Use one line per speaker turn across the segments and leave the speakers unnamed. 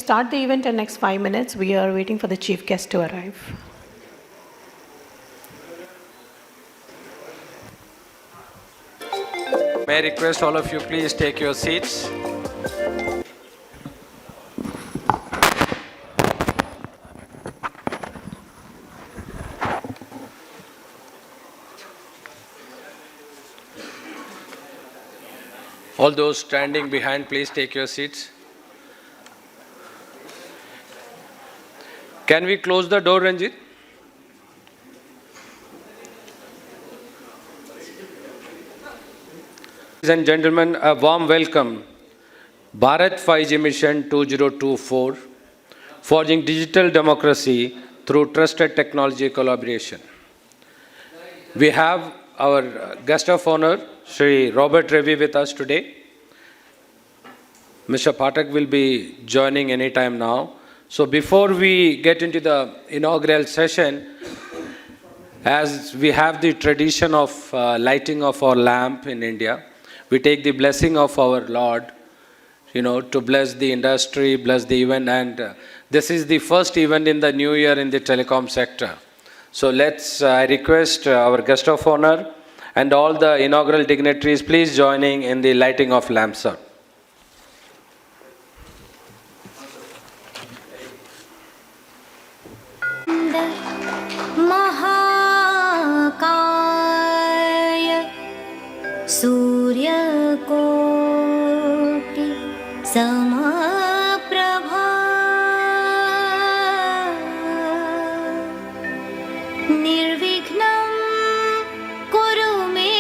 start the event in the next 5 minutes. We are waiting for the chief guest to arrive.
May I request all of you please take your seats. All those standing behind, please take your seats. Can we close the door, Ranjit? Ladies and gentlemen, a warm welcome. Bharat 5G Mission 2024, forging digital democracy through trusted technology collaboration. We have our guest of honor, Shri Robert Ravi, with us today. Mr. Pathak will be joining any time now. So before we get into the inaugural session, as we have the tradition of lighting of our lamp in India, we take the blessing of our Lord, to bless the industry, bless the event, and this is the first event in the new year in the telecom sector. So I request our guest of honor and all the inaugural dignitaries, please joining in the lighting of lamps, sir.
सूर्यकोटि समप्रभा निर्विघ्नं कुरु मे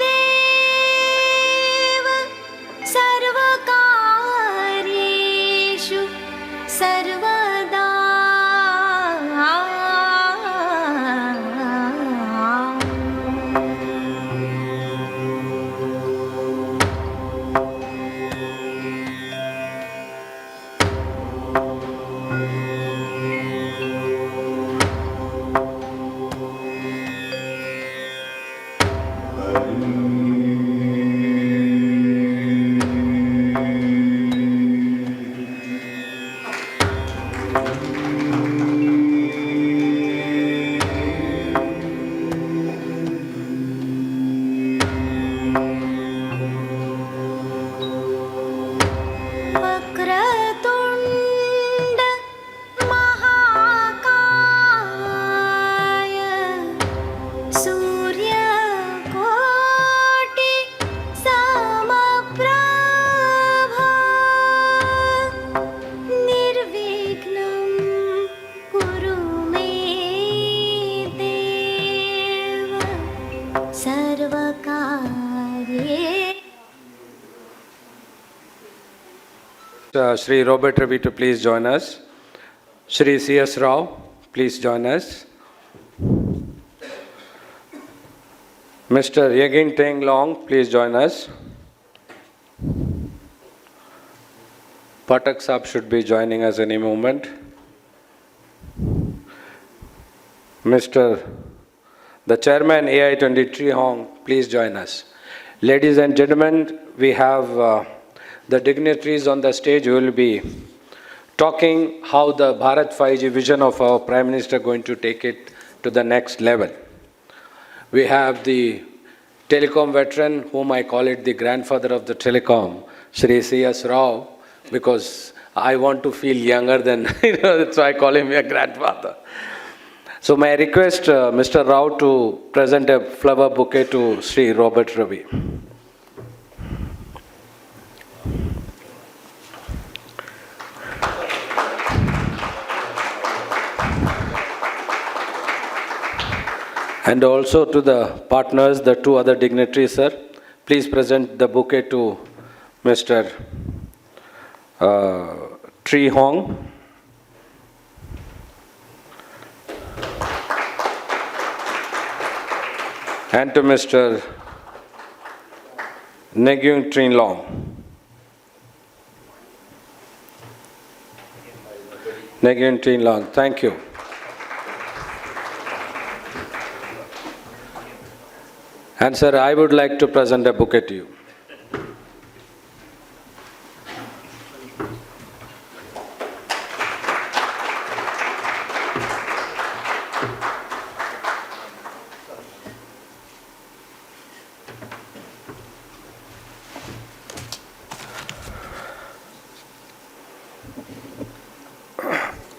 देव सर्वकार्येषु सर्वदा।
Shri Robert Ravi to please join us. Shri C.S. Rao, please join us. Mr. Yegin Teng Long, please join us. Pathak Saab should be joining us any moment. The Chairman AI23 Hong, please join us. Ladies and gentlemen, we have the dignitaries on the stage who will be talking how the Bharat 5G vision of our Prime Minister going to take it to the next level. We have the telecom veteran, whom I call it the grandfather of the telecom, Shri C.S. Rao, because I want to feel younger than, so I call him a grandfather. So may I request Mr. Rao to present a flower bouquet to Shri Robert Ravi. And also to the partners, the two other dignitaries, sir. Please present the bouquet to Mr. Tree Hong. And to Mr. Negyung Tree Long. Negyung Tree Long, thank you. And sir, I would like to present a bouquet to you.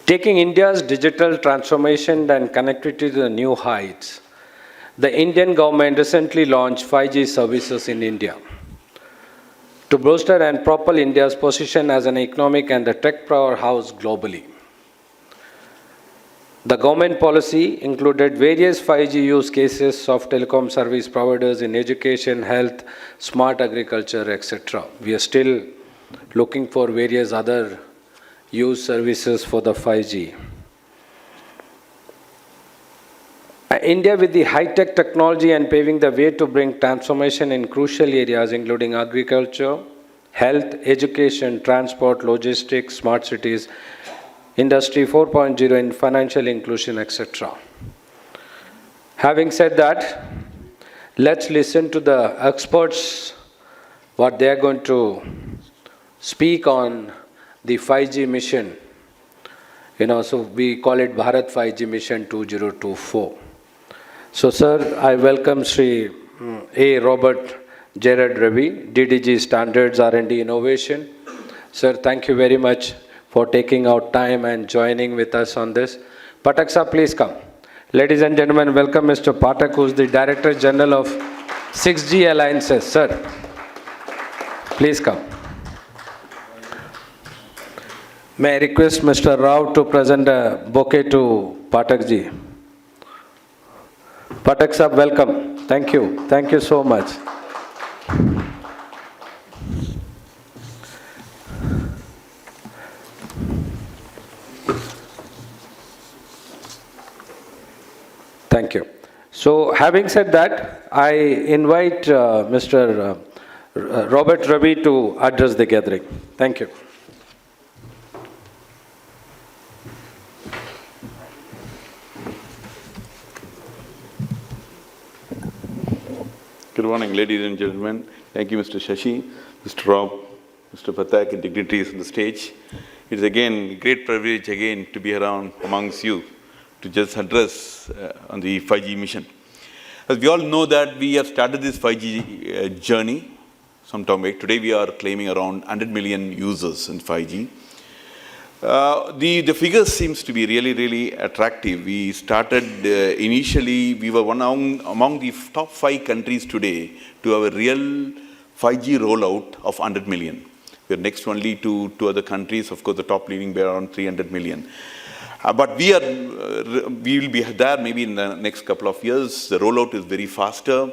Taking India's digital transformation and connectivity to the new heights, the Indian government recently launched 5G services in India. To bolster and propel India's position as an economic and a tech powerhouse globally. The government policy included various 5G use cases of telecom service providers in education, health, smart agriculture, etc. We are still looking for various other use services for the 5G. India with the high-tech technology and paving the way to bring transformation in crucial areas including agriculture, health, education, transport, logistics, smart cities, Industry 4.0 and financial inclusion, etc. Having said that, let's listen to the experts, what they are going to speak on the 5G mission. So we call it Bharat 5G Mission 2024. So, sir, I welcome Sri A. Robert Jared Ravi, DDG Standards R&D Innovation. Sir, thank you very much for taking out time and joining with us on this. Patak sir, please come. Ladies and gentlemen, welcome Mr. Patak, who is the Director General of 6G Alliances. Sir, please come. May I request Mr. Rao to present a bouquet to Patak ji. Patak sir, welcome. Thank you. Thank you so much. Thank you. So, having said that, I invite Mr. Robert Ravi to address the gathering. Thank you.
Good morning, ladies and gentlemen. Thank you, Mr. Shashi, Mr. Rob, Mr. Patak, and dignitaries on the stage. It is again a great privilege again to be around amongst you to just address on the 5G mission. As we all know that we have started this 5G journey some time back. Today we are claiming around 100 million users in 5G. The figures seems to be really attractive. We started initially, we were one among the top 5 countries today to have a real 5G rollout of 100 million. We are next only to other countries, of course the top leading by around 300 million. But we will be there maybe in the next couple of years. The rollout is very faster.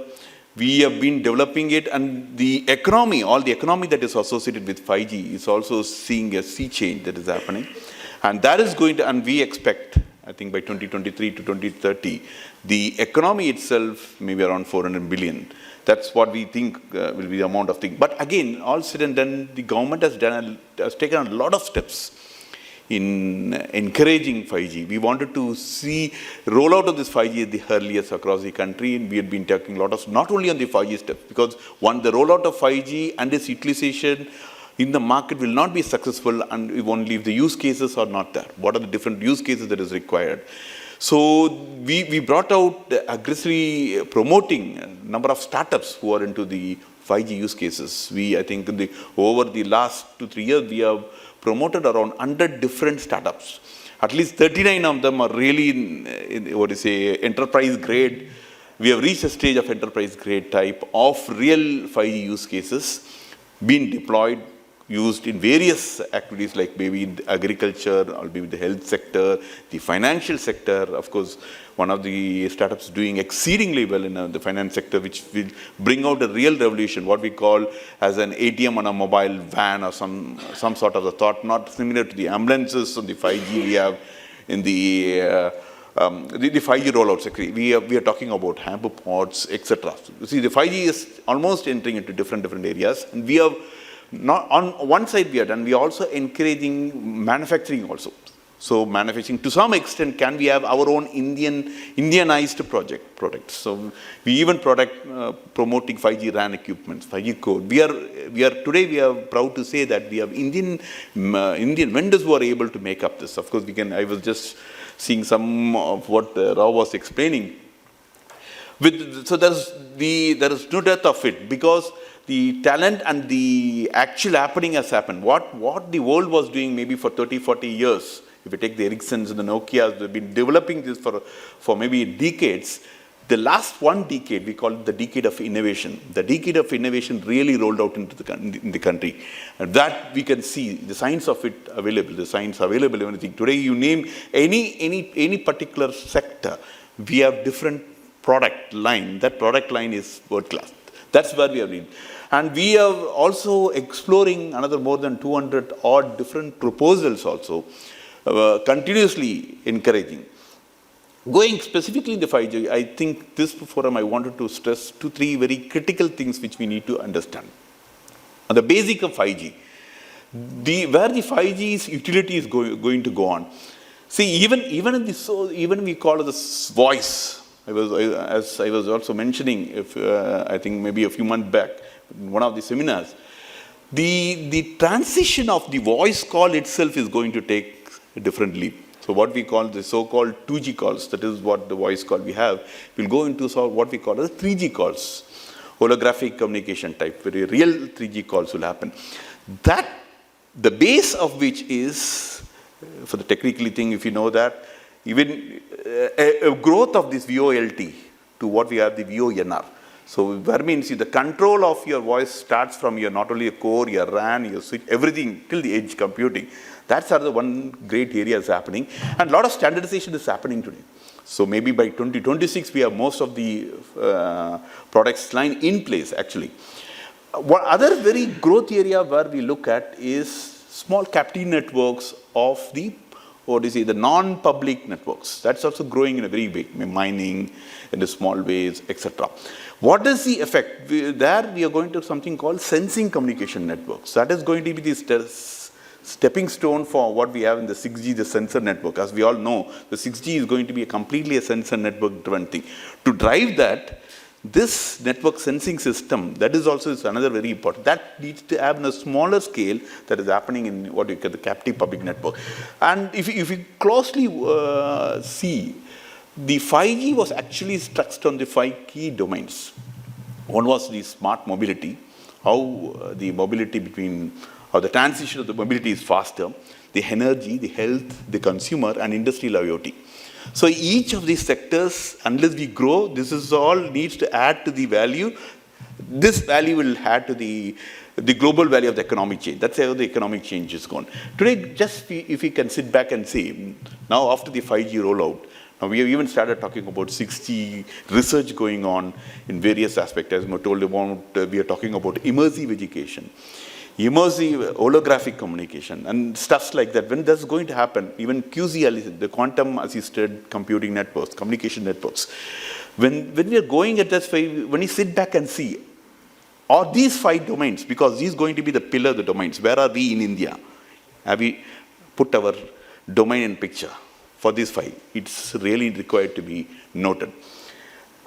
We have been developing it, and the economy, all the economy that is associated with 5G is also seeing a sea change that is happening. And that is going to, and we expect, I think by 2023 to 2030, the economy itself may be around 400 billion. That's what we think will be the amount of thing. But again, all said and done, the government has taken a lot of steps in encouraging 5G. We wanted to see rollout of this 5G at the earliest across the country, and we had been talking a lot of, not only on the 5G steps, because one, the rollout of 5G and its utilization in the market will not be successful and if the use cases are not there. What are the different use cases that is required? So we brought out aggressively promoting a number of startups who are into the 5G use cases. I think over the last 2-3 years, we have promoted around 100 different startups. At least 39 of them are really enterprise grade. We have reached a stage of enterprise grade type of real 5G use cases being deployed, used in various activities like maybe in agriculture or maybe the health sector, the financial sector. Of course, one of the startups doing exceedingly well in the finance sector, which will bring out a real revolution, what we call as an ATM on a mobile van or some sort of a thought, not similar to the ambulances on the 5G we have in the 5G rollouts. We are talking about hamper pods, etc. You see, the 5G is almost entering into different areas, and we have not on one side we are done. We are also encouraging manufacturing also. So manufacturing, to some extent, can we have our own Indianized products? So we even promoting 5G RAN equipments, 5G code. Today we are proud to say that we have Indian vendors who are able to make up this. Of course, I was just seeing some of what Rao was explaining. So there is no dearth of it, because the talent and the actual happening has happened. What the world was doing maybe for 30-40 years if you take the Ericssons and the Nokias, they've been developing this for maybe decades. The last one decade, we call it the decade of innovation. The decade of innovation really rolled out in the country. And that we can see, the signs of it available, the signs available, everything. Today, you name any particular sector, we have different product line. That product line is world class. That's where we are in. And we are also exploring another more than 200 odd different proposals also, continuously encouraging. Going specifically in the 5G, I think this forum I wanted to stress 2-3 very critical things which we need to understand. On the basic of 5G, where the 5G's utility is going to go on. See, even we call it this voice. As I was also mentioning, I think maybe a few months back, in one of the seminars, the transition of the voice call itself is going to take a different leap. So what we call the so-called 2G calls, that is what the voice call we have, will go into what we call as 3G calls, holographic communication type, very real 3G calls will happen. That, the base of which is, for the technically thing, if you know that, even a growth of this VoLT to what we have the VoNR. So that means the control of your voice starts from your not only your core, your RAN, your switch, everything till the edge computing. That's the one great area is happening. And a lot of standardization is happening today. So maybe by 2026, we have most of the products line in place actually. One other very growth area where we look at is small captive networks of the non-public networks. That's also growing in a very big, mining in a small ways, etc. What is the effect? There we are going to something called sensing communication networks. That is going to be the stepping stone for what we have in the 6G, the sensor network. As we all know, the 6G is going to be completely a sensor network driven thing. To drive that, this network sensing system, that is also another very important. That needs to have in a smaller scale that is happening in what you call the captive public network. And if you closely see, the 5G was actually structured on the 5 key domains. One was the smart mobility, how the mobility how the transition of the mobility is faster, the energy, the health, the consumer, and industrial IoT. So each of these sectors, unless we grow, this is all needs to add to the value. This value will add to the global value of the economic change. That's how the economic change is gone. Today, just if we can sit back and say, now after the 5G rollout, now we have even started talking about 6G research going on in various aspects. As I told about, we are talking about immersive education, immersive holographic communication and stuff like that. When that's going to happen, even QCL, the quantum assisted computing networks, communication networks, when we are going at that, when you sit back and see, are these 5 domains, because these are going to be the pillar of the domains. Where are we in India? Have we put our domain in picture for these 5? It's really required to be noted.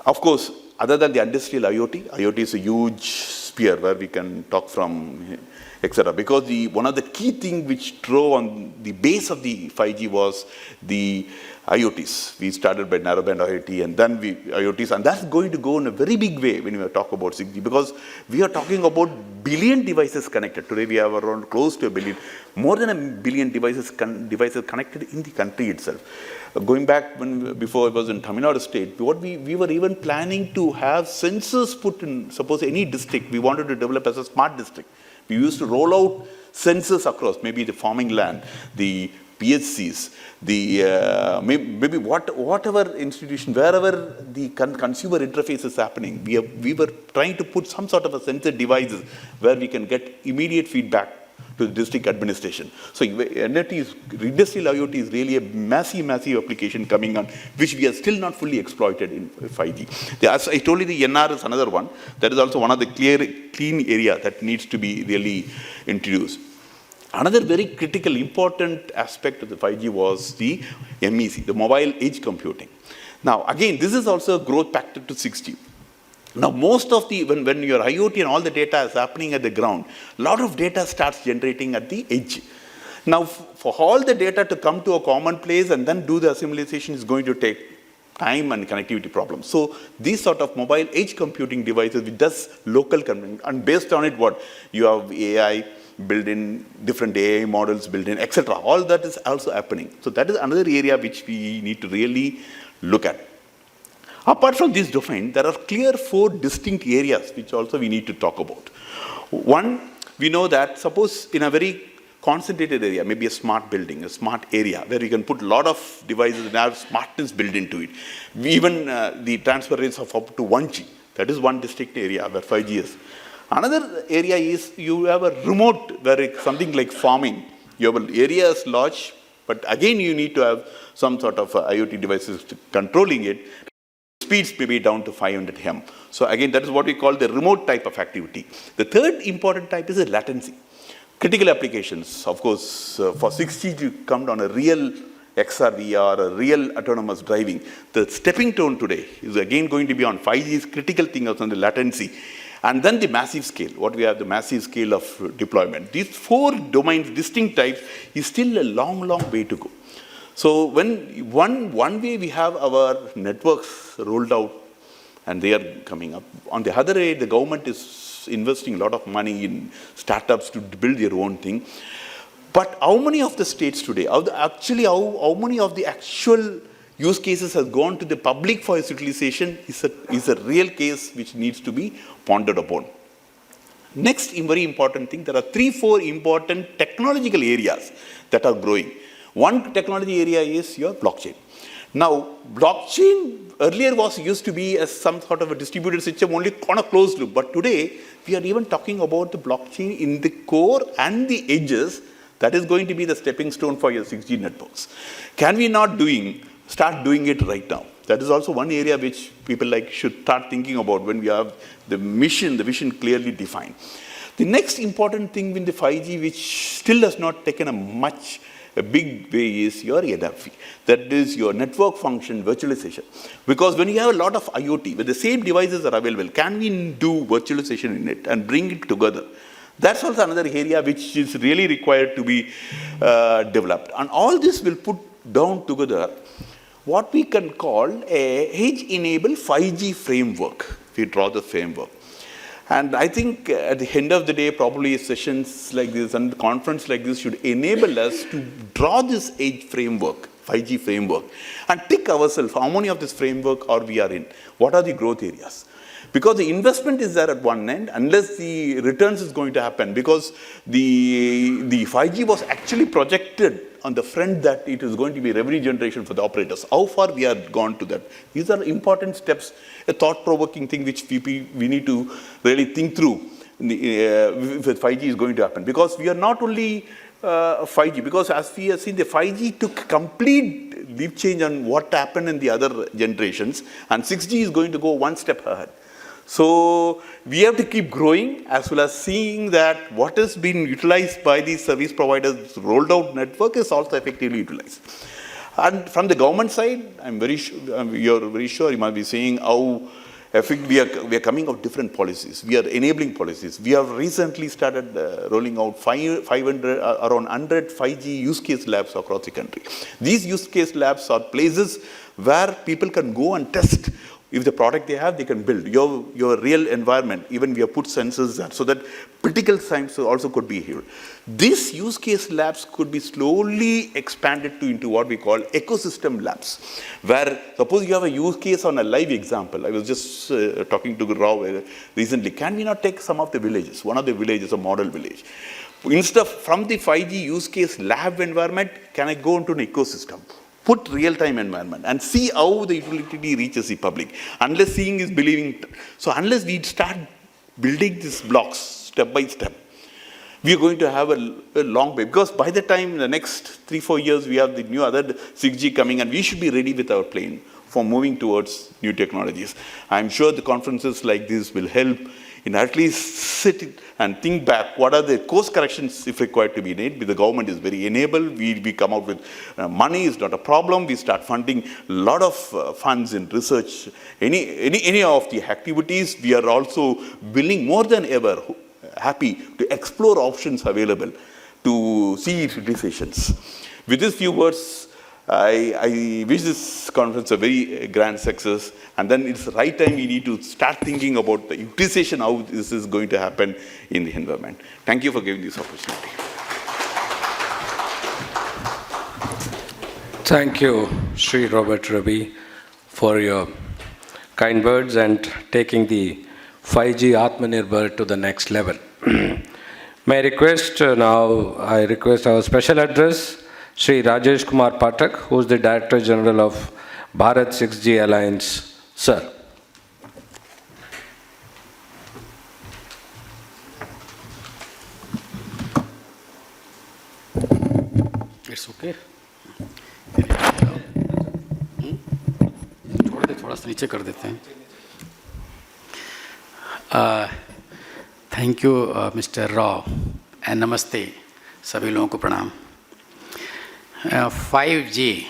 Of course, other than the industrial IoT is a huge sphere where we can talk from, etc. Because one of the key things which drove on the base of the 5G was the IoTs. We started by narrowband IoT and then IoTs, and that's going to go in a very big way when we talk about 6G, because we are talking about billion devices connected. Today we have around close to a billion, more than a billion devices connected in the country itself. Going back before I was in Tamil Nadu state, we were even planning to have sensors put in, suppose any district we wanted to develop as a smart district. We used to roll out sensors across, maybe the farming land, the PHCs, maybe whatever institution, wherever the consumer interface is happening, we were trying to put some sort of a sensor devices where we can get immediate feedback to the district administration. So industrial IoT is really a massive application coming on, which we are still not fully exploited in 5G. As I told you, the NR is another one. That is also one of the clean area that needs to be really introduced. Another very critical, important aspect of the 5G was the MEC, the mobile edge computing. Now, again, this is also a growth factor to 6G. Now, most of when your IoT and all the data is happening at the ground, a lot of data starts generating at the edge. Now, for all the data to come to a common place and then do the assimilation is going to take time and connectivity problems. So, these sort of mobile edge computing devices, which does local computing, and based on it, what? You have AI, built in, different AI models built in, etc. All that is also happening. So that is another area which we need to really look at. Apart from this domain, there are clear 4 distinct areas which also we need to talk about. One, we know that suppose in a very concentrated area, maybe a smart building, a smart area, where you can put a lot of devices and have smartness built into it. Even the transfer rates of up to 1G. That is one distinct area where 5G is. Another area is you have a remote, where it's something like farming. Your area is large, but again you need to have some sort of IoT devices controlling it. Speeds may be down to 500 M. So again, that is what we call the remote type of activity. The third important type is the latency. Critical applications, of course, for 6G to come down a real XRV or a real autonomous driving, the stepping stone today is again going to be on 5G's critical thing on the latency. And then the massive scale, what we have, the massive scale of deployment. These 4 domains, distinct types, is still a long, long way to go. So when one way we have our networks rolled out and they are coming up. On the other hand, the government is investing a lot of money in startups to build their own thing. But how many of the states today, how many of the actual use cases has gone to the public for its utilization is a real case which needs to be pondered upon. Next, very important thing, there are 3-4 important technological areas that are growing. One technology area is your blockchain. Now, blockchain earlier used to be as some sort of a distributed system only on a closed loop. But today, we are even talking about the blockchain in the core and the edges. That is going to be the stepping stone for your 6G networks. Can we not start doing it right now? That is also one area which people should start thinking about when we have the vision clearly defined. The next important thing with the 5G, which still has not taken a big way, is your NFV. That is your network function virtualization. Because when you have a lot of IoT, where the same devices are available, can we do virtualization in it and bring it together? That's also another area which is really required to be developed. And all this will put down together what we can call a edge-enabled 5G framework. We draw the framework. And I think at the end of the day, probably sessions like this and conference like this should enable us to draw this edge framework, 5G framework, and tick ourselves how many of this framework we are in. What are the growth areas? Because the investment is there at one end, unless the returns is going to happen. Because the 5G was actually projected on the front that it is going to be revenue generation for the operators. How far we have gone to that? These are important steps, a thought-provoking thing which we need to really think through if 5G is going to happen. Because we are not only 5G, because as we have seen, the 5G took complete leap change on what happened in the other generations, and 6G is going to go one step ahead. So we have to keep growing as well as seeing that what has been utilized by these service providers, rolled out network, is also effectively utilized. And from the government side, you're very sure you might be seeing how we are coming out different policies. We are enabling policies. We have recently started rolling out around 100 5G use case labs across the country. These use case labs are places where people can go and test. If the product they have, they can build your real environment. Even we have put sensors there so that critical science also could be here. These use case labs could be slowly expanded into what we call ecosystem labs, where suppose you have a use case on a live example. I was just talking to Rao recently. Can we not take some of the villages? One of the villages, a model village. Instead of from the 5G use case lab environment, can I go into an ecosystem? Put real-time environment and see how the utility reaches the public. Unless seeing is believing. So unless we start building these blocks step by step, we are going to have a long way. Because by the time in the next 3-4 years, we have the new other 6G coming, and we should be ready with our plane for moving towards new technologies. I'm sure the conferences like this will help in at least sit and think back what are the course corrections if required to be made. The government is very enabled. We come out with money is not a problem. We start funding a lot of funds in research. Any of the activities, we are also willing more than ever, happy to explore options available to see its utilizations. With these few words, I wish this conference a very grand success, and then it's the right time we need to start thinking about the utilization, how this is going to happen in the environment. Thank you for giving this opportunity.
Thank you, Sri Robert Ravi, for your kind words and taking the 5G Atmanirbhar to the next level. May I request I request our special address, Sri Rajesh Kumar Pathak, who is the Director General of Bharat 6G Alliance. Sir.
It's okay. थोड़ा सा नीचे कर देते हैं. Thank you, Mr. Rao, and namaste. सभी लोगों को प्रणाम. 5G.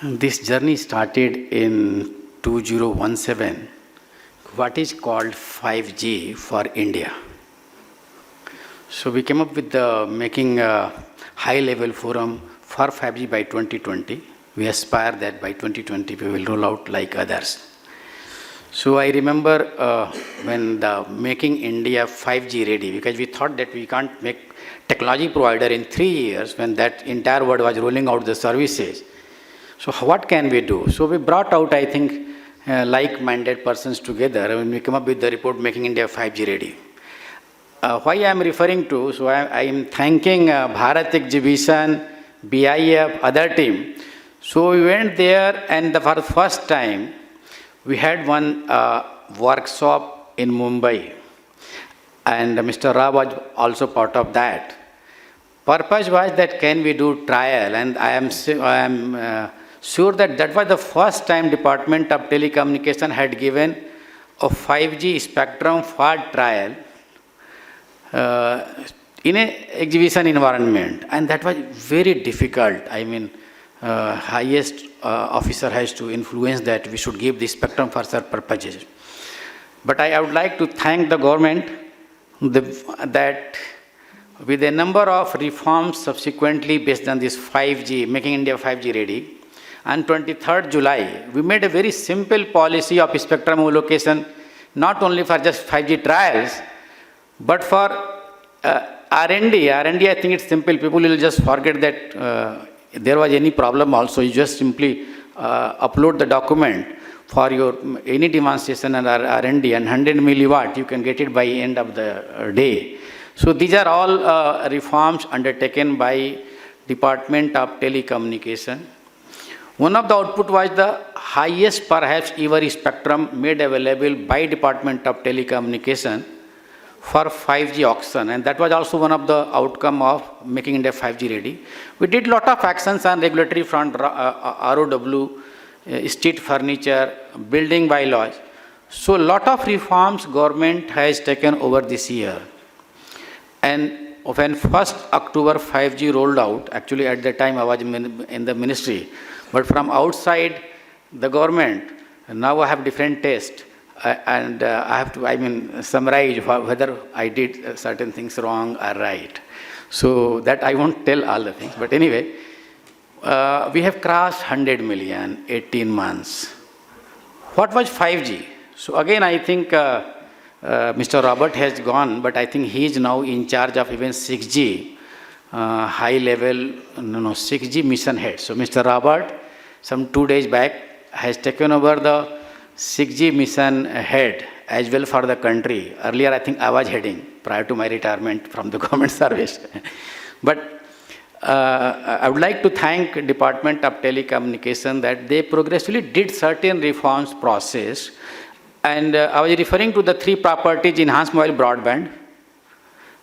This journey started in 2017. What is called 5G for India? So we came up with making a high-level forum for 5G by 2020. We aspire that by 2020 we will roll out like others. So I remember when making India 5G ready, because we thought that we can't make technology provider in 3 years when that entire world was rolling out the services. So what can we do? So we brought out, I think, like-minded persons together and we came up with the report Making India 5G Ready. Why I am referring to, so I am thanking Bharat Exhibition, BIF, other team. So we went there and for the first time, we had one workshop in Mumbai. And Mr. Rao was also part of that. Purpose was that can we do trial, and I am sure that that was the first time Department of Telecommunication had given a 5G spectrum for trial in an exhibition environment, and that was very difficult. I mean, highest officer has to influence that we should give the spectrum for such purposes. But I would like to thank the government that with a number of reforms subsequently based on this 5G, Making India 5G Ready, on 23rd July, we made a very simple policy of spectrum allocation, not only for just 5G trials, but for R&D. R&D, I think it's simple. People will just forget that there was any problem also. You just simply upload the document for your any demonstration and R&D, and 100 milliwatt, you can get it by end of the day. So these are all reforms undertaken by Department of Telecommunication. One of the output was the highest perhaps ever spectrum made available by Department of Telecommunication for 5G auction, and that was also one of the outcome of Making India 5G Ready. We did lot of actions on regulatory front, ROW, street furniture, building bylaws. So lot of reforms government has taken over this year. And when 1st October 5G rolled out, actually at that time I was in the ministry, but from outside the government, now I have different taste. And I have to, summarize whether I did certain things wrong or right. So that I won't tell all the things. But anyway, we have crossed 100 million, 18 months. What was 5G? So again, I think Mr. Robert has gone, but I think he is now in charge of even 6G, high level, 6G mission head. So Mr. Robert, some 2 days back, has taken over the 6G mission head as well for the country. Earlier, I think I was heading prior to my retirement from the government service. But I would like to thank Department of Telecommunication that they progressively did certain reforms process. And I was referring to the 3 properties, enhanced mobile broadband.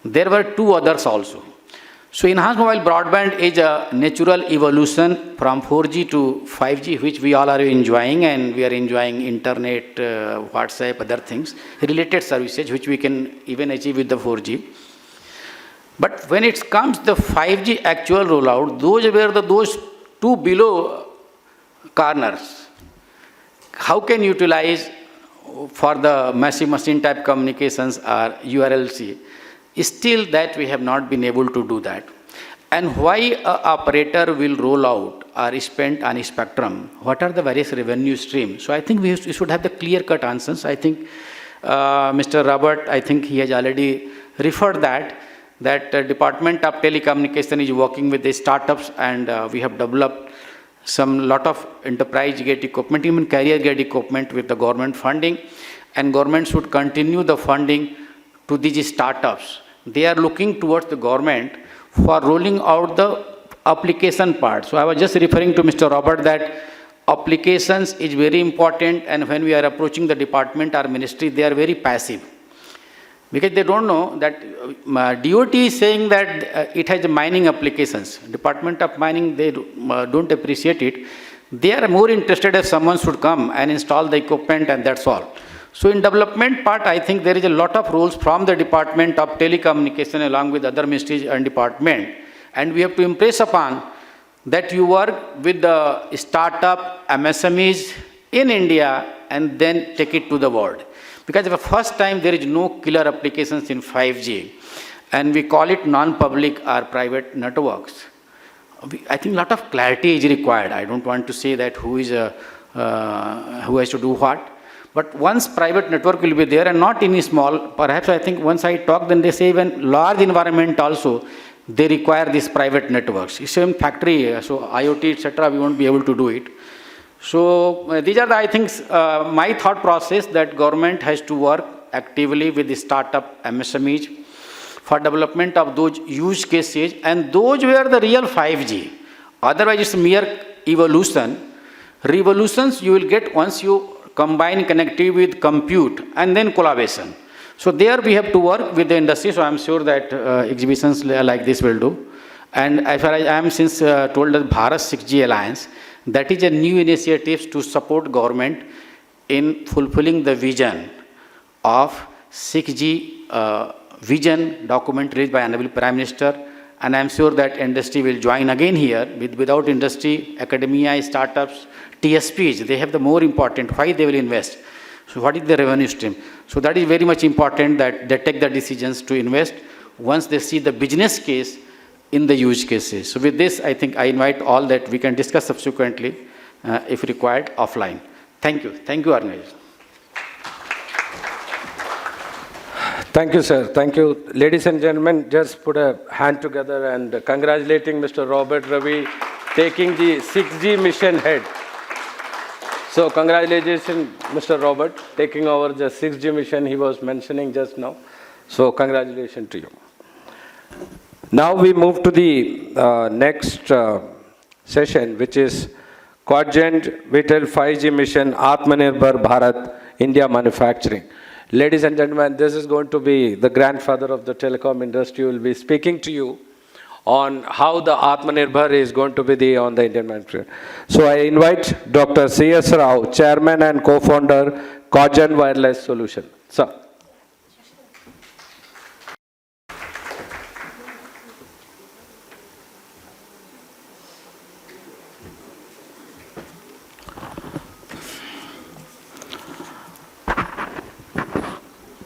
There were 2 others also. So enhanced mobile broadband is a natural evolution from 4G to 5G, which we all are enjoying, and we are enjoying internet, WhatsApp, other things, related services, which we can even achieve with the 4G. But when it comes the 5G actual rollout, those were those 2 below corners. How can you utilize for the massive machine type communications or URLC? Still that we have not been able to do that. and why an operator will roll out or spend on spectrum, what are the various revenue streams. So I think we should have the clear-cut answers. I think Mr. Robert, I think he has already referred that Department of Telecommunication is working with the startups, and we have developed some lot of enterprise-grade equipment, even carrier-grade equipment with the government funding, and government should continue the funding to these startups. They are looking towards the government for rolling out the application part. So I was just referring to Mr. Robert that applications is very important, and when we are approaching the department or ministry, they are very passive. Because they don't know that DOT is saying that it has mining applications. Department of Mining, they don't appreciate it. They are more interested if someone should come and install the equipment, and that's all. So in development part, I think there is a lot of roles from the Department of Telecommunication along with other ministries and department. And we have to impress upon that you work with the startup MSMEs in India and then take it to the world. Because for the first time, there is no killer applications in 5G. And we call it non-public or private networks. I think a lot of clarity is required. I don't want to say that who has to do what. But once private network will be there, and not any small, perhaps I think once I talk, then they say even large environment also, they require these private networks. It's in factory, so IoT, etc., we won't be able to do it. So these are the, I think, my thought process that government has to work actively with the startup MSMEs for development of those use cases, and those were the real 5G. Otherwise, it's mere evolution. Revolutions you will get once you combine connectivity with compute and then collaboration. So there we have to work with the industry, so I'm sure that exhibitions like this will do. And as far as I am since told that Bharat 6G Alliance, that is a new initiative to support government in fulfilling the vision of 6G vision document released by Honorable Prime Minister. And I'm sure that industry will join again here. Without industry, academia, startups, TSPs, they have the more important, why they will invest. So what is the revenue stream? So that is very much important that they take the decisions to invest once they see the business case in the use cases. So with this, I think I invite all that we can discuss subsequently, if required, offline. Thank you. Thank you, organizers.
Thank you, sir. Thank you. Ladies and gentlemen, just put a hand together and congratulating Mr. Robert Ravi taking the 6G mission head. So congratulations, Mr. Robert, taking over the 6G mission he was mentioning just now. So congratulations to you. Now we move to the next session, which is Quadrant Vital 5G mission Atmanirbhar Bharat India Manufacturing. Ladies and gentlemen, this is going to be the grandfather of the telecom industry who will be speaking to you on how the Atmanirbhar is going to be on the Indian manufacturing. So I invite Dr. C.S. Rao, Chairman and Co-founder, Quadrant Wireless Solution. Sir.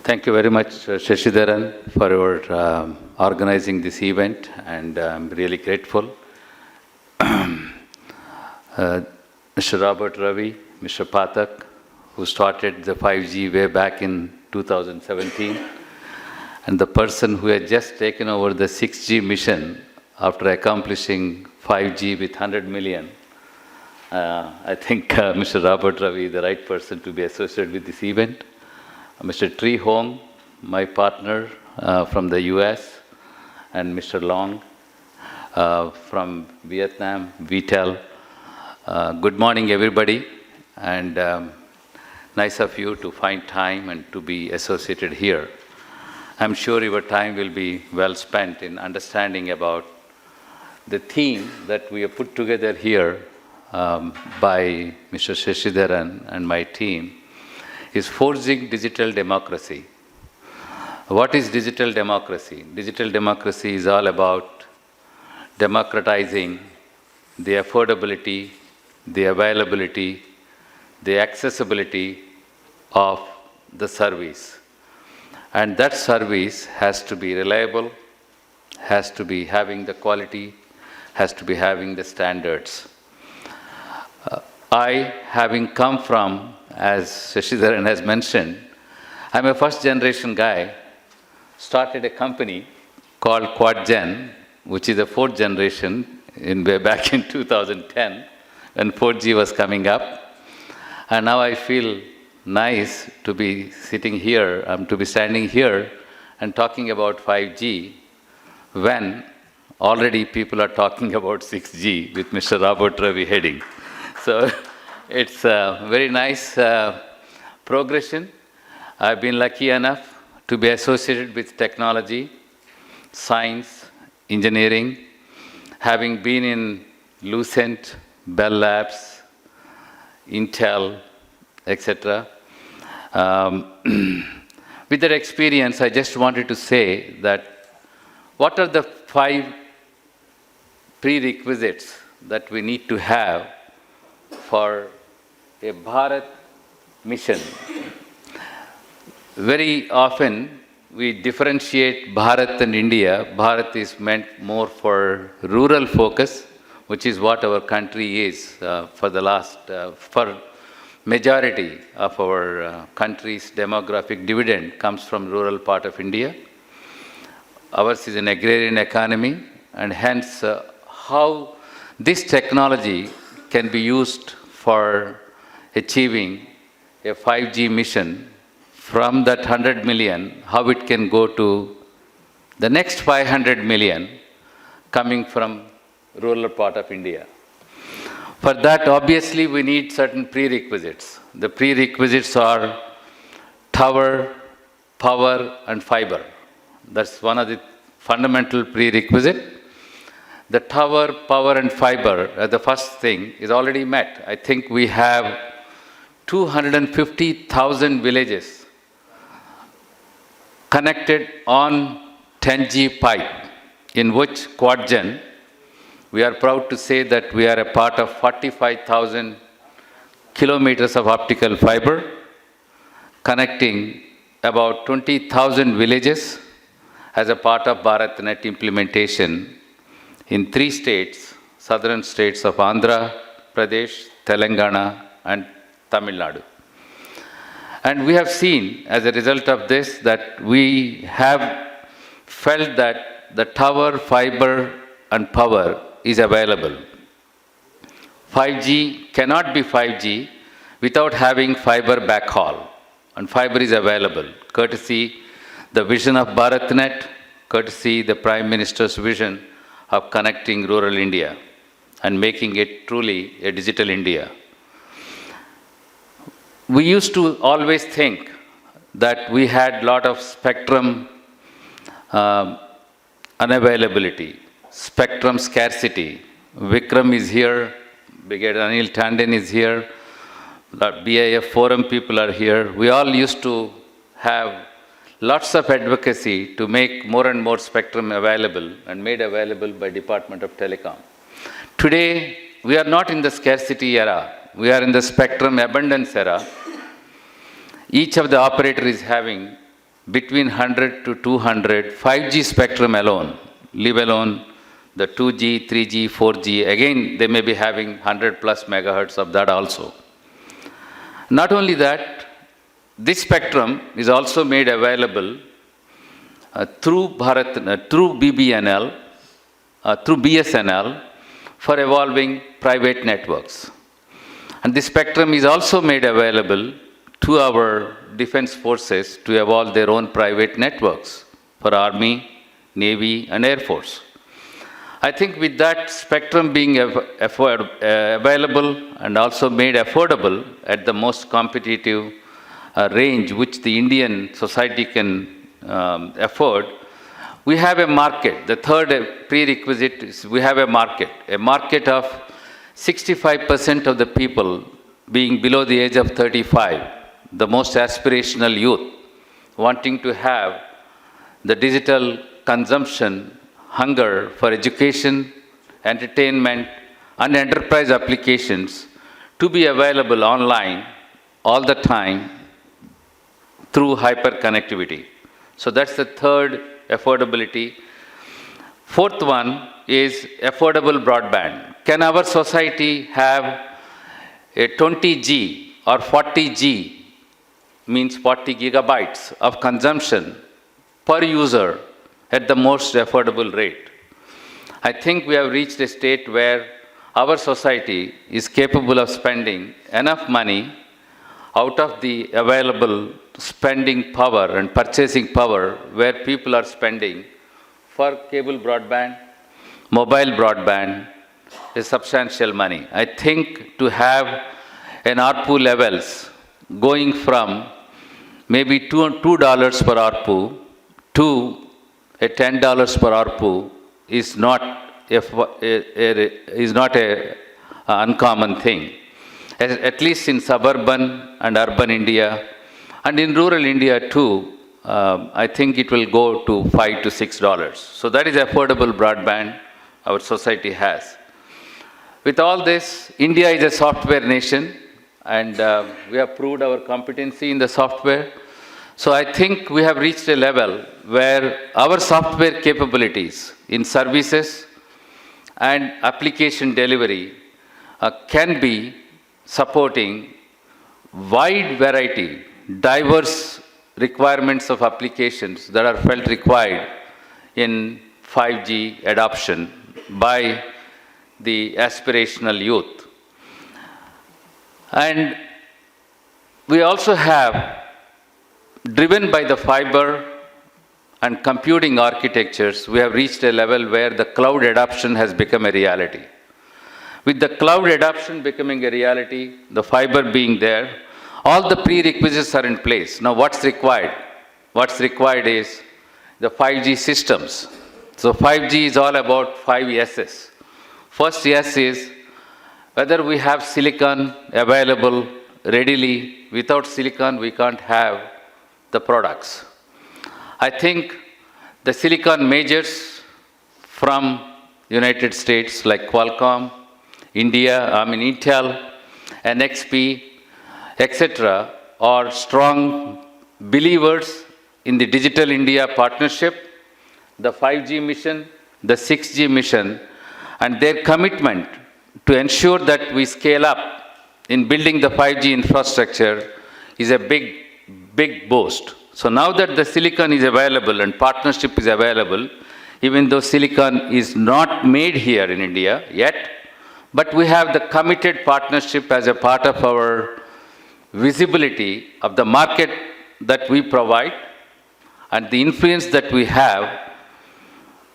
Thank you very much, Shashidharan, for your organizing this event, and I'm really grateful. Mr. Robert Ravi, Mr. Pathak, who started the 5G way back in 2017, and the person who had just taken over the 6G mission after accomplishing 5G with 100 million. I think Mr. Robert Ravi is the right person to be associated with this event. Mr. Tri Hong, my partner from the US, and Mr. Long from Vietnam, VTEL. Good morning, everybody, and nice of you to find time and to be associated here. I'm sure your time will be well spent in understanding about the theme that we have put together here by Mr. Shashidharan and my team, is forging digital democracy. What is digital democracy? Digital democracy is all about democratizing the affordability, the availability, the accessibility of the service. And that service has to be reliable, has to be having the quality, has to be having the standards. I, having come from, as Shashidharan has mentioned, I'm a first generation guy, started a company called QuadGen, which is the fourth generation way back in 2010 when 4G was coming up. And now I feel nice to be sitting here, to be standing here and talking about 5G when already people are talking about 6G with Mr. Robert Ravi heading. So it's a very nice progression. I've been lucky enough to be associated with technology, science, engineering, having been in Lucent, Bell Labs, Intel, etc. With that experience, I just wanted to say that what are the 5 prerequisites that we need to have for a Bharat mission? Very often, we differentiate Bharat and India. Bharat is meant more for rural focus, which is what our country is for the last, for majority of our country's demographic dividend comes from rural part of India. Ours is an agrarian economy, and hence how this technology can be used for achieving a 5G mission. From that 100 million, how it can go to the next 500 million coming from rural part of India. For that, obviously, we need certain prerequisites. The prerequisites are tower, power, and fiber. That's one of the fundamental prerequisites. The tower, power, and fiber, the first thing, is already met. I think we have 250,000 villages connected on 10G pipe, in which QuadGen, we are proud to say that we are a part of 45,000 kilometers of optical fiber, connecting about 20,000 villages as a part of BharatNet implementation in 3 states, southern states of Andhra Pradesh, Telangana, and Tamil Nadu. And we have seen, as a result of this, that we have felt that the tower, fiber, and power is available. 5G cannot be 5G without having fiber backhaul. And fiber is available, courtesy the vision of BharatNet, courtesy the Prime Minister's vision of connecting rural India and making it truly a digital India. We used to always think that we had a lot of spectrum unavailability, spectrum scarcity. Vikram is here, Brigadier Anil Tandon is here, BIF forum people are here. We all used to have lots of advocacy to make more and more spectrum available and made available by Department of Telecom. Today, we are not in the scarcity era. We are in the spectrum abundance era. Each of the operator is having between 100 to 200 5G spectrum alone, leave alone the 2G, 3G, 4G. Again, they may be having 100 plus megahertz of that also. Not only that, this spectrum is also made available through BBNL, through BSNL for evolving private networks. And this spectrum is also made available to our defense forces to evolve their own private networks for Army, Navy, and Air Force. I think with that spectrum being available and also made affordable at the most competitive range which the Indian society can afford, we have a market. The third prerequisite is we have a market of 65% of the people being below the age of 35, the most aspirational youth, wanting to have the digital consumption, hunger for education, entertainment, and enterprise applications to be available online all the time through hyperconnectivity. So that's the third affordability. Fourth one is affordable broadband. Can our society have a 20G or 40G, means 40 gigabytes of consumption per user at the most affordable rate? I think we have reached a state where our society is capable of spending enough money out of the available spending power and purchasing power where people are spending for cable broadband, mobile broadband, is substantial money. I think to have an ARPU levels going from maybe $2 per ARPU to a $10 per ARPU is not a uncommon thing. At least in suburban and urban India, and in rural India too, I think it will go to $5 to $6. So that is affordable broadband our society has. With all this, India is a software nation, and we have proved our competency in the software. So I think we have reached a level where our software capabilities in services and application delivery can be supporting wide variety, diverse requirements of applications that are felt required in 5G adoption by the aspirational youth. And we also have, driven by the fiber and computing architectures, we have reached a level where the cloud adoption has become a reality. With the cloud adoption becoming a reality, the fiber being there, all the prerequisites are in place. Now what's required? What's required is the 5G systems. So 5G is all about 5 S's. First S is whether we have silicon available readily. Without silicon, we can't have the products. I think the silicon majors from United States like Qualcomm, Intel, NXP, etc., are strong believers in the Digital India partnership, the 5G mission, the 6G mission, and their commitment to ensure that we scale up in building the 5G infrastructure is a big boast. So now that the silicon is available and partnership is available, even though silicon is not made here in India yet, but we have the committed partnership as a part of our visibility of the market that we provide and the influence that we have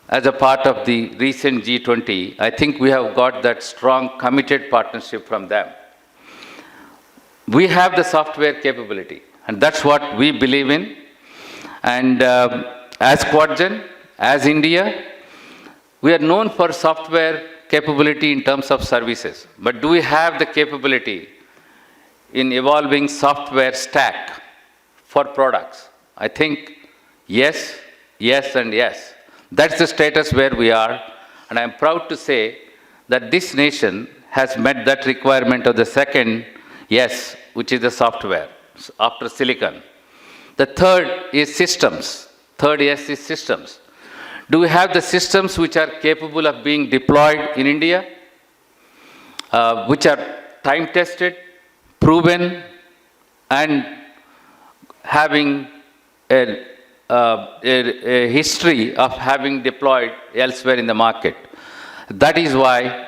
as a part of the recent G20. I think we have got that strong committed partnership from them. We have the software capability, and that's what we believe in. And as Quadgen, as India, we are known for software capability in terms of services. But do we have the capability in evolving software stack for products? I think yes, yes, and yes. That's the status where we are. And I'm proud to say that this nation has met that requirement of the second yes, which is the software, after silicon. The third is systems. Third yes is systems. Do we have the systems which are capable of being deployed in India, which are time-tested, proven, and having a history of having deployed elsewhere in the market? That is why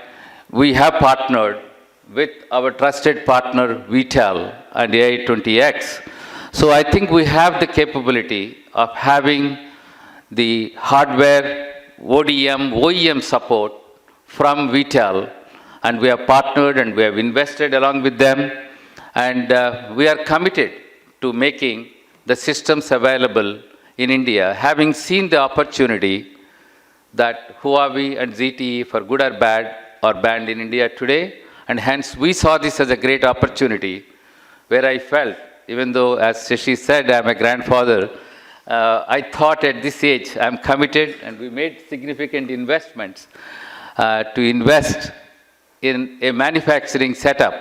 we have partnered with our trusted partner VTEL and AI20X. So I think we have the capability of having the hardware, OEM support from VTEL, and we have partnered and we have invested along with them, and we are committed to making the systems available in India, having seen the opportunity that Huawei and ZTE, for good or bad, are banned in India today, and hence we saw this as a great opportunity where I felt, even though, as Shashi said, I'm a grandfather, I thought at this age I'm committed, and we made significant investments to invest in a manufacturing setup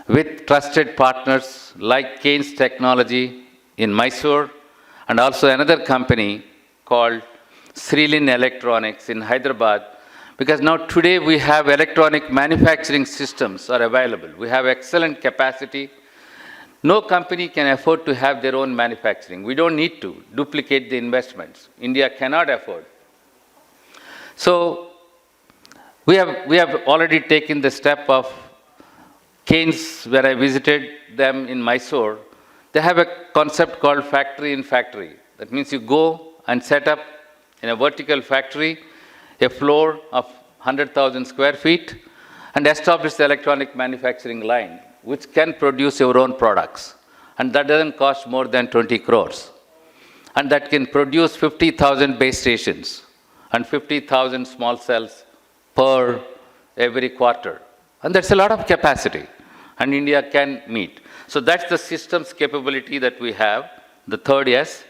with trusted partners like Keynes Technology in Mysore, and also another company called Srilin Electronics in Hyderabad, because now today we have electronic manufacturing systems are available. We have excellent capacity. No company can afford to have their own manufacturing. We don't need to duplicate the investments. India cannot afford. So we have already taken the step of Keynes, where I visited them in Mysore. They have a concept called factory in factory. That means you go and set up in a vertical factory a floor of 100,000 square feet and establish the electronic manufacturing line, which can produce your own products. And that doesn't cost more than 20 crores. And that can produce 50,000 base stations and 50,000 small cells per every quarter. And that's a lot of capacity. And India can meet. So that's the systems capability that we have, the third S.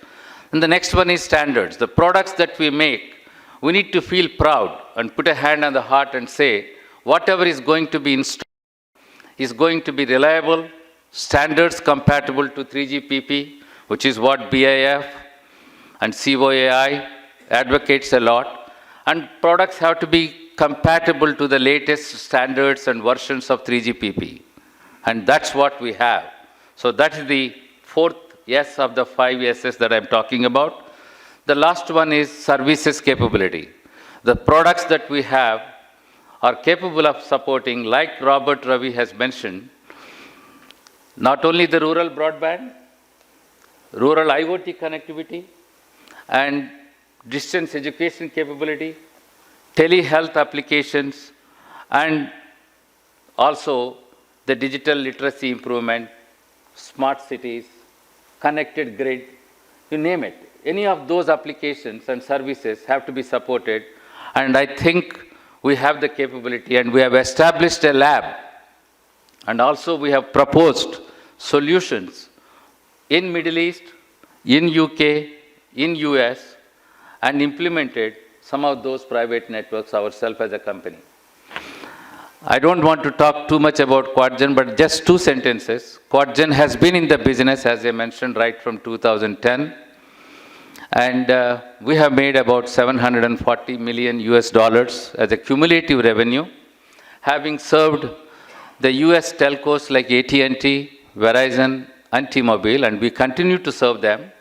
And the next one is standards. The products that we make, we need to feel proud and put a hand on the heart and say, whatever is going to be installed is going to be reliable, standards compatible to 3GPP, which is what BIF and COAI advocates a lot. And products have to be compatible to the latest standards and versions of 3GPP. And that's what we have. So that is the fourth S of the 5 S's that I'm talking about. The last one is services capability. The products that we have are capable of supporting, like Robert Ravi has mentioned, not only the rural broadband, rural IoT connectivity, and distance education capability, telehealth applications, and also the digital literacy improvement, smart cities, connected grid, you name it. Any of those applications and services have to be supported, and I think we have the capability, and we have established a lab, and also we have proposed solutions in Middle East, in UK, in US, and implemented some of those private networks ourselves as a company. I don't want to talk too much about QuadGen, but just 2 sentences. QuadGen has been in the business, as I mentioned, right from 2010. And we have made about $740 million as a cumulative revenue, having served the US telcos like AT&T, Verizon, and T-Mobile, and we continue to serve them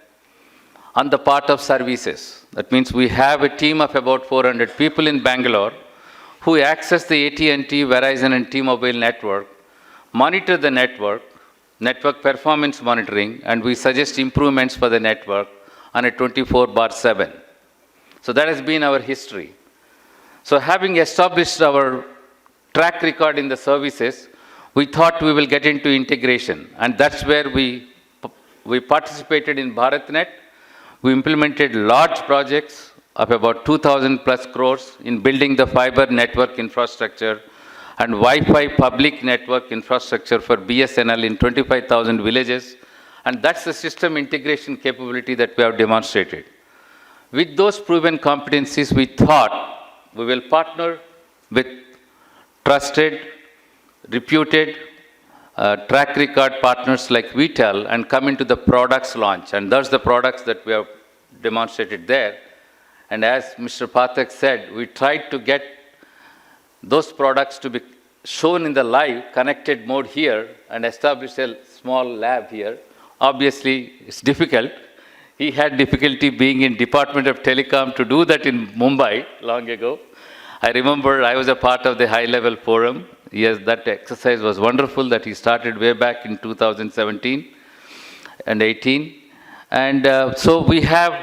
on the part of services. That means we have a team of about 400 people in Bangalore who access the AT&T, Verizon, and T-Mobile network, monitor the network performance monitoring, and we suggest improvements for the network on a 24/7. So that has been our history. So having established our track record in the services, we thought we will get into integration, and that's where we participated in BharatNet. We implemented large projects of about 2,000 plus crores in building the fiber network infrastructure and Wi-Fi public network infrastructure for BSNL in 25,000 villages. And that's the system integration capability that we have demonstrated. With those proven competencies, we thought we will partner with trusted, reputed, track record partners like VTEL and come into the products launch. And that's the products that we have demonstrated there. And as Mr. Pathak said, we tried to get those products to be shown in the live connected mode here and establish a small lab here. Obviously, it's difficult. He had difficulty being in Department of Telecom to do that in Mumbai long ago. I remember I was a part of the high-level forum. Yes, that exercise was wonderful that he started way back in 2017 and 18. And so we have,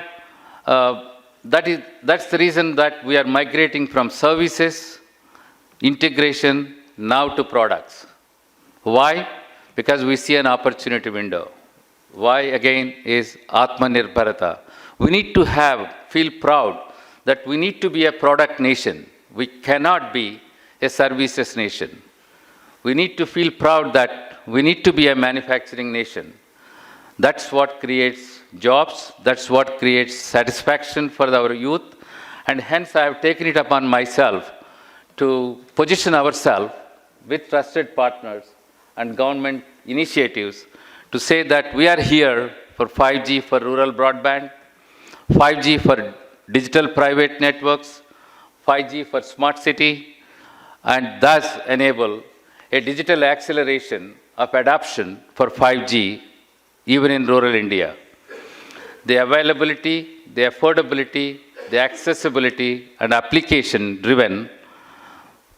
that's the reason that we are migrating from services, integration, now to products. Why? Because we see an opportunity window. Why again is Atmanirbharata. We need to feel proud that we need to be a product nation. We cannot be a services nation. We need to feel proud that we need to be a manufacturing nation. That's what creates jobs, that's what creates satisfaction for our youth, and hence I have taken it upon myself to position ourselves with trusted partners and government initiatives to say that we are here for 5G for rural broadband, 5G for digital private networks, 5G for smart city, and thus enable a digital acceleration of adoption for 5G even in rural India. The availability, the affordability, the accessibility, and application-driven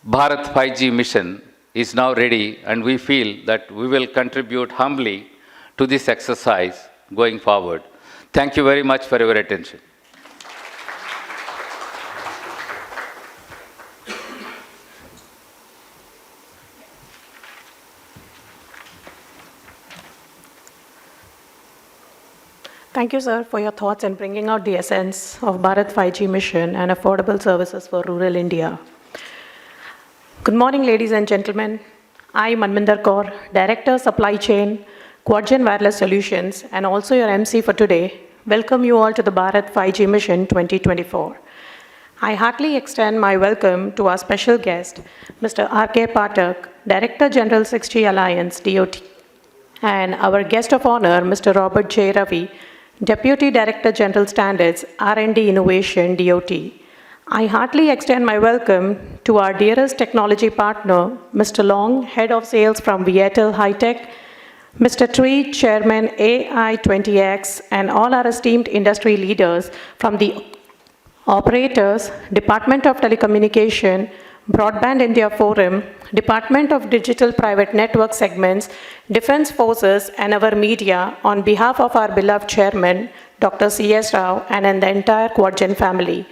Bharat 5G mission is now ready, and we feel that we will contribute humbly to this exercise going forward. Thank you very much for your attention.
Thank you, sir, for your thoughts and bringing out the essence of Bharat 5G mission and affordable services for rural India. Good morning, ladies and gentlemen. I, Manminder Kaur, Director, Supply Chain, Quadgen Wireless Solutions, and also your MC for today, welcome you all to the Bharat 5G Mission 2024. I heartily extend my welcome to our special guest, Mr. R.K. Pathak, Director General 6G Alliance, DOT, and our guest of honor, Mr. Robert J. Ravi, Deputy Director General Standards, R&D Innovation, DOT. I heartily extend my welcome to our dearest technology partner, Mr. Long, Head of Sales from Viettel High-Tech, Mr. Tree, Chairman AI20X, and all our esteemed industry leaders from the operators, Department of Telecommunication, Broadband India Forum, Department of Digital Private Network segments, Defense Forces, and our media on behalf of our beloved Chairman, Dr. C.S. Rao, and the entire Quadgen family.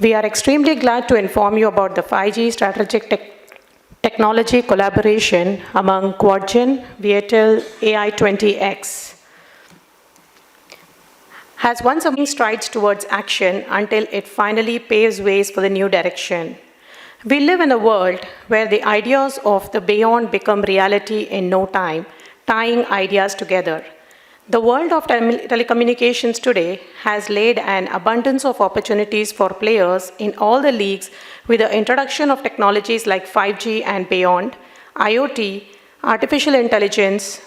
We are extremely glad to inform you about the 5G strategic technology collaboration among Quadgen, Viettel, AI20X. Has once again strides towards action until it finally paves ways for the new direction. We live in a world where the ideas of the beyond become reality in no time, tying ideas together. The world of telecommunications today has laid an abundance of opportunities for players in all the leagues with the introduction of technologies like 5G and beyond, IoT, artificial intelligence,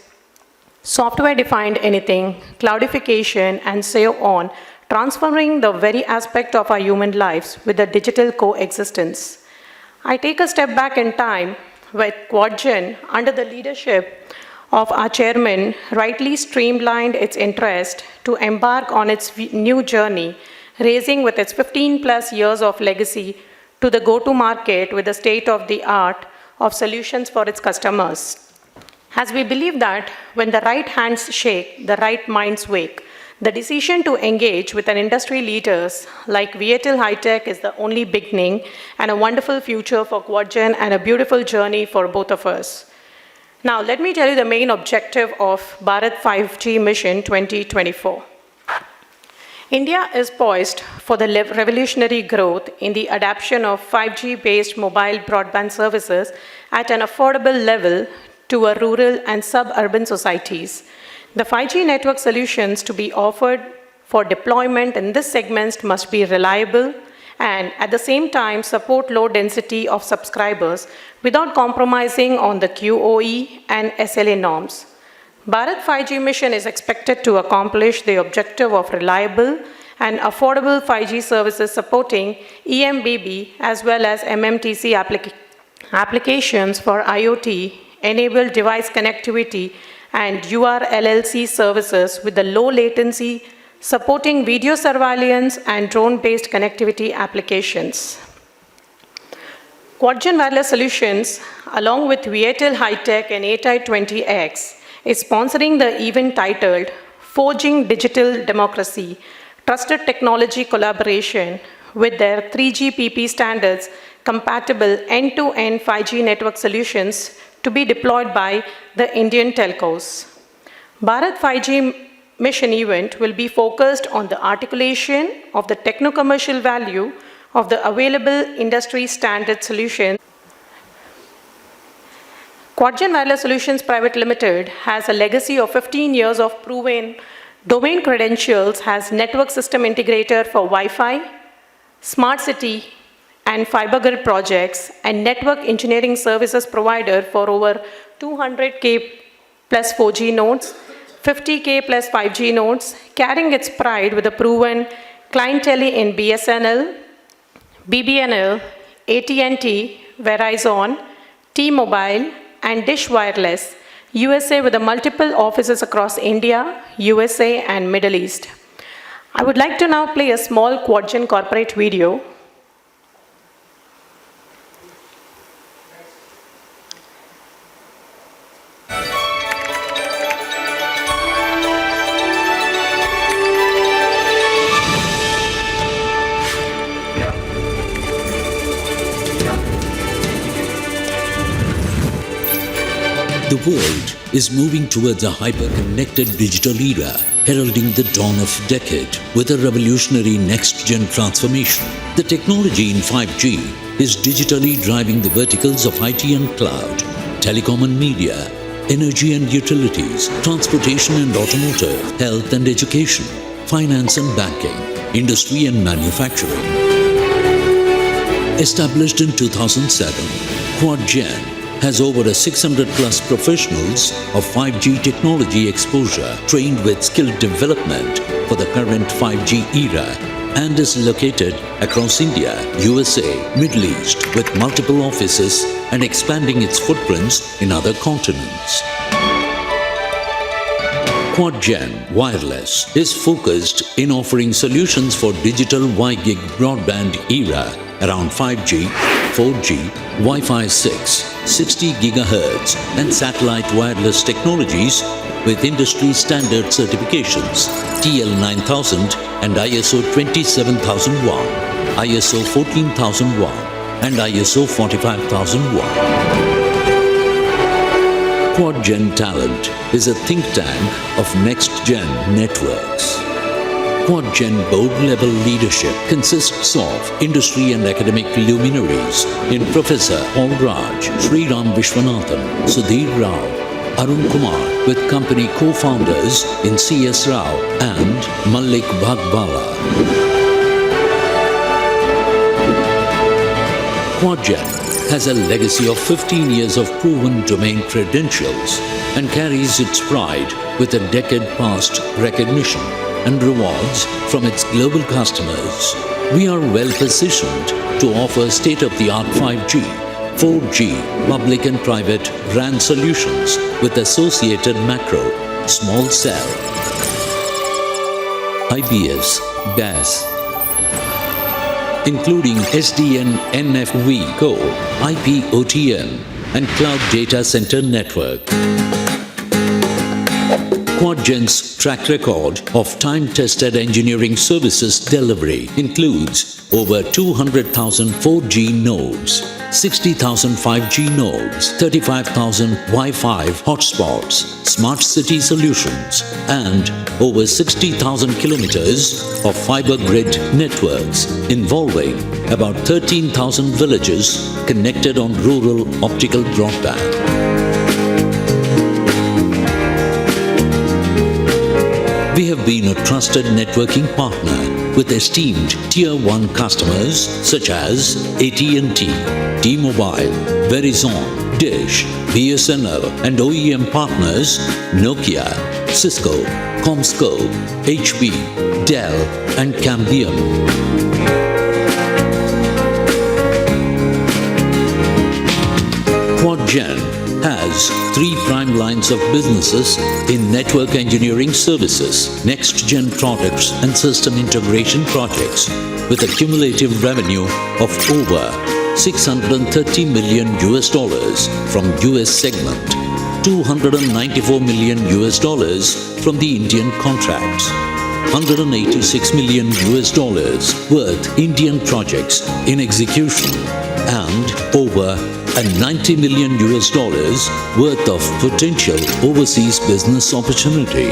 software-defined anything, cloudification, and so on, transforming the very aspect of our human lives with the digital coexistence. I take a step back in time where Quadgen, under the leadership of our chairman, rightly streamlined its interest to embark on its new journey, raising with its 15 plus years of legacy to the go-to market with the state-of-the-art of solutions for its customers. As we believe that when the right hands shake, the right minds wake, the decision to engage with an industry leaders like Viettel High-Tech is the only beginning and a wonderful future for Quadgen and a beautiful journey for both of us. Now, let me tell you the main objective of Bharat 5G Mission 2024. India is poised for the revolutionary growth in the adoption of 5G-based mobile broadband services at an affordable level to our rural and suburban societies. The 5G network solutions to be offered for deployment in this segment must be reliable and at the same time support low density of subscribers without compromising on the QoE and SLA norms. Bharat 5G mission is expected to accomplish the objective of reliable and affordable 5G services supporting eMBB as well as MMTC applications for IoT, enabled device connectivity, and URLLC services with the low latency, supporting video surveillance and drone-based connectivity applications. Quadgen Wireless Solutions, along with Viettel High-Tech and AI20X, is sponsoring the event titled Forging Digital Democracy, Trusted Technology Collaboration with their 3GPP standards compatible end-to-end 5G network solutions to be deployed by the Indian telcos. Bharat 5G mission event will be focused on the articulation of the techno-commercial value of the available industry standard solution. Quadgen Wireless Solutions Private Limited has a legacy of 15 years of proven domain credentials as network system integrator for Wi-Fi, smart city, and fiber grid projects, and network engineering services provider for over 200K plus 4G nodes, 50K plus 5G nodes, carrying its pride with a proven clientele in BSNL, BBNL, AT&T, Verizon, T-Mobile, and Dish Wireless, USA with the multiple offices across India, USA, and Middle East. I would like to now play a small QuadGen corporate video.
The world is moving towards a hyper-connected digital era, heralding the dawn of decade with a revolutionary next-gen transformation. The technology in 5G is digitally driving the verticals of IT and cloud, telecom and media, energy and utilities, transportation and automotive, health and education, finance and banking, industry and manufacturing. Established in 2007, QuadGen has over 600 plus professionals of 5G technology exposure trained with skill development for the current 5G era and is located across India, USA, Middle East with multiple offices and expanding its footprints in other continents. QuadGen Wireless is focused in offering solutions for digital Y-Gig broadband era around 5G, 4G, Wi-Fi 6, 60 GHz and satellite wireless technologies with industry standard certifications TL9000 and ISO 27001, ISO 14001 and ISO 45001. QuadGen Talent is a think tank of next-gen networks. QuadGen board-level leadership consists of industry and academic luminaries in Professor Paul Raj, Sriram Vishwanathan, Sudhir Rao, Arun Kumar with company co-founders in C.S. Rao and Malik Bhagbala. QuadGen has a legacy of 15 years of proven domain credentials and carries its pride with a decade-past recognition and rewards from its global customers. We are well positioned to offer state-of-the-art 5G, 4G, public and private RAN solutions with associated macro, small cell, IBS, DAS, including SDN, NFV, Core, IP, OTN, and Cloud Data Center Network. QuadGen's track record of time-tested engineering services delivery includes over 200,000 4G nodes, 60,000 5G nodes, 35,000 Wi-Fi hotspots, smart city solutions, and over 60,000 kilometers of fiber grid networks involving about 13,000 villages connected on rural optical broadband. We have been a trusted networking partner with esteemed Tier 1 customers such as AT&T, T-Mobile, Verizon, Dish, BSNL and OEM partners Nokia, Cisco, Comsco, HP, Dell and Cambium. QuadGen has 3 prime lines of businesses in network engineering services, next-gen products and system integration projects with a cumulative revenue of over $630 million from US segment, $294 million from the Indian contracts, $186 million worth Indian projects in execution, and over $90 million worth of potential overseas business opportunity.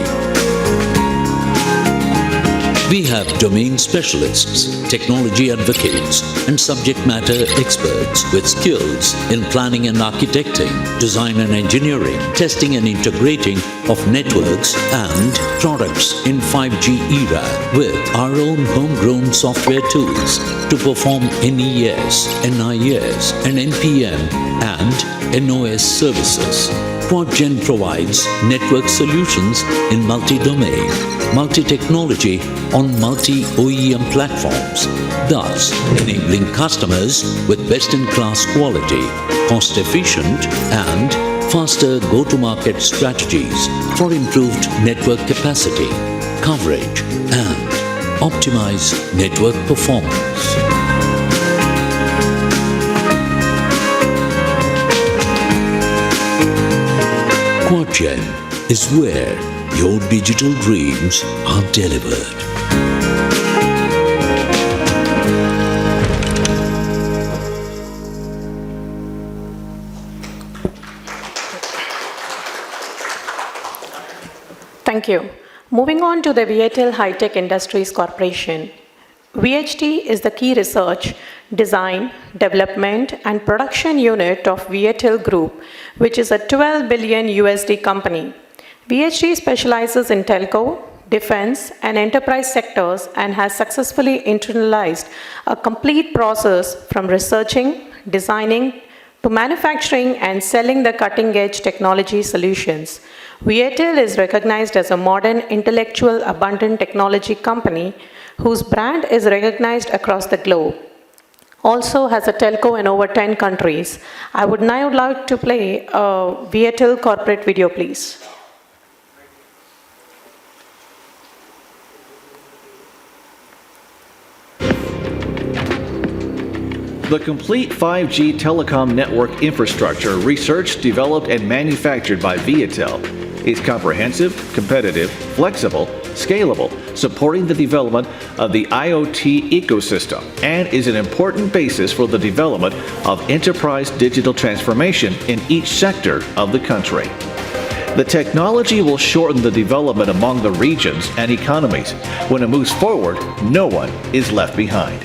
We have domain specialists, technology advocates, and subject matter experts with skills in planning and architecting, design and engineering, testing and integrating of networks and products in 5G era with our own homegrown software tools to perform NES, NIS, and NPM and NOS services. QuadGen provides network solutions in multi-domain, multi-technology on multi-OEM platforms, thus enabling customers with best-in-class quality, cost-efficient and faster go-to-market strategies for improved network capacity, coverage and optimized network performance. QuadGen is where your digital dreams are delivered.
Thank you. Moving on to the VHTL High-Tech Industries Corporation. VHT is the key research, design, development, and production unit of VHTL Group, which is a $12 billion USD company. VHT specializes in telco, defense, and enterprise sectors and has successfully internalized a complete process from researching, designing, to manufacturing and selling the cutting-edge technology solutions. VHTL is recognized as a modern, intellectual, abundant technology company whose brand is recognized across the globe. Also has a telco in over 10 countries. I would now like to play a VHTL corporate video, please.
The complete 5G telecom network infrastructure researched, developed, and manufactured by VHTL is comprehensive, competitive, flexible, scalable, supporting the development of the IoT ecosystem, and is an important basis for the development of enterprise digital transformation in each sector of the country. The technology will shorten the development among the regions and economies. When it moves forward, no one is left behind.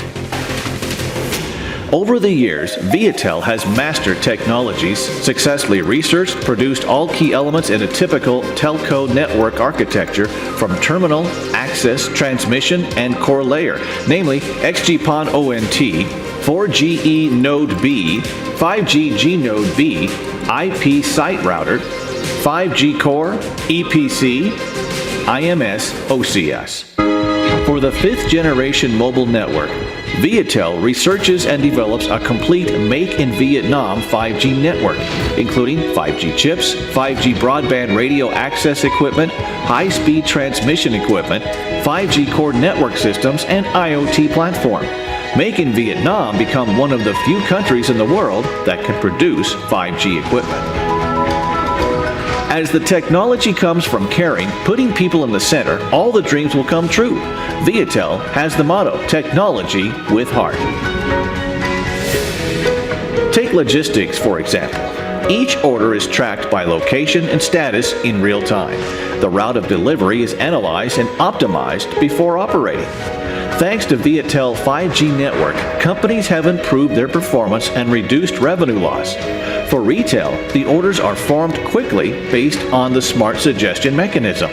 Over the years, VHTL has mastered technologies, successfully researched, produced all key elements in a typical telco network architecture from terminal, access, transmission, and core layer, namely XGPON ONT, 4GE Node B, 5G G Node B, IP Site Router, 5G Core, EPC, IMS, OCS. For the 5th generation mobile network, VHTL researches and develops a complete Make in Vietnam 5G network, including 5G chips, 5G broadband radio access equipment, high-speed transmission equipment, 5G core network systems, and IoT platform. Make in Vietnam become one of the few countries in the world that can produce 5G equipment. As the technology comes from caring, putting people in the center, all the dreams will come true. VHTL has the motto, technology with heart. Take logistics, for example. Each order is tracked by location and status in real time. The route of delivery is analyzed and optimized before operating. Thanks to VHTL 5G network, companies have improved their performance and reduced revenue loss. For retail, the orders are formed quickly based on the smart suggestion mechanism.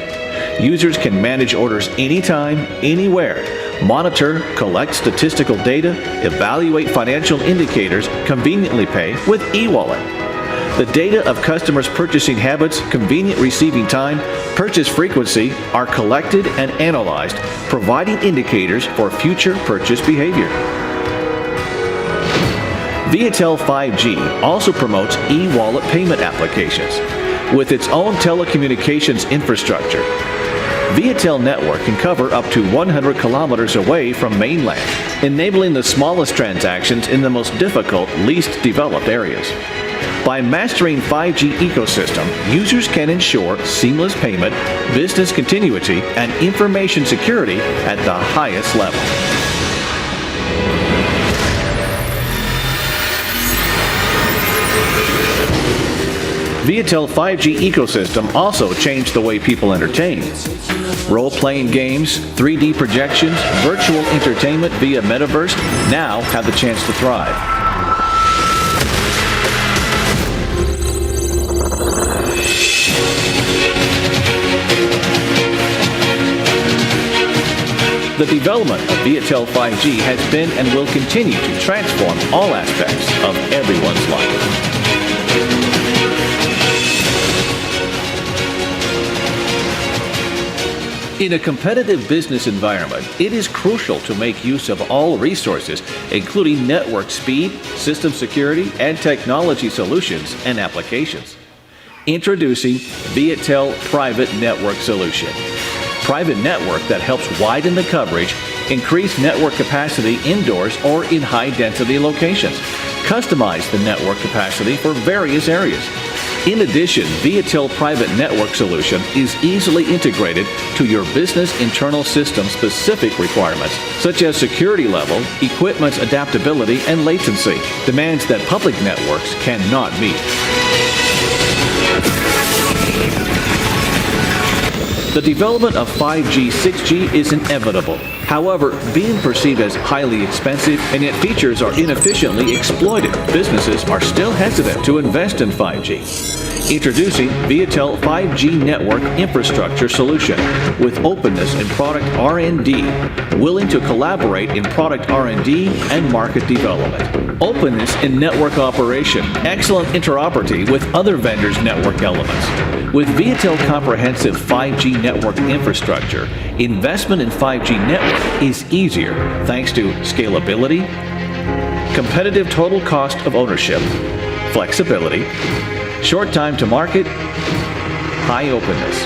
Users can manage orders anytime, anywhere, monitor, collect statistical data, evaluate financial indicators, conveniently pay with e-wallet. The data of customers' purchasing habits, convenient receiving time, purchase frequency are collected and analyzed, providing indicators for future purchase behavior. VHTL 5G also promotes e-wallet payment applications. With its own telecommunications infrastructure, VHTL network can cover up to 100 kilometers away from mainland, enabling the smallest transactions in the most difficult, least developed areas. By mastering 5G ecosystem, users can ensure seamless payment, business continuity, and information security at the highest level. VHTL 5G ecosystem also changed the way people entertain. Role-playing games, 3D projections, virtual entertainment via metaverse now have the chance to thrive. The development of VHTL 5G has been and will continue to transform all aspects of everyone's life. In a competitive business environment, it is crucial to make use of all resources, including network speed, system security, and technology solutions and applications. Introducing Viatel Private Network Solution. Private network that helps widen the coverage, increase network capacity indoors or in high-density locations. Customize the network capacity for various areas. In addition, Viatel Private Network Solution is easily integrated to your business internal system specific requirements, such as security level, equipment's adaptability, and latency, demands that public networks cannot meet. The development of 5G, 6G is inevitable. However, being perceived as highly expensive and yet features are inefficiently exploited, businesses are still hesitant to invest in 5G. Introducing Viatel 5G Network Infrastructure Solution with openness in product R&D, willing to collaborate in product R&D and market development. Openness in network operation, excellent interoperability with other vendors' network elements. With Viatel comprehensive 5G network infrastructure, investment in 5G network is easier thanks to scalability, competitive total cost of ownership, flexibility, short time to market, high openness.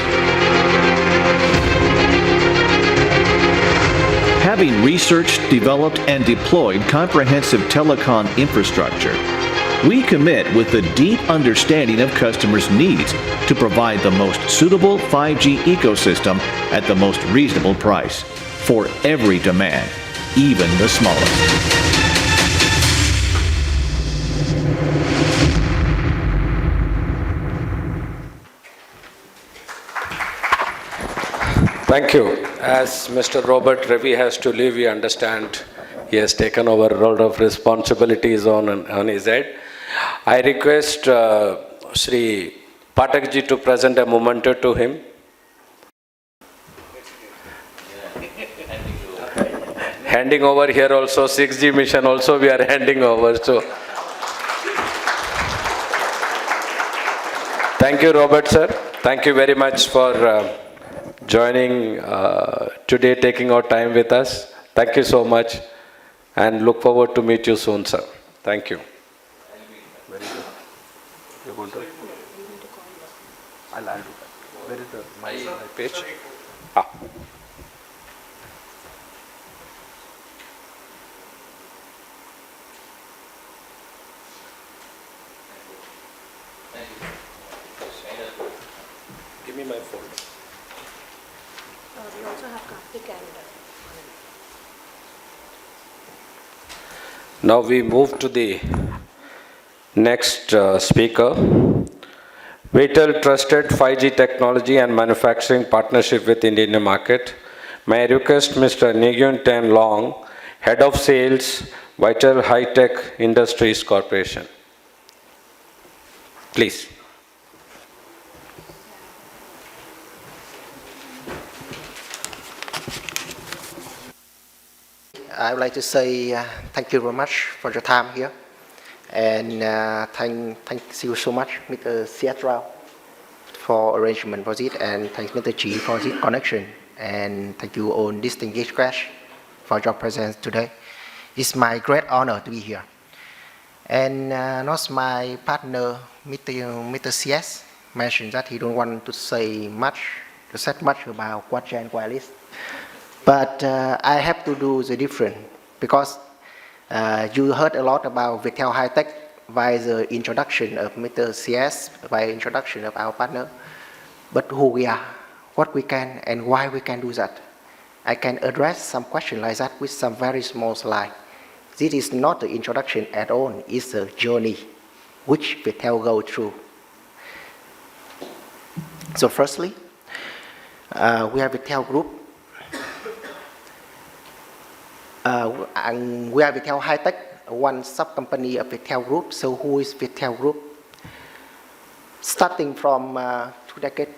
Having researched, developed, and deployed comprehensive telecom infrastructure, we commit with a deep understanding of customers' needs to provide the most suitable 5G ecosystem at the most reasonable price for every demand, even the smallest.
Thank you. As Mr. Robert Ravi has to leave, we understand he has taken over a lot of responsibilities on his head. I request Sri Patakji to present a memento to him. Handing over here also, 6G mission also we are handing over. So, thank you, Robert sir. Thank you very much for joining today, taking our time with us. Thank you so much and look forward to meet you soon, sir. Thank you. Very good. You're going to? I'll do that. Where is my page? Ah. Give me my phone.
We also have Karthik and
Now we move to the next speaker. Vital trusted 5G technology and manufacturing partnership with Indian market. May I request Mr. Negyun Ten Long, Head of Sales, Vital High Tech Industries Corporation. Please.
I would like to say thank you very much for your time here, and thank you so much, Mr. Sietrao, for arrangement for this, and thanks Mr. Chi for this connection, and thank you all distinguished guests for your presence today. It's my great honor to be here, and not my partner, Mr. CS, mentioned that he don't want to say much about quad-band and wireless. But I have to do the different because you heard a lot about Viettel High Tech by the introduction of Mr. CS, by introduction of our partner. But who we are, what we can, and why we can do that. I can address some questions like that with some very small slide. This is not the introduction at all, it's a journey which Viettel go through. So firstly, we have Viettel Group. And we are Viettel High Tech, one sub-company of Viettel Group. So who is Viettel Group? Starting from 2 decades,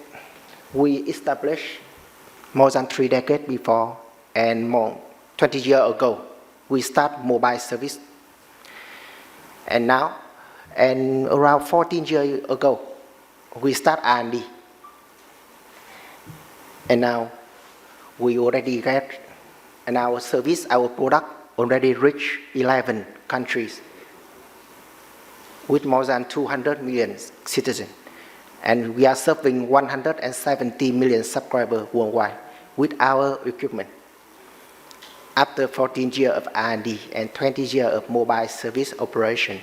we established more than 3 decades before, and more 20 years ago, we start mobile service. And now, and around 14 years ago, we start R&D. And now, we already get, and our service, our product already reach 11 countries with more than 200 million citizens. And we are serving 170 million subscribers worldwide with our equipment. After 14 years of R&D and 20 years of mobile service operation.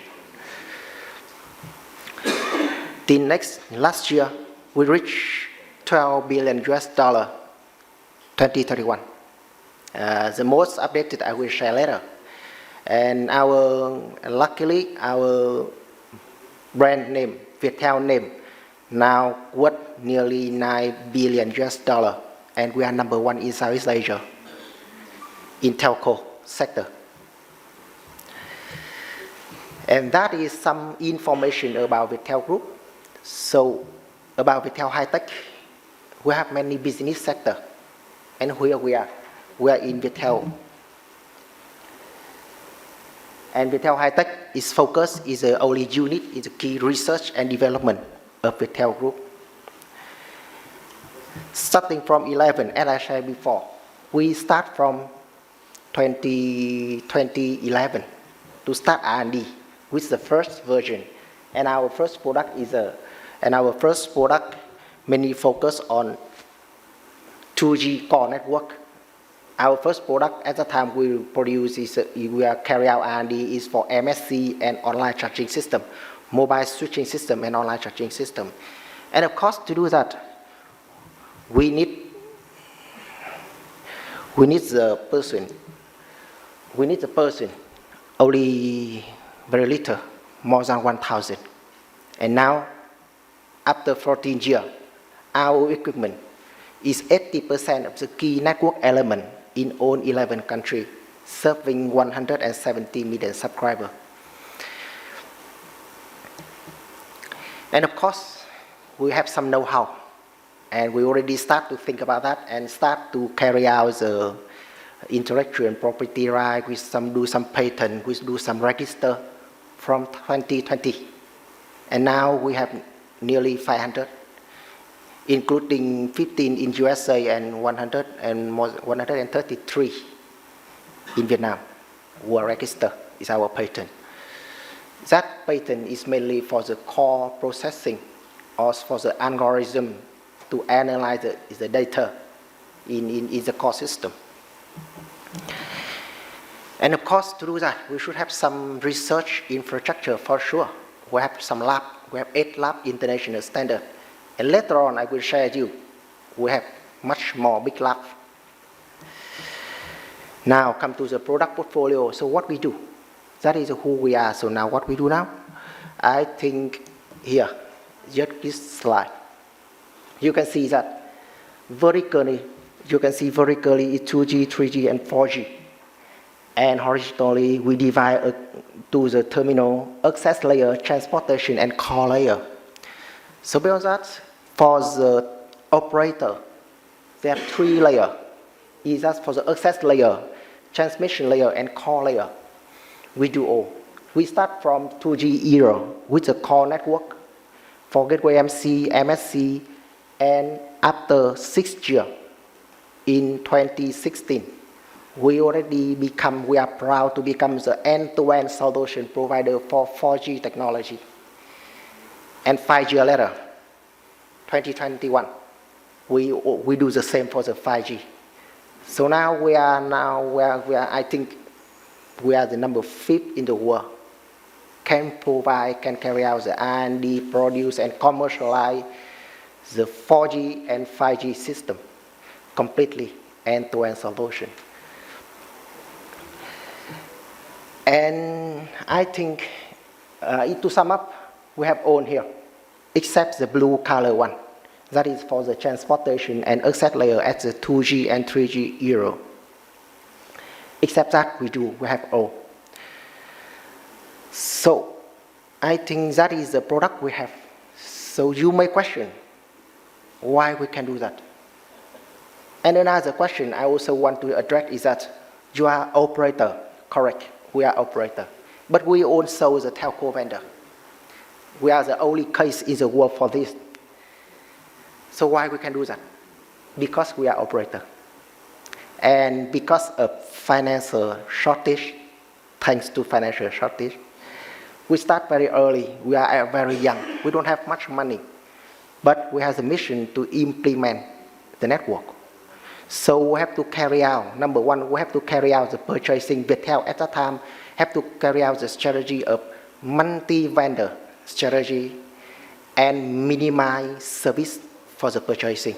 Last year, we reached $12 billion US 2031. The most updated I will share later. And luckily, our brand name, Viettel name, now worth nearly $9 billion US, and we are number one in Southeast Asia in telco sector. And that is some information about Viettel Group. So about Viettel High Tech, we have many business sector, and here we are in Viettel. And Viettel High Tech is focused, is the only unit, is the key research and development of Viettel Group. Starting from 11, as I said before, we start from 2011 to start R&D with the first version. And our first product mainly focus on 2G core network. Our first product at the time we produce we are carry out R&D is for MSC and online charging system, mobile switching system and online charging system. And of course, to do that, we need the person, only very little, more than 1,000. And now, after 14 years, our equipment is 80% of the key network element in all 11 countries, serving 170 million subscribers. And of course, we have some know-how, and we already start to think about that and start to carry out the intellectual property right, we do some patent, we do some register from 2020. And now we have nearly 500, including 15 in USA and 133 in Vietnam, who are registered, is our patent. That patent is mainly for the core processing or for the algorithm to analyze the data in the core system. And of course, to do that, we should have some research infrastructure for sure. We have some lab, we have 8 lab international standard. And later on, I will share with you, we have much more big lab. Now come to the product portfolio. So what we do, that is who we are. So now what we do now, I think here, just this slide. You can see that vertically, it's 2G, 3G, and 4G. And horizontally, we divide to the terminal, access layer, transportation, and core layer. So beyond that, for the operator, there are 3 layers. Is that for the access layer, transmission layer, and core layer. We do all. We start from 2G era with the core network for gateway MC, MSC, and after 6 years, in 2016, we are proud to become the end-to-end solution provider for 4G technology. And 5 years later, 2021, we do the same for the 5G. So now I think we are the number 5 in the world. Can carry out the R&D, produce and commercialize the 4G and 5G system completely end-to-end solution. And I think, to sum up, we have all here, except the blue color one. That is for the transportation and access layer at the 2G and 3G era. Except that we have all. So I think that is the product we have. So you may question why we can do that. And another question I also want to address is that you are operator, correct? We are operator, but we also the telco vendor. We are the only case in the world for this. So why we can do that? Because we are operator. And because of financial shortage, thanks to financial shortage, we start very early. We are very young. We don't have much money. But we have the mission to implement the network. So we have to carry out, number one, we have to carry out the purchasing. Viettel at that time have to carry out the strategy of multi-vendor strategy and minimize service for the purchasing.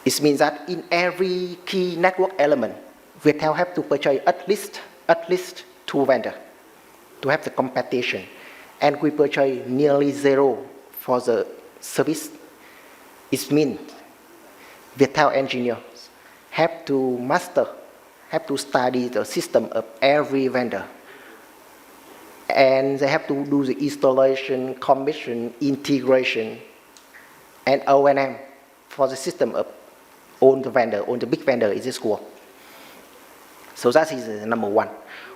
It means that in every key network element, Viettel have to purchase at least 2 vendors to have the competition. And we purchase nearly 0 for the service. It means Viettel engineers have to master, have to study the system of every vendor. And they have to do the installation, commission, integration, and O&M for the system of all the vendor, all the big vendor in this world. So that is the number one.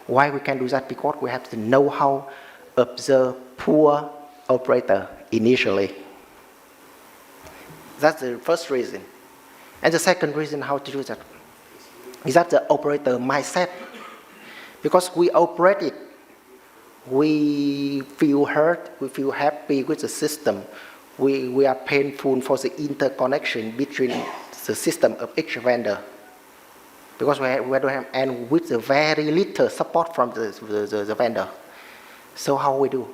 Why we can do that? Because we have the know-how of the poor operator initially. That's the first reason. And the second reason how to do that is that the operator mindset. Because we operate it, we feel hurt, we feel happy with the system. We are painful for the interconnection between the system of each vendor. Because we don't have, and with the very little support from the vendor. So how we do?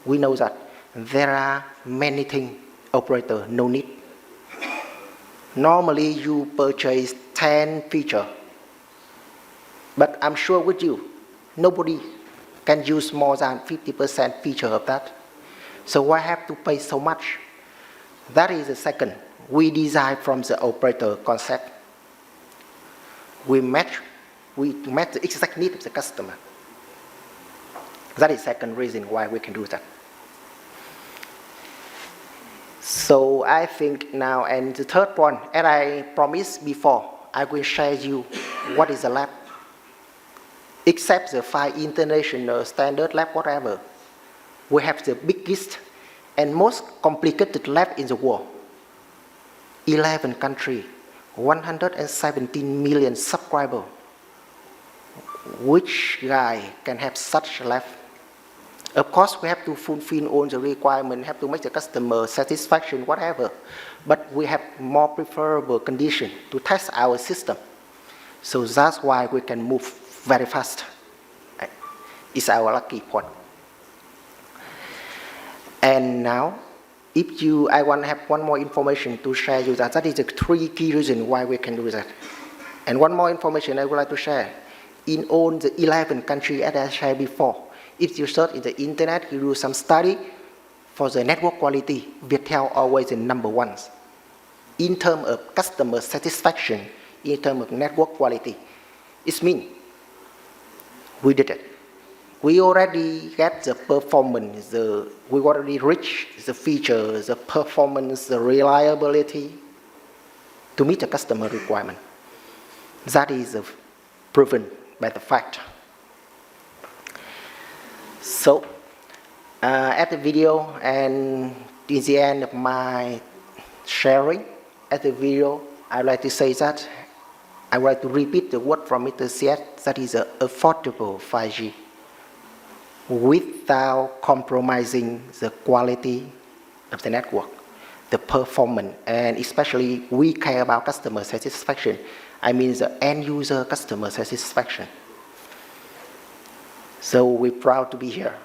We know that there are many things operator no need. Normally you purchase 10 features, but I'm sure with you, nobody can use more than 50% feature of that. So why have to pay so much? That is the second. We design from the operator concept. We match the exact need of the customer. That is the second reason why we can do that. So I think now, and the third one, as I promised before, I will share you what is the lab. Except the 5 international standard lab, whatever, we have the biggest and most complicated lab in the world. 11 countries, 117 million subscribers. Which guy can have such a lab? Of course, we have to fulfill all the requirements, have to make the customer satisfaction, whatever. But we have more preferable conditions to test our system. So that's why we can move very fast. It's our lucky point. And now, I want to have one more information to share you that is the 3 key reasons why we can do that. And one more information I would like to share. In all the 11 countries, as I shared before, if you search in the internet, you do some study for the network quality, Viettel always the number 1. In terms of customer satisfaction, in terms of network quality, it means we did it. We already get the performance, we already reached the features, the performance, the reliability to meet the customer requirement. That is proven by the fact. So, at the video and in the end of my sharing, at the video, I would like to say that I would like to repeat the word from Mr. Siet, that is affordable 5G without compromising the quality of the network, the performance, and especially we care about customer satisfaction. I mean the end user customer satisfaction. So we're proud to be here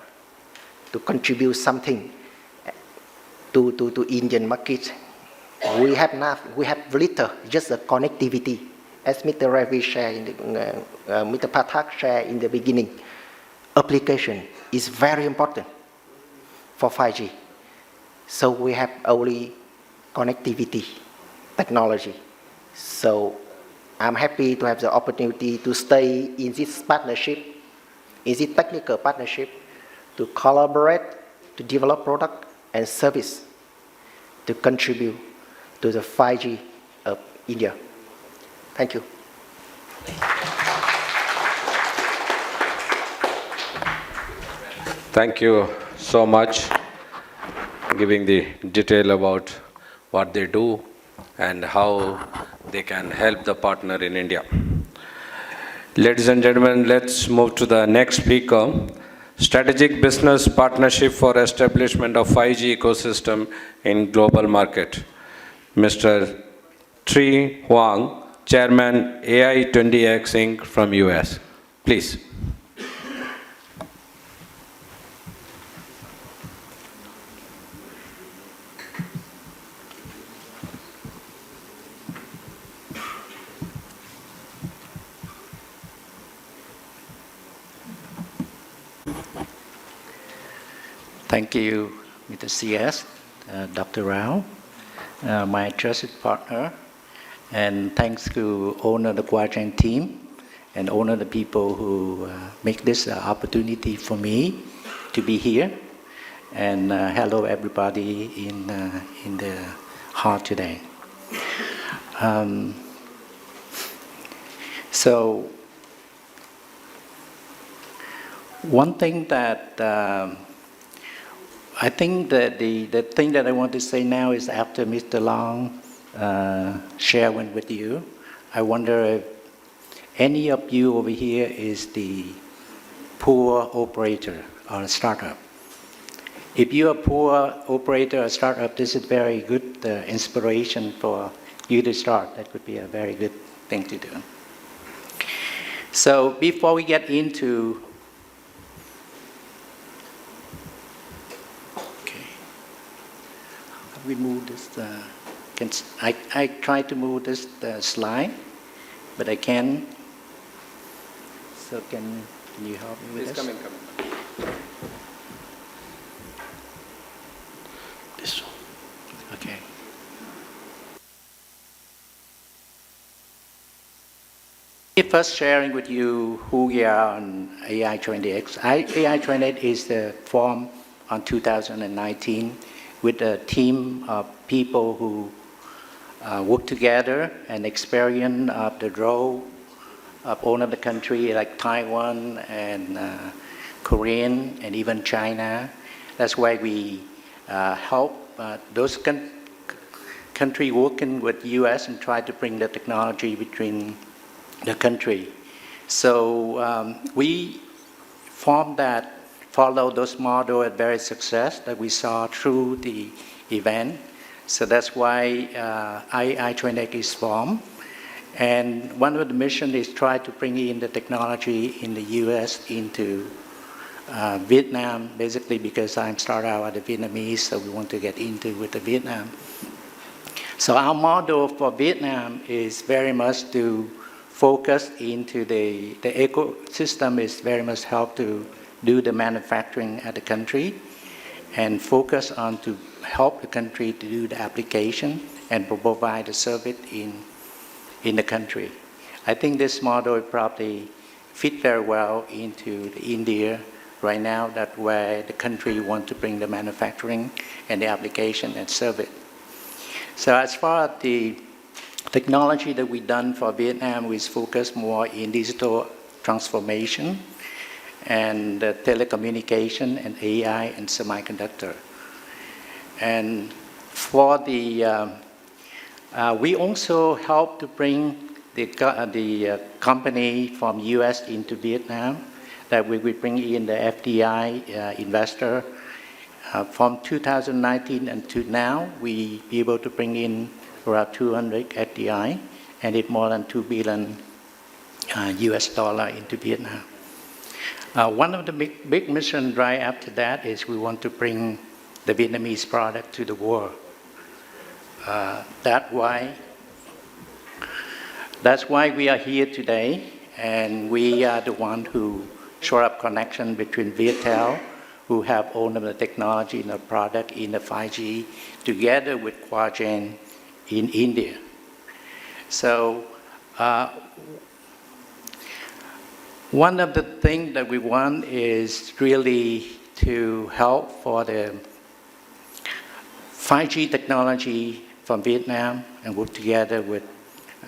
to contribute something to Indian market. We have little, just the connectivity. As Mr. Ravi shared, Mr. Pathak shared in the beginning, application is very important for 5G. So we have only connectivity technology. So I'm happy to have the opportunity to stay in this partnership, in this technical partnership, to collaborate, to develop product and service, to contribute to the 5G of India. Thank you.
Thank you so much, giving the detail about what they do and how they can help the partner in India. Ladies and gentlemen, let's move to the next speaker. Strategic Business Partnership for Establishment of 5G Ecosystem in Global Market. Mr. Tri Huang, Chairman AI20X Inc. from US. Please.
Thank you, Mr. CS, Dr. Rao, my trusted partner, and thanks to owner the Quadrant team and owner the people who make this opportunity for me to be here. And hello everybody in the hall today. So one thing that I think that the thing that I want to say now is after Mr. Long sharing with you, I wonder if any of you over here is the poor operator or a startup. If you're a poor operator or startup, this is very good inspiration for you to start. That would be a very good thing to do. So before we get into we move this, I try to move this slide, but I can. So can you help me with this?
Coming.
This one. Okay. First sharing with you who we are on AI20X. AI20X is formed on 2019 with a team of people who work together and experience the role of all of the country like Taiwan and Korean and even China. That's why we help those countries working with the US and try to bring the technology between the country. So we formed that, follow those models at very success that we saw through the event. So that's why AI20X is formed. And one of the missions is try to bring in the technology in the US into Vietnam, basically because I'm started out as a Vietnamese, so we want to get into with the Vietnam. So our model for Vietnam is very much to focus into the ecosystem is very much help to do the manufacturing at the country and focus on to help the country to do the application and provide the service in the country. I think this model probably fit very well into India right now, that where the country want to bring the manufacturing and the application and service. So as far as the technology that we've done for Vietnam, we focus more in digital transformation and telecommunication and AI and semiconductor. And for the, we also help to bring the company from US into Vietnam, that we will bring in the FDI investor. From 2019 until now, we be able to bring in around 200 FDI, and it's more than $2 billion US dollar into Vietnam. One of the big missions right after that is we want to bring the Vietnamese product to the world. That's why we are here today, and we are the one who shore up connection between Viettel, who have owned the technology and the product in the 5G, together with Quadrant in India. So one of the things that we want is really to help for the 5G technology from Vietnam and work together with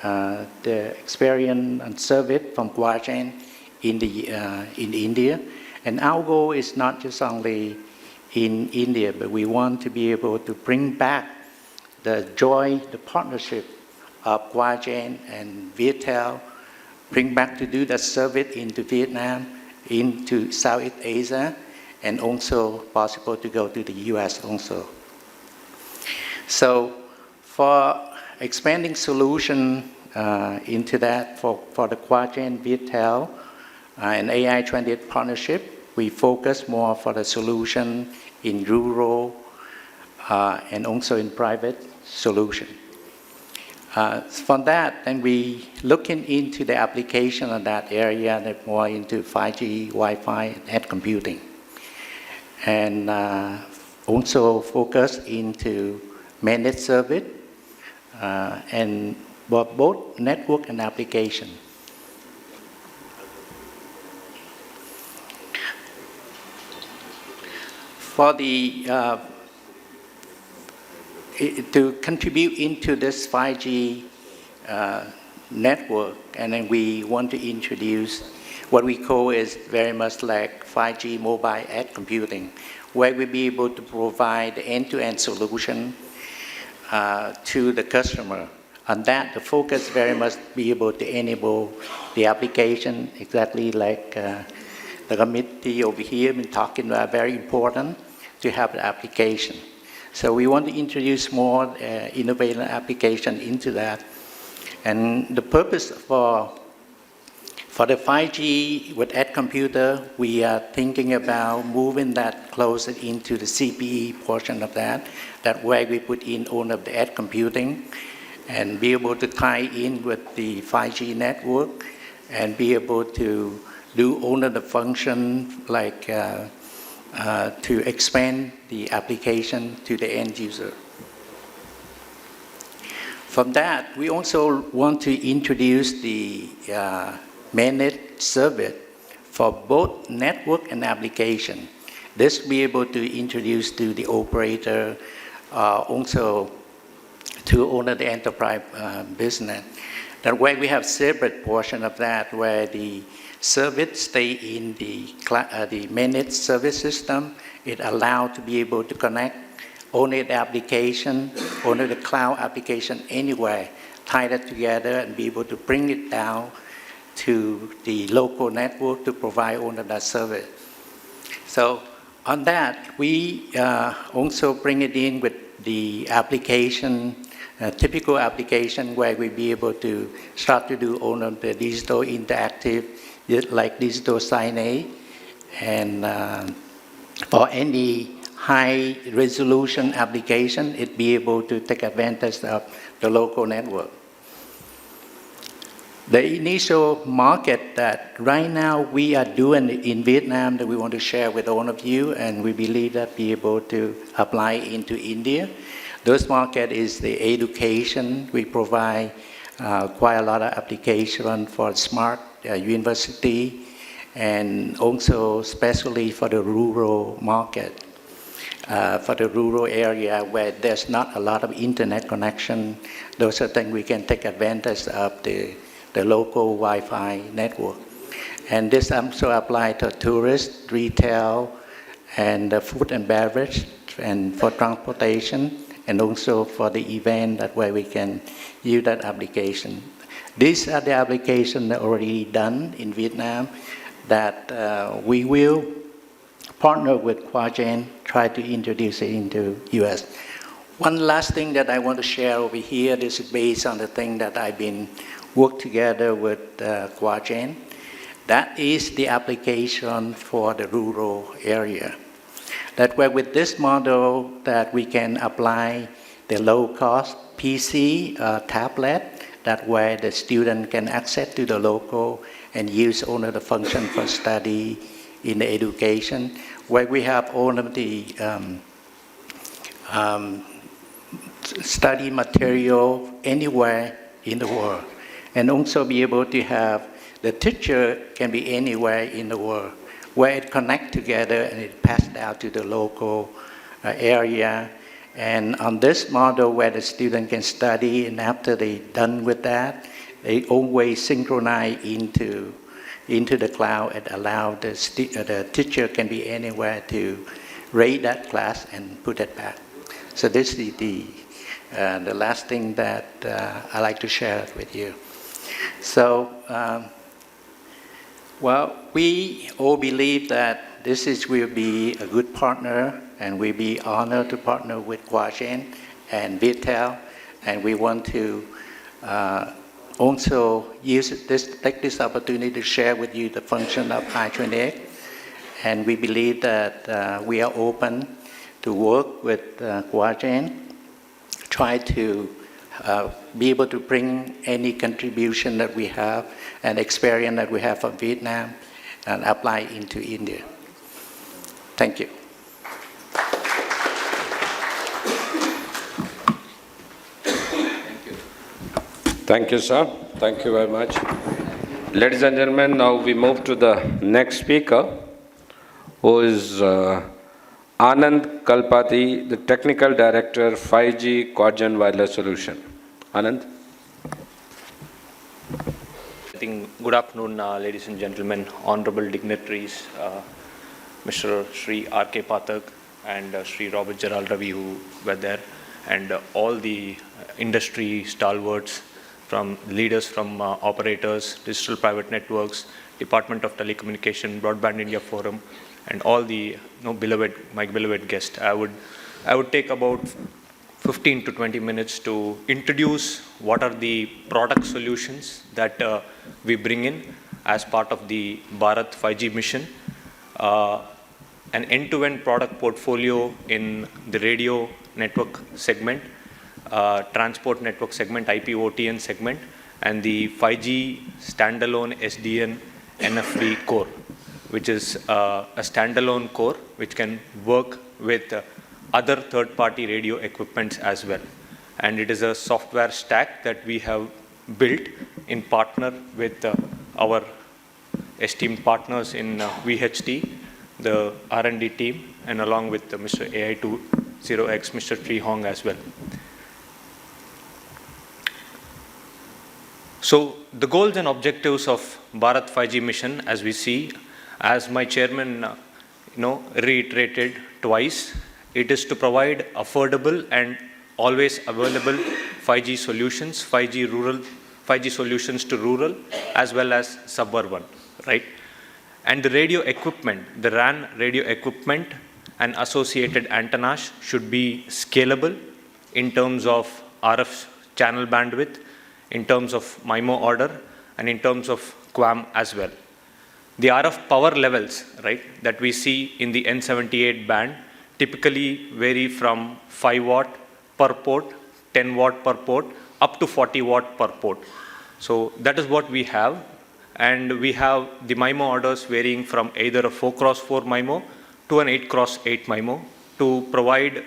the experience and service from Quadrant in India. And our goal is not just only in India, but we want to be able to bring back the joy, the partnership of Quagen and Viettel bring back to do the service into Vietnam, into Southeast Asia, and also possible to go to the US also. So for expanding solution into that for the Quagen, Viettel, and AI28 partnership, we focus more for the solution in rural and also in private solution. From that, then we looking into the application of that area, that more into 5G, Wi-Fi, and edge computing. And also focus into managed service and both network and application. For the to contribute into this 5G network, and then we want to introduce what we call is very much like 5G mobile edge computing, where we'll be able to provide the end-to-end solution to the customer. On that, the focus very much be able to enable the application, exactly like the committee over here been talking about, very important to have the application. So we want to introduce more innovative application into that. And the purpose for the 5G with edge computer, we are thinking about moving that closer into the CPE portion of that. That way we put in all of the edge computing and be able to tie in with the 5G network and be able to do all of the function like to expand the application to the end user. From that, we also want to introduce the managed service for both network and application. This will be able to introduce to the operator, also to all of the enterprise business. That way we have separate portion of that where the service stay in the managed service system. It allows to be able to connect only the application, only the cloud application anywhere, tie that together and be able to bring it down to the local network to provide all of that service. So on that, we also bring it in with the application, typical application where we be able to start to do all of the digital interactive, like digital signage, and for any high resolution application, it be able to take advantage of the local network. The initial market that right now we are doing in Vietnam that we want to share with all of you, and we believe that be able to apply into India. Those market is the education. We provide quite a lot of application for smart university, and also especially for the rural market, for the rural area where there's not a lot of internet connection. Those are things we can take advantage of the local Wi-Fi network. And this also applies to tourists, retail, and food and beverage, and for transportation, and also for the event. That way we can use that application. These are the applications that are already done in Vietnam that we will partner with Quagen, try to introduce it into US. One last thing that I want to share over here, this is based on the thing that I've been work together with Quagen. That is the application for the rural area. That way with this model that we can apply the low-cost PC, tablet, that way the student can access to the local and use all of the function for study in the education, where we have all of the study material anywhere in the world. And also be able to have the teacher can be anywhere in the world, where it connect together and it passed out to the local area. And on this model where the student can study, and after they done with that, they always synchronize into the cloud and allow the teacher can be anywhere to rate that class and put it back. So this is And the last thing that I like to share with you. So, well, we all believe that will be a good partner, and we'll be honored to partner with Huawei and Viettel, and we want to also take this opportunity to share with you the function of I-28, and we believe that we are open to work with Huawei, try to be able to bring any contribution that we have and experience that we have from Vietnam and apply into India. Thank you.
Thank you, sir. Thank you very much. Ladies and gentlemen, now we move to the next speaker, who is Anand Kalpati, the Technical Director, 5G Quadrant Wireless Solution. Anand?
Good afternoon, ladies and gentlemen, honorable dignitaries, Mr. Sri R.K. Pathak and Sri Robert Gerald Ravi, who were there, and all the industry stalwarts, from leaders from operators, digital private networks, Department of Telecommunication, Broadband India Forum, and all the my beloved guests. I would take about 15 to 20 minutes to introduce what are the product solutions that we bring in as part of the Bharat 5G mission, an end-to-end product portfolio in the radio network segment, transport network segment, IP/OTN segment, and the 5G standalone SDN NFV core, which is a standalone core which can work with other third-party radio equipments as well. And it is a software stack that we have built in partner with our esteemed partners in VHT, the R&D team, and along with Mr. AI20X, Mr. Tri Hong as well. So the goals and objectives of Bharat 5G mission, as we see, as my chairman reiterated twice, it is to provide affordable and always available 5G solutions, 5G solutions to rural as well as suburban, right? And the radio equipment, the RAN radio equipment and associated antennas should be scalable in terms of RF channel bandwidth, in terms of MIMO order, and in terms of QAM as well. The RF power levels, right, that we see in the N78 band typically vary from 5 watt per port, 10 watt per port, up to 40 watt per port. So that is what we have. And we have the MIMO orders varying from either a 4x4 MIMO to an 8x8 MIMO to provide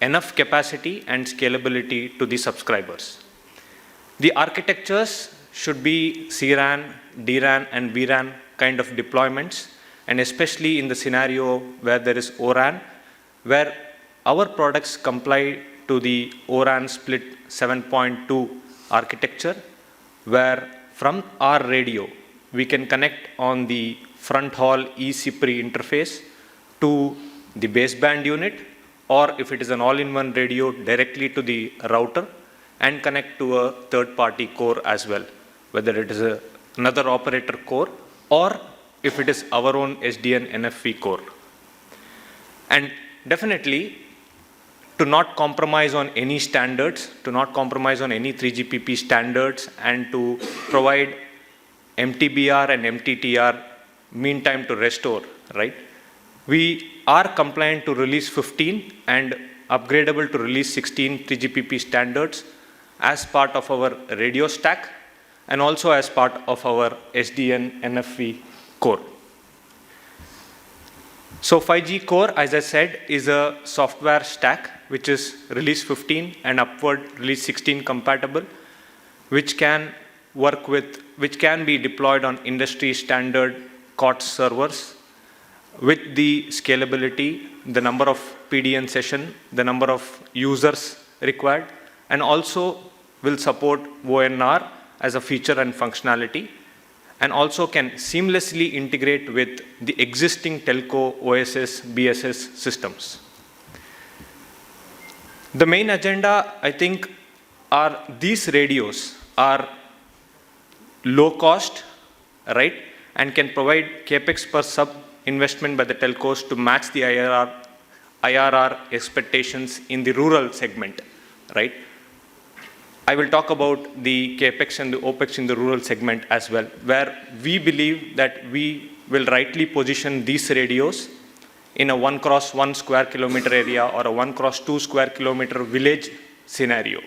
enough capacity and scalability to the subscribers. The architectures should be CRAN, DRAN, and vRAN kind of deployments, and especially in the scenario where there is ORAN, where our products comply to the ORAN split 7.2 architecture, where from our radio, we can connect on the front hall eCPRI interface to the baseband unit, or if it is an all-in-one radio, directly to the router, and connect to a third-party core as well, whether it is another operator core or if it is our own SDN NFV core. And definitely, to not compromise on any standards, to not compromise on any 3GPP standards, and to provide MTBR and MTTR mean time to restore, right? We are compliant to release 15 and upgradable to release 16 3GPP standards as part of our radio stack and also as part of our SDN NFV core. So 5G core, as I said, is a software stack which is release 15 and upward release 16 compatible, which can be deployed on industry standard COTS servers with the scalability, the number of PDN session, the number of users required, and also will support ONR as a feature and functionality, and also can seamlessly integrate with the existing telco OSS, BSS systems. The main agenda, I think, are these radios are low cost, right, and can provide capex per sub investment by the telcos to match the IRR expectations in the rural segment, right? I will talk about the capex and the opex in the rural segment as well, where we believe that we will rightly position these radios in a 1 cross 1 square kilometer area or a 1 cross 2 square kilometer village scenario.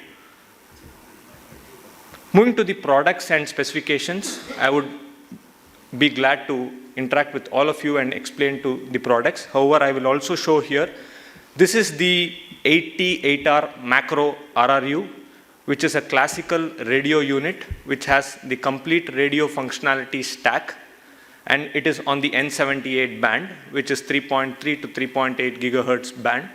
Moving to the products and specifications, I would be glad to interact with all of you and explain to the products. However, I will also show here, this is the 88R macro RRU, which is a classical radio unit which has the complete radio functionality stack, and it is on the N78 band, which is 3.3 to 3.8 gigahertz band,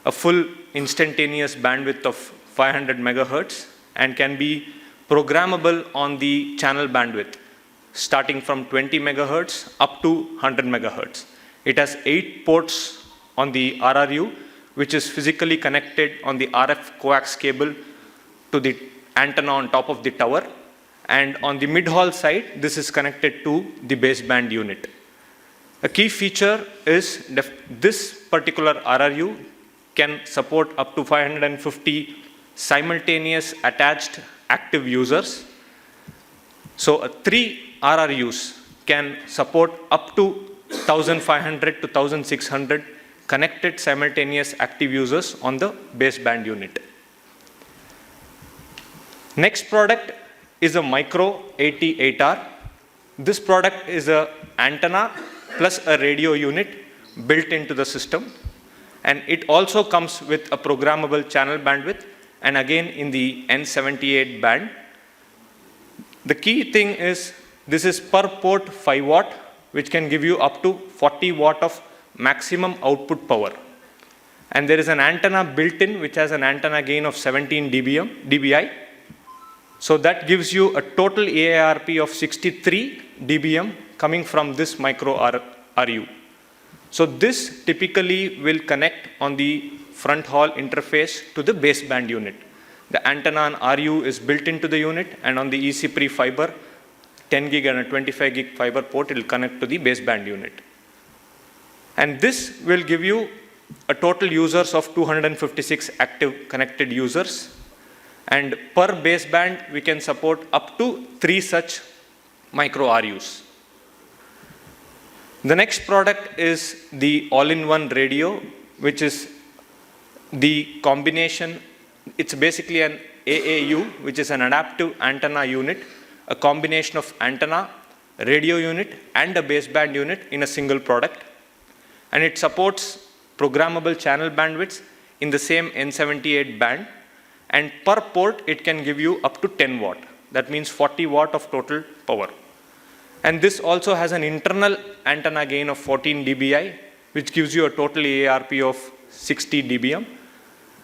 a full instantaneous bandwidth of 500 megahertz, and can be programmable on the channel bandwidth, starting from 20 megahertz up to 100 megahertz. It has 8 ports on the RRU, which is physically connected on the RF coax cable to the antenna on top of the tower. And on the mid-haul side, this is connected to the baseband unit. A key feature is this particular RRU can support up to 550 simultaneous attached active users. So 3 RRUs can support up to 1500 to 1600 connected simultaneous active users on the baseband unit. Next product is a micro 88R. This product is an antenna plus a radio unit built into the system, and it also comes with a programmable channel bandwidth, and again in the N78 band. The key thing is this is per port 5 watt, which can give you up to 40 watt of maximum output power. And there is an antenna built in which has an antenna gain of 17 dBi. So that gives you a total AARP of 63 dBm coming from this micro RU. So this typically will connect on the front haul interface to the baseband unit. The antenna on RU is built into the unit, and on the EC-Pre fiber, 10 gig and a 25 gig fiber port, it will connect to the baseband unit. And this will give you a total users of 256 active connected users. And per baseband, we can support up to 3 such micro RUs. The next product is the all-in-one radio, which is the combination. It's basically an AAU, which is an adaptive antenna unit, a combination of antenna, radio unit, and a baseband unit in a single product. And it supports programmable channel bandwidths in the same N78 band. And per port, it can give you up to 10 watt. That means 40 watt of total power. And this also has an internal antenna gain of 14 dBi, which gives you a total AARP of 60 dBm.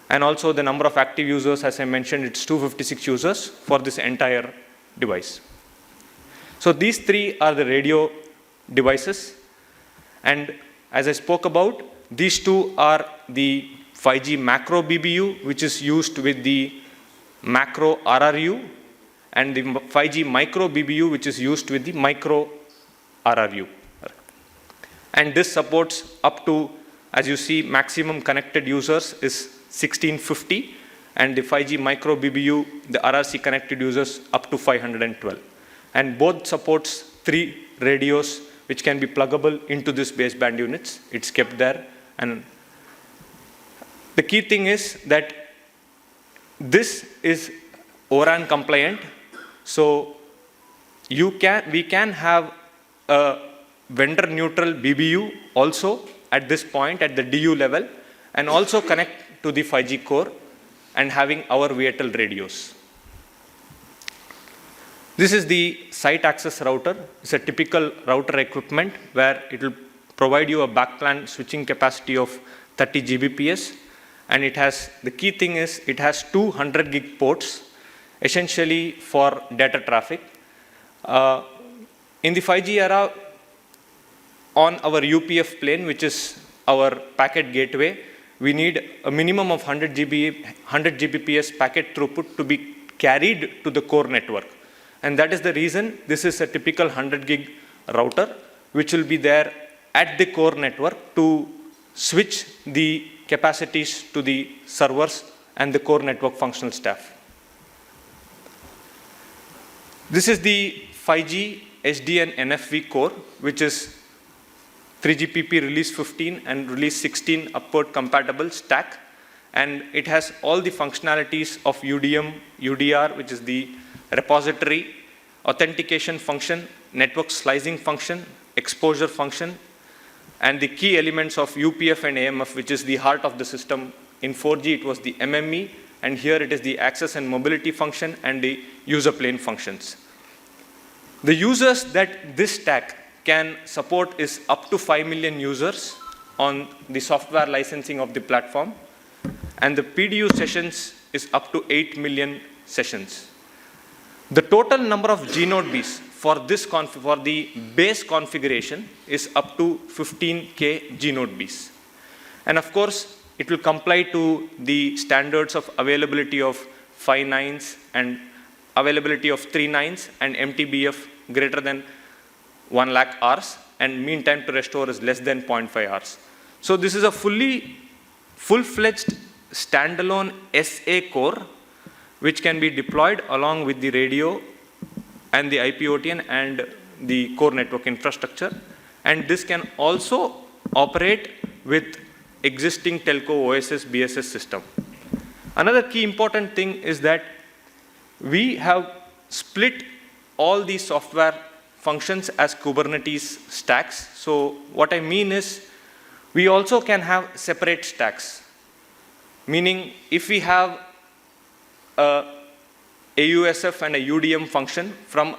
And also the number of active users, as I mentioned, it's 256 users for this entire device. So these 3 are the radio devices. And as I spoke about, these 2 are the 5G macro BBU, which is used with the macro RRU, and the 5G micro BBU, which is used with the micro RRU. And this supports up to, as you see, maximum connected users is 1650, and the 5G micro BBU, the RRC connected users up to 512. And both supports 3 radios which can be pluggable into this baseband units. It's kept there. And the key thing is that this is ORAN compliant. So we can have a vendor neutral BBU also at this point at the DU level, and also connect to the 5G core and having our VTL radios. This is the site access router. It's a typical router equipment where it will provide you a backplane switching capacity of 30 Gbps. And it has, the key thing is, it has 200 gig ports, essentially for data traffic. In the 5G era, on our UPF plane, which is our packet gateway, we need a minimum of 100 Gbps packet throughput to be carried to the core network. And that is the reason this is a typical 100 gig router, which will be there at the core network to switch the capacities to the servers and the core network functional staff. This is the 5G SDN NFV core, which is 3GPP release 15 and release 16 upward compatible stack. And it has all the functionalities of UDM, UDR, which is the repository, authentication function, network slicing function, exposure function, and the key elements of UPF and AMF, which is the heart of the system. In 4G, it was the MME, and here it is the access and mobility function and the user plane functions. The users that this stack can support is up to 5 million users on the software licensing of the platform, and the PDU sessions is up to 8 million sessions. The total number of Gnode Bs for this for the base configuration is up to 15K Gnode Bs. And of course, it will comply to the standards of availability of 5 nines and availability of 3 nines and MTBF greater than 1 lakh hours, and mean time to restore is less than 0.5 hours. So this is a full-fledged standalone SA core, which can be deployed along with the radio and the IP-OTN and the core network infrastructure. And this can also operate with existing telco OSS BSS system. Another key important thing is that we have split all these software functions as Kubernetes stacks. So what I mean is, we also can have separate stacks. Meaning, if we have a AUSF and a UDM function from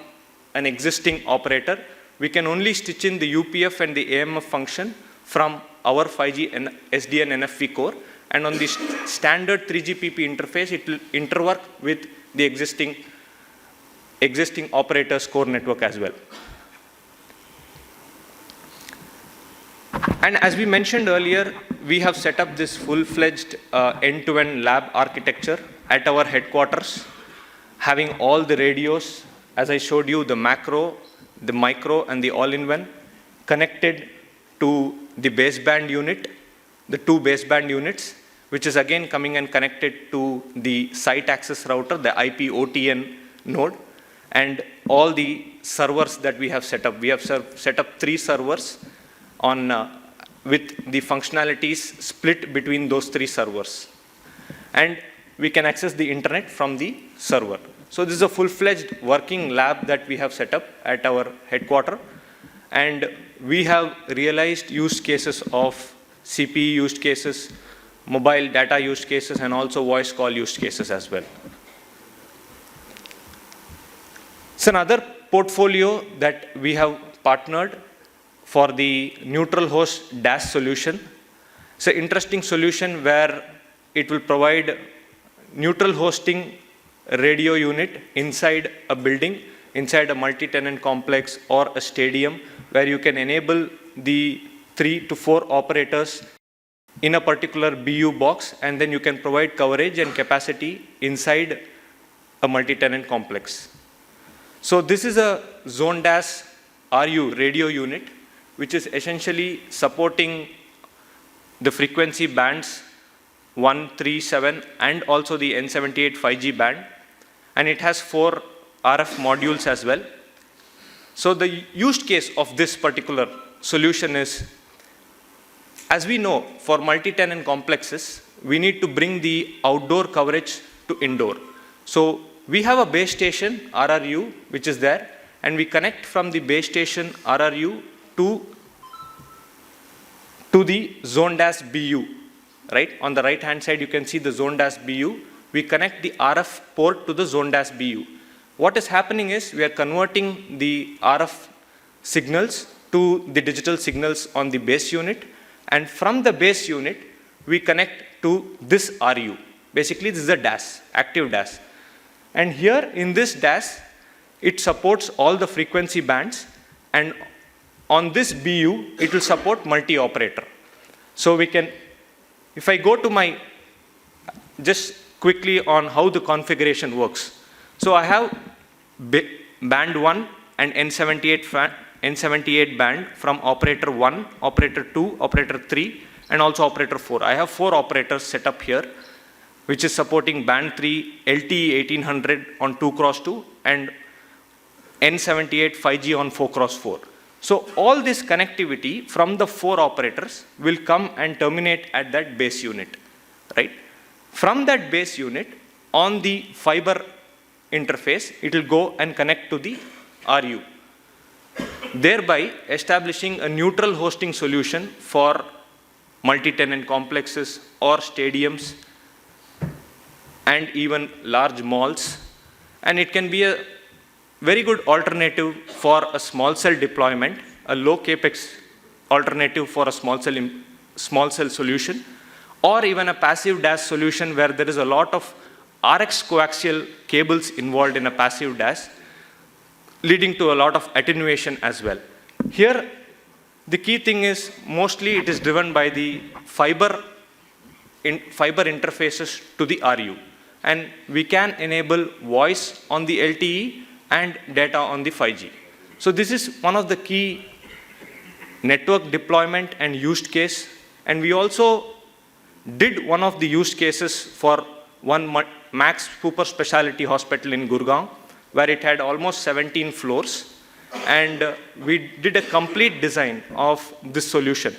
an existing operator, we can only stitch in the UPF and the AMF function from our 5G and SDN NFV core, and on the standard 3GPP interface, it will interwork with the existing operator's core network as well. And as we mentioned earlier, we have set up this full-fledged end-to-end lab architecture at our headquarters, having all the radios, as I showed you, the macro, the micro, and the all-in-one, connected to the baseband unit, the 2 baseband units, which is again coming and connected to the site access router, the IP-OTN node, and all the servers that we have set up. We have set up 3 servers with the functionalities split between those 3 servers. And we can access the internet from the server. So this is a full-fledged working lab that we have set up at our headquarters. And we have realized use cases of CPE use cases, mobile data use cases, and also voice call use cases as well. It's another portfolio that we have partnered for the neutral host DAS solution. It's an interesting solution where it will provide neutral hosting radio unit inside a building, inside a multi-tenant complex or a stadium, where you can enable the 3 to 4 operators in a particular BU box, and then you can provide coverage and capacity inside a multi-tenant complex. So this is a Zone DAS RU radio unit, which is essentially supporting the frequency bands 137 and also the N78 5G band, and it has 4 RF modules as well. So the use case of this particular solution is, as we know, for multi-tenant complexes, we need to bring the outdoor coverage to indoor. So we have a base station RRU which is there, and we connect from the base station RRU to the Zone DAS BU. Right? On the right hand side, you can see the Zone DAS BU. We connect the RF port to the Zone DAS BU. What is happening is we are converting the RF signals to the digital signals on the base unit, and from the base unit, we connect to this RU. Basically, this is a DAS, active DAS. And here in this DAS, it supports all the frequency bands, and on this BU, it will support multi-operator. So we can If I go to my, just quickly on how the configuration works. So I have band 1 and N78 band from operator 1, operator 2, operator 3, and also operator 4. I have 4 operators set up here, which is supporting band 3 LTE 1800 on 2x2 and N78 5G on 4x4. So all this connectivity from the 4 operators will come and terminate at that base unit, right? From that base unit, on the fiber interface, it will go and connect to the RU, thereby establishing a neutral hosting solution for multi-tenant complexes or stadiums and even large malls. And it can be a very good alternative for a small cell deployment, a low capex alternative for a small cell solution, or even a passive DAS solution where there is a lot of RX coaxial cables involved in a passive DAS, leading to a lot of attenuation as well. Here, the key thing is mostly it is driven by the fiber interfaces to the RU. And we can enable voice on the LTE and data on the 5G. So this is one of the key network deployment and use case. And we also did one of the use cases for one Max Super Specialty Hospital in Gurgaon, where it had almost 17 floors. And we did a complete design of this solution.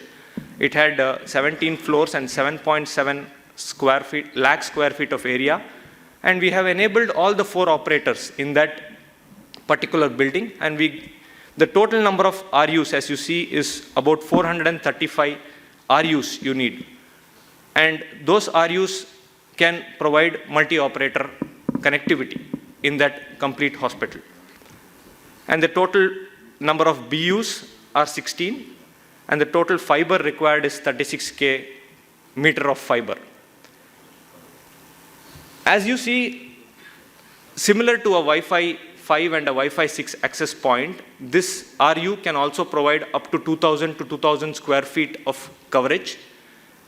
It had 17 floors and 7.7 lakh square feet of area. And we have enabled all the 4 operators in that particular building. And the total number of RUs, as you see, is about 435 RUs you need. And those RUs can provide multi-operator connectivity in that complete hospital. And the total number of BUs are 16, and the total fiber required is 36K meter of fiber. As you see, similar to a Wi-Fi 5 and a Wi-Fi 6 access point, this RU can also provide up to 2,000 to 2,000 square feet of coverage,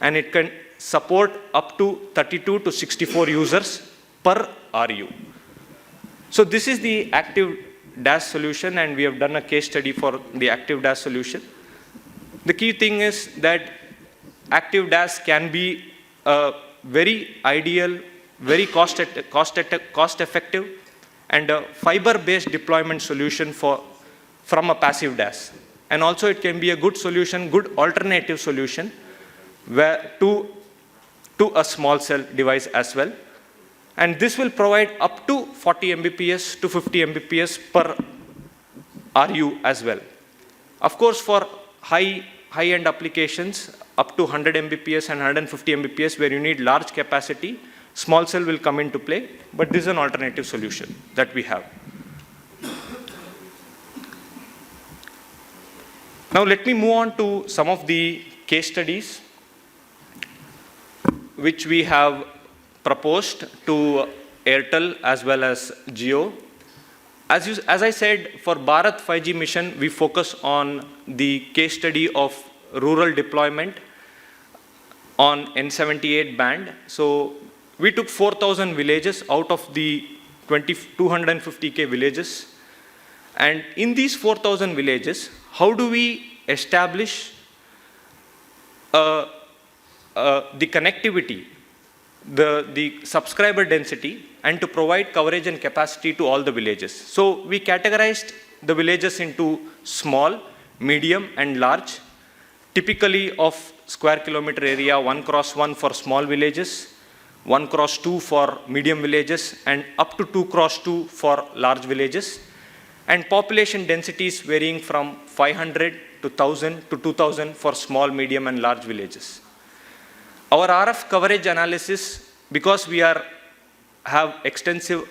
and it can support up to 32 to 64 users per RU. So this is the active DAS solution, and we have done a case study for the active DAS solution. The key thing is that active DAS can be a very ideal, very cost-effective, and a fiber-based deployment solution from a passive DAS. And also it can be a good solution, good alternative solution to a small cell device as well. And this will provide up to 40 Mbps to 50 Mbps per RU as well. Of course, for high-end applications, up to 100 Mbps and 150 Mbps, where you need large capacity, small cell will come into play, but this is an alternative solution that we have. Now let me move on to some of the case studies which we have proposed to Airtel as well as Jio. As I said, for Bharat 5G mission, we focus on the case study of rural deployment on N78 band. So we took 4,000 villages out of the 250K villages. And in these 4,000 villages, how do we establish the connectivity, the subscriber density, and to provide coverage and capacity to all the villages? So we categorized the villages into small, medium, and large, typically of square kilometer area 1x1 for small villages, 1x2 for medium villages, and up to 2x2 for large villages, and population densities varying from 500 to 1,000 to 2,000 for small, medium, and large villages. Our RF coverage analysis, because we have extensive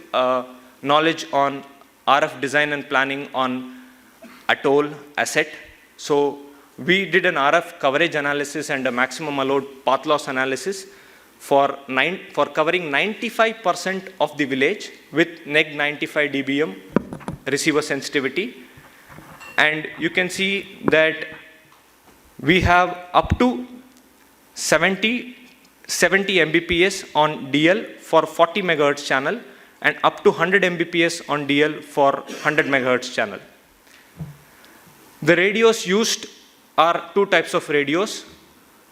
knowledge on RF design and planning on atoll asset, so we did an RF coverage analysis and a maximum allowed path loss analysis for covering 95% of the village with neg 95 dBm receiver sensitivity. And you can see that we have up to 70 70 Mbps on DL for 40 megahertz channel and up to 100 Mbps on DL for 100 megahertz channel. The radios used are two types of radios.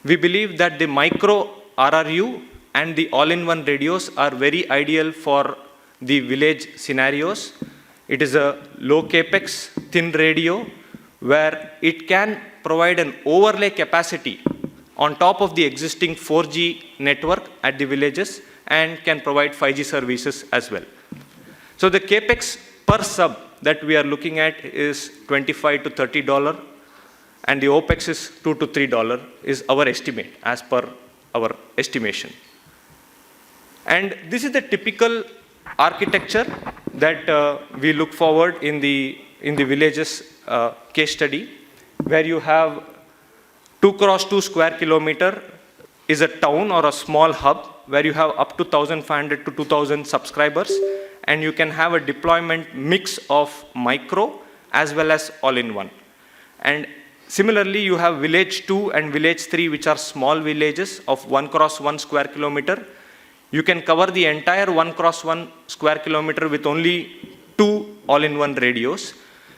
We believe that the micro RRU and the all-in-one radios are very ideal for the village scenarios. It is a low capex, thin radio where it can provide an overlay capacity on top of the existing 4G network at the villages and can provide 5G services as well. So the capex per sub that we are looking at is $25 to $30 and the OPEX is $2 to $3 is our estimate as per our estimation. And this is the typical architecture that we look forward in the villages case study, where you have 2 cross 2 square kilometer is a town or a small hub where you have up to 1,500 to 2,000 subscribers, and you can have a deployment mix of micro as well as all-in-one. And similarly, you have village 2 and village 3, which are small villages of 1 cross 1 square kilometer. You can cover the entire 1 cross 1 square kilometer with only 2 all-in-one radios,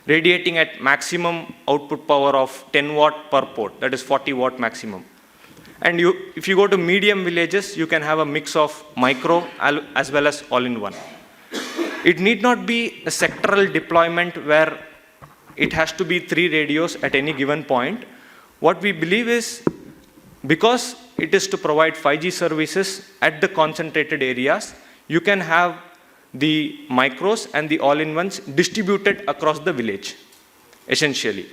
radiating at maximum output power of 10 watt per port, that is 40 watt maximum. And if you go to medium villages, you can have a mix of micro as well as all-in-one. It need not be a sectoral deployment where it has to be 3 radios at any given point. What we believe is, because it is to provide 5G services at the concentrated areas, you can have the micros and the all-in-ones distributed across the village, essentially.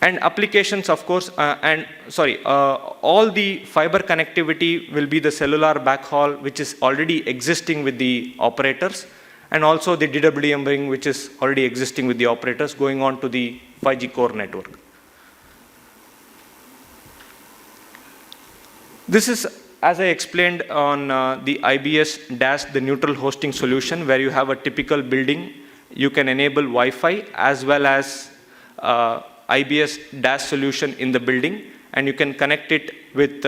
And applications, of course, all the fiber connectivity will be the cellular backhaul, which is already existing with the operators, and also the DWDM ring, which is already existing with the operators, going on to the 5G core network. This is, as I explained, on the IBS DAS, the neutral hosting solution, where you have a typical building. You can enable Wi-Fi as well as IBS DAS solution in the building, and you can connect it with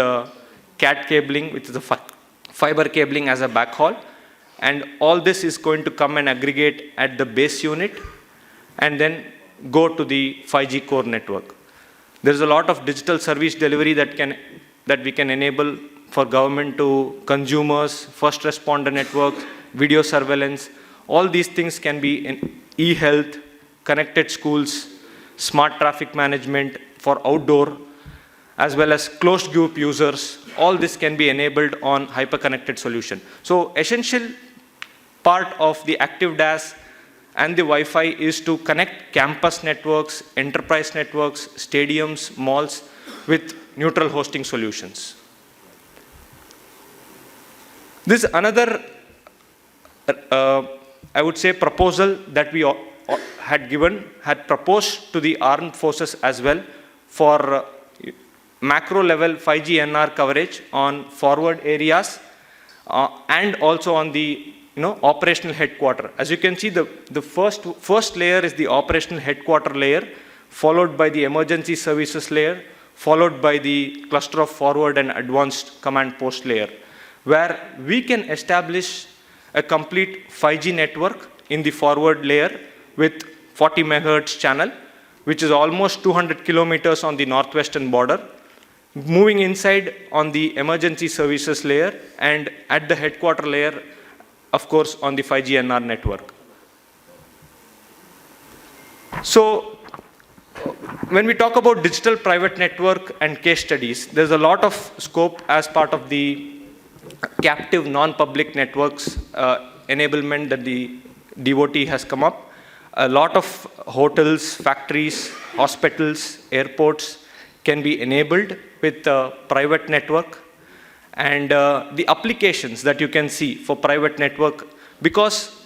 CAT cabling, which is the fiber cabling as a backhaul. And all this is going to come and aggregate at the base unit and then go to the 5G core network. There's a lot of digital service delivery that we can enable for government to consumers, first responder networks, video surveillance. All these things can be in e-health, connected schools, smart traffic management for outdoor, as well as closed group users. All this can be enabled on hyper-connected solution. So essential part of the active DAS and the Wi-Fi is to connect campus networks, enterprise networks, stadiums, malls with neutral hosting solutions. This is another, I would say, proposal that we had proposed to the armed forces as well for macro level 5G NR coverage on forward areas and also on the operational headquarter. As you can see, the first layer is the operational headquarter layer, followed by the emergency services layer, followed by the cluster of forward and advanced command post layer, where we can establish a complete 5G network in the forward layer with 40 megahertz channel, which is almost 200 kilometers on the northwestern border, moving inside on the emergency services layer, and at the headquarter layer, of course, on the 5G NR network. So when we talk about digital private network and case studies, there's a lot of scope as part of the captive non-public networks enablement that the DOT has come up. A lot of hotels, factories, hospitals, airports can be enabled with a private network. And the applications that you can see for private network, because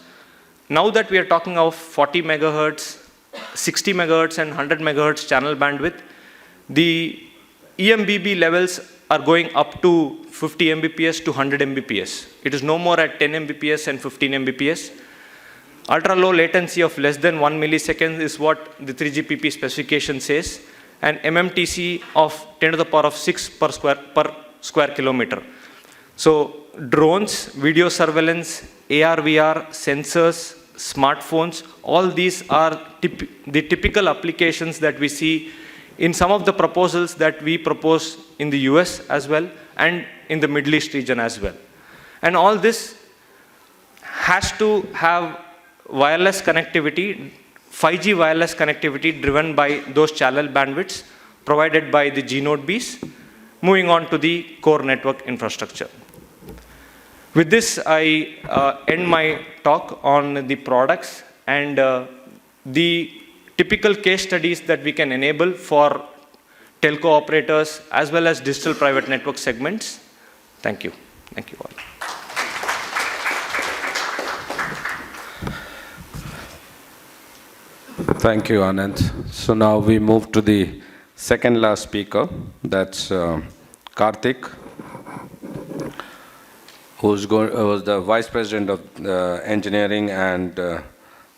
now that we are talking of 40 megahertz, 60 megahertz and 100 megahertz channel bandwidth, the EMBB levels are going up to 50 Mbps to 100 Mbps. It is no more at 10 Mbps and 15 Mbps. Ultra low latency of less than 1 millisecond is what the 3GPP specification says. and MMTC of 10 to the power of 6 per square kilometer. So drones, video surveillance, AR, VR, sensors, smartphones, all these are the typical applications that we see in some of the proposals that we propose in the US as well and in the Middle East region as well. And all this has to have wireless connectivity, 5G wireless connectivity driven by those channel bandwidths provided by the G-Node Bs, moving on to the core network infrastructure. With this, I end my talk on the products and the typical case studies that we can enable for telco operators as well as digital private network segments. Thank you. Thank you all.
Thank you, Anand. So now we move to the second last speaker, that's Karthik, who's was the Vice President of Engineering and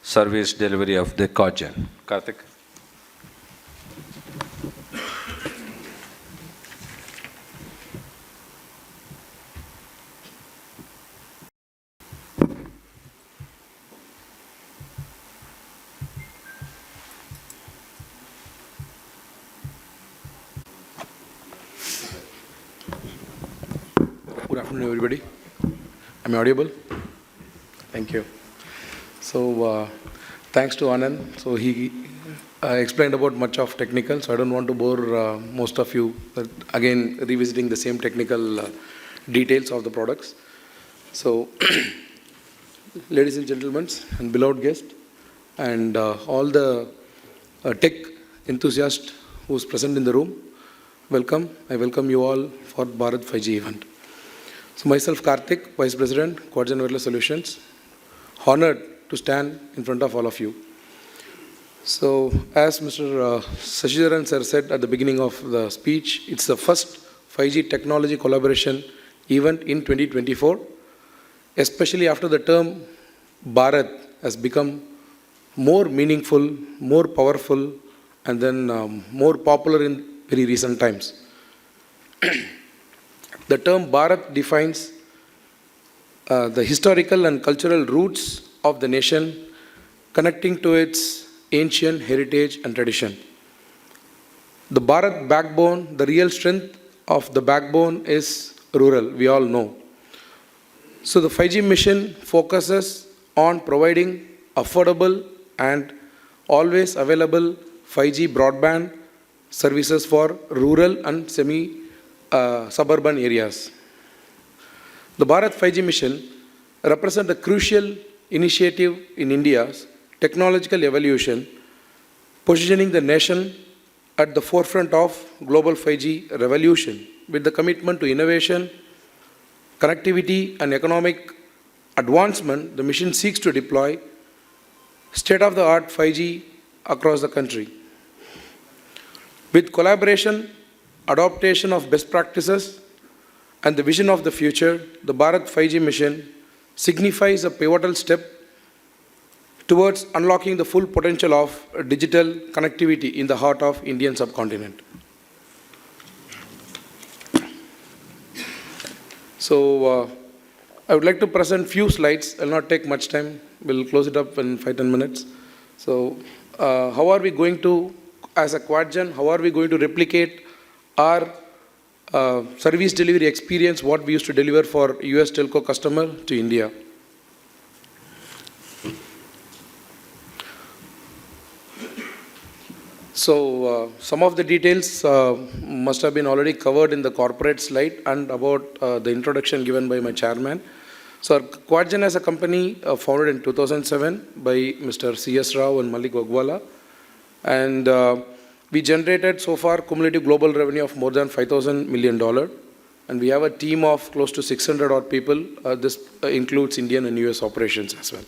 Service Delivery of the Quadgen. Karthik.
Good afternoon, everybody. Am I audible? Thank you. So, thanks to Anand. So, he explained about much of technical, so I don't want to bore most of you, but again, revisiting the same technical details of the products. So, ladies and gentlemen, and beloved guests, and all the tech enthusiasts who's present in the room, welcome. I welcome you all for Bharat 5G event. So myself, Karthik, Vice President, Quadgen Wireless Solutions, honored to stand in front of all of you. So as Mr. Sashidharan sir said at the beginning of the speech, it's the first 5G technology collaboration event in 2024, especially after the term Bharat has become more meaningful, more powerful, and then more popular in very recent times. The term Bharat defines the historical and cultural roots of the nation, connecting to its ancient heritage and tradition. The Bharat backbone, the real strength of the backbone is rural, we all know. So the 5G mission focuses on providing affordable and always available 5G broadband services for rural and suburban areas. The Bharat 5G mission represents a crucial initiative in India's technological evolution, positioning the nation at the forefront of global 5G revolution with the commitment to innovation, connectivity, and economic advancement. The mission seeks to deploy state-of-the-art 5G across the country. With collaboration, adaptation of best practices, and the vision of the future, the Bharat 5G mission signifies a pivotal step towards unlocking the full potential of digital connectivity in the heart of Indian subcontinent. So, I would like to present few slides. I will not take much time. We'll close it up in 5-10 minutes. So, how are we going to, as a Quadgen, how are we going to replicate our service delivery experience, what we used to deliver for US telco customer to India? So, some of the details must have been already covered in the corporate slide and about the introduction given by my chairman. So, Quadgen as a company founded in 2007 by Mr. C.S. Rao and Malik Wagwala, and we generated so far cumulative global revenue of more than $5,000 million, and we have a team of close to 600 odd people. This includes Indian and US operations as well.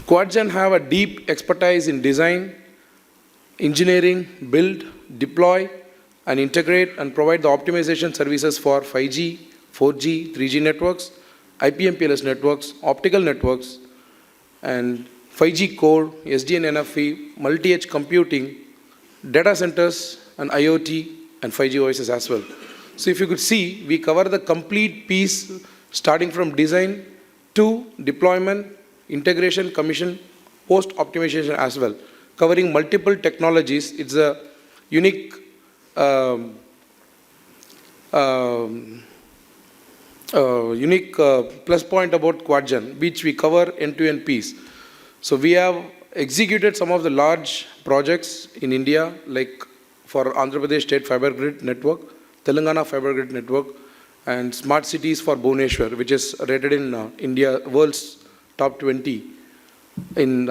Quadgen have a deep expertise in design, engineering, build, deploy, and integrate and provide the optimization services for 5G, 4G, 3G networks, IP/MPLS networks, optical networks, and 5G core, SDN NFV, multi-edge computing, data centers, and IoT, and 5G OSs as well. So if you could see, we cover the complete piece starting from design to deployment, integration, commission, post-optimization as well, covering multiple technologies. It's a unique plus point about Quadgen, which we cover end-to-end piece. So we have executed some of the large projects in India, like for Andhra Pradesh State Fiber Grid Network, Telangana Fiber Grid Network, and smart cities for Bhubaneswar, which is rated in India world's top 20 in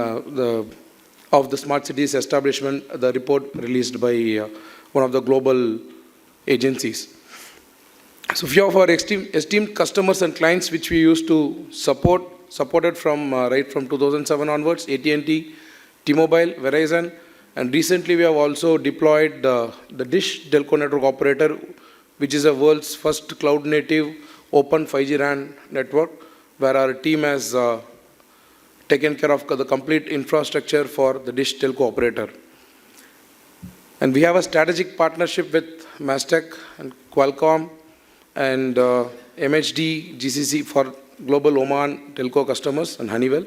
of the smart cities establishment, the report released by one of the global agencies. So few of our esteemed customers and clients which we used to supported from right from 2007 onwards, AT&T, T-Mobile, Verizon, and recently we have also deployed the Dish Telco Network Operator, which is the world's first cloud-native open 5G RAN network, where our team has taken care of the complete infrastructure for the Dish Telco Operator. And we have a strategic partnership with Mastec and Qualcomm and MHD, GCC for global Oman telco customers and Honeywell.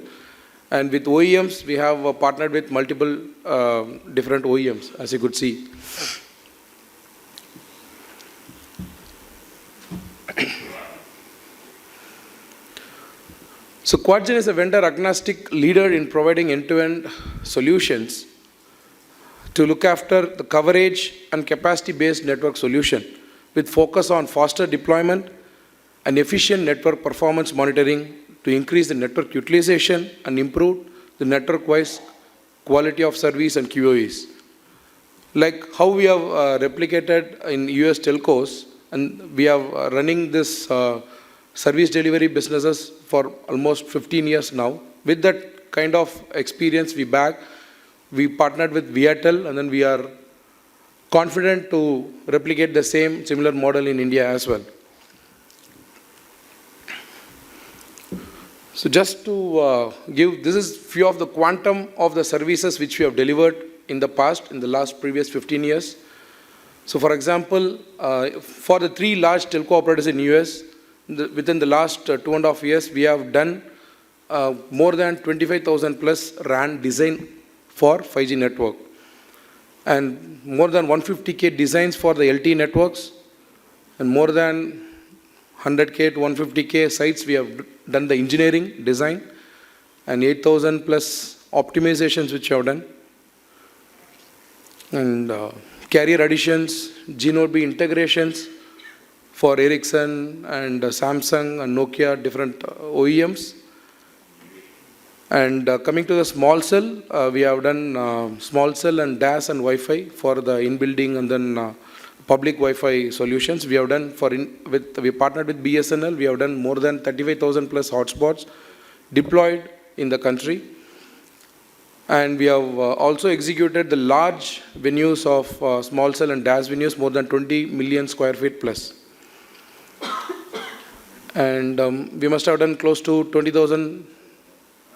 And with OEMs, we have partnered with multiple different OEMs, as you could see. So Quadgen is a vendor-agnostic leader in providing end-to-end solutions to look after the coverage and capacity-based network solution with focus on faster deployment and efficient network performance monitoring to increase the network utilization and improve the network-wise quality of service and QoEs. Like how we have replicated in US telcos, and we are running this service delivery businesses for almost 15 years now. With that kind of experience we partnered with Viatel, and then we are confident to replicate the similar model in India as well. So just to this is few of the quantum of the services which we have delivered in the past, in the last previous 15 years. So for example, for the 3 large telco operators in US, within the last 2.5 years, we have done more than 25,000 plus RAN design for 5G network, and more than 150K designs for the LTE networks, and more than 100K to 150K sites we have done the engineering design, and 8,000 plus optimizations which we have done, and carrier additions, G-Node B integrations for Ericsson and Samsung and Nokia, different OEMs. And coming to the small cell, we have done small cell and DAS and Wi-Fi for the in-building, and then public Wi-Fi solutions. We have done we partnered with BSNL. We have done more than 35,000 plus hotspots deployed in the country. And we have also executed the large venues of small cell and DAS venues, more than 20 million square feet plus. And we must have done close to 20,000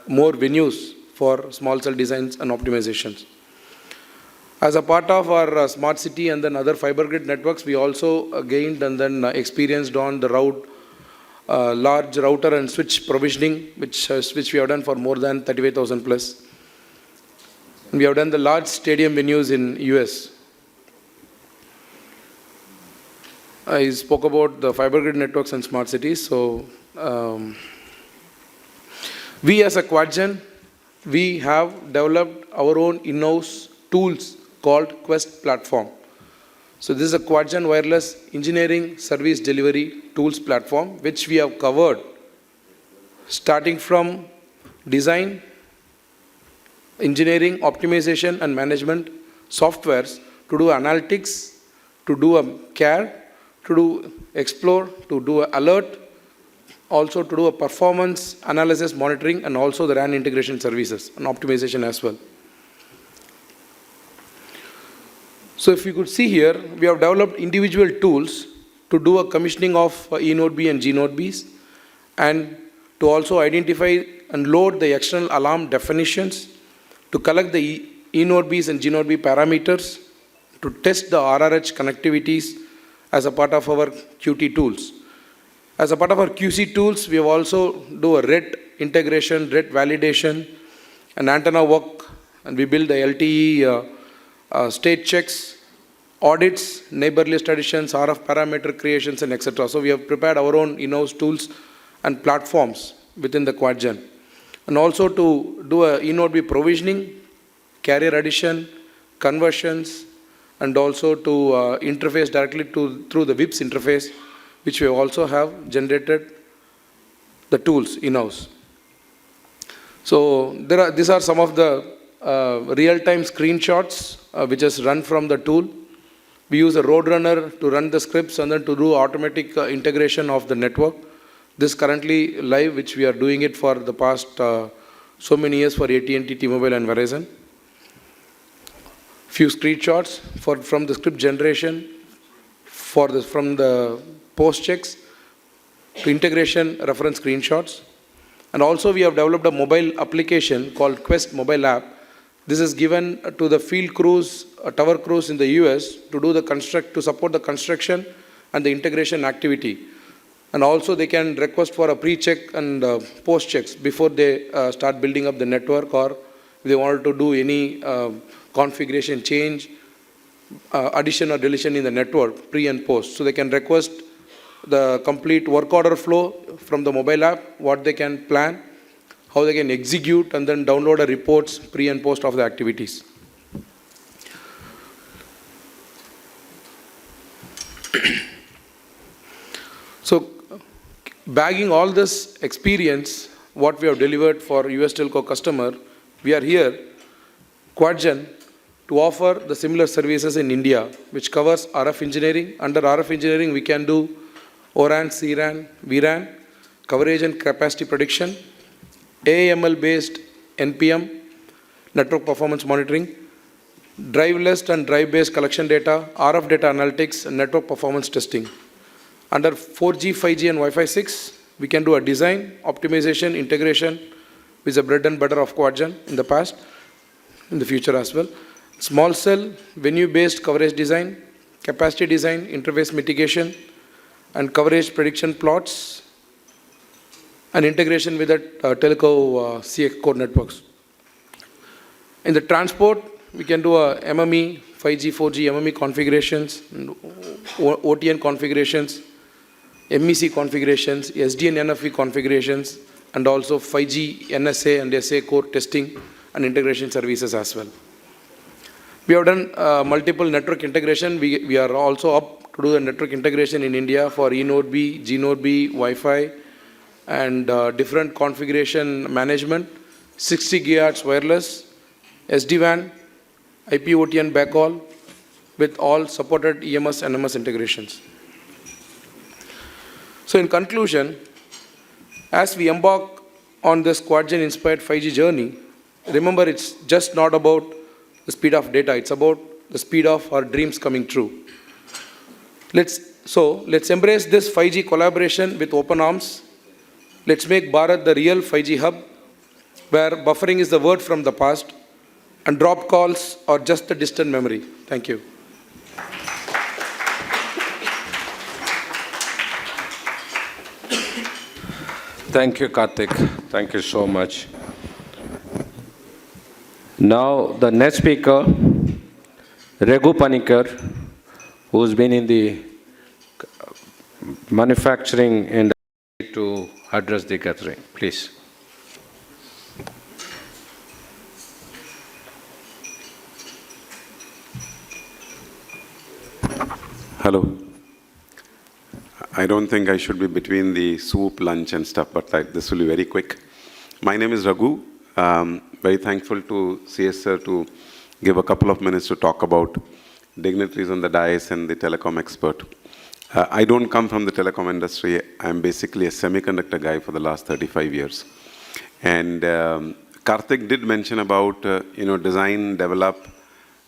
more venues for small cell designs and optimizations. As a part of our smart city and then other fiber grid networks, we also gained and then experienced on the large router and switch provisioning, which we have done for more than 35,000 plus. And we have done the large stadium venues in US. I spoke about the fiber grid networks and smart cities. So we as a Quadgen, we have developed our own in-house tools called Quest platform. So this is a Quadgen wireless engineering service delivery tools platform, which we have covered starting from design, engineering, optimization and management softwares to do analytics, to do a care, to do explore, to do an alert, also to do a performance analysis monitoring, and also the RAN integration services and optimization as well. So if you could see here, we have developed individual tools to do a commissioning of E-Node B and G-Node Bs, and to also identify and load the external alarm definitions, to collect the eNode Bs and gNode B parameters, to test the RRH connectivities as a part of our Qt tools. As a part of our QC tools, we have also do a RET integration, RET validation, and antenna work, and we build the LTE state checks, audits, neighbor list additions, RF parameter creations, and etc. So we have prepared our own in-house tools and platforms within the QuadGen. And also to do a eNode B provisioning, carrier addition, conversions, and also to interface directly through the WIPS interface, which we also have generated the tools in-house. So these are some of the real-time screenshots which is run from the tool. We use a Roadrunner to run the scripts and then to do automatic integration of the network. This currently live, which we are doing it for the past so many years for AT&T, T-Mobile, and Verizon. Few screenshots from the script generation, from the post checks to integration reference screenshots. And also we have developed a mobile application called Quest mobile app. This is given to the field crews, tower crews in the US to support the construction and the integration activity. And also they can request for a pre-check and post checks before they start building up the network, or if they wanted to do any configuration change, addition or deletion in the network, pre and post. So they can request the complete work order flow from the mobile app, what they can plan, how they can execute, and then download the reports pre and post of the activities. So bagging all this experience, what we have delivered for US telco customer, we are here, QuadGen, to offer the similar services in India, which covers RF engineering. Under RF engineering, we can do ORAN, CRAN, vRAN, coverage and capacity prediction, AML-based NPM, network performance monitoring, drive list and drive-based collection data, RF data analytics, and network performance testing. Under 4G, 5G, and Wi-Fi 6, we can do a design, optimization, integration, which is the bread and butter of QuadGen in the past, in the future as well. Small cell, venue-based coverage design, capacity design, interface mitigation, and coverage prediction plots, and integration with the telco CX core networks. In the transport, we can do a MME, 5G, 4G, MME configurations, OTN configurations, MEC configurations, SD and NFV configurations, and also 5G, NSA and SA core testing and integration services as well. We have done multiple network integration. We are also up to do the network integration in India for eNode B, gNode B, Wi-Fi, and different configuration management, 60 GHz wireless, SD-WAN, IP OTN backhaul, with all supported EMS and NMS integrations. So in conclusion, as we embark on this QuadGen inspired 5G journey, remember it's just not about the speed of data, it's about the speed of our dreams coming true. Let's embrace this 5G collaboration with open arms. Let's make Bharat the real 5G hub, where buffering is the word from the past and drop calls are just a distant memory. Thank you.
Thank you, Karthik. Thank you so much. Now, the next speaker, Raghu Panikar, who's been in the manufacturing industry, to address the gathering. Please.
Hello. I don't think I should be between the soup, lunch and stuff, but this will be very quick. My name is Raghu. Very thankful to CS sir to give a couple of minutes to talk about dignitaries on the dais and the telecom expert. I don't come from the telecom industry. I'm basically a semiconductor guy for the last 35 years. And Karthik did mention about design, develop,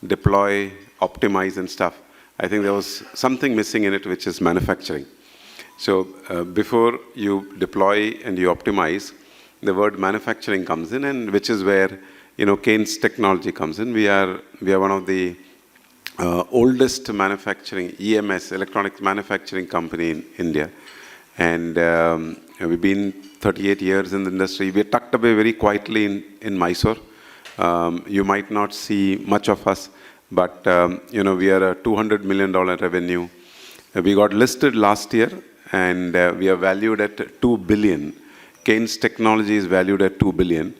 deploy, optimize and stuff. I think there was something missing in it, which is manufacturing. So before you deploy and you optimize, the word manufacturing comes in, and which is where Keynes technology comes in. We are one of the oldest manufacturing EMS, electronics manufacturing company in India, and we've been 38 years in the industry. We're tucked away very quietly in Mysore. You might not see much of us, but we are a $200 million revenue. We got listed last year, and we are valued at $2 billion. Keynes technology is valued at $2 billion.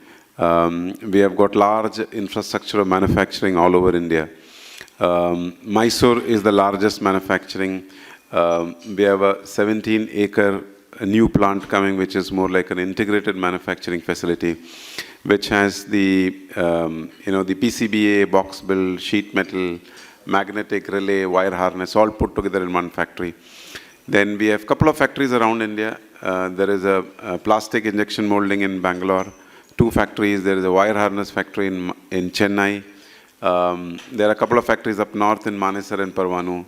We have got large infrastructure of manufacturing all over India. Mysore is the largest manufacturing. We have a 17-acre new plant coming, which is more like an integrated manufacturing facility, which has the the PCBA, box build, sheet metal, magnetic relay, wire harness, all put together in one factory. Then we have a couple of factories around India. There is a plastic injection molding in Bangalore, 2 factories. There is a wire harness factory in Chennai. There are a couple of factories up north in Manesar and Parvanu.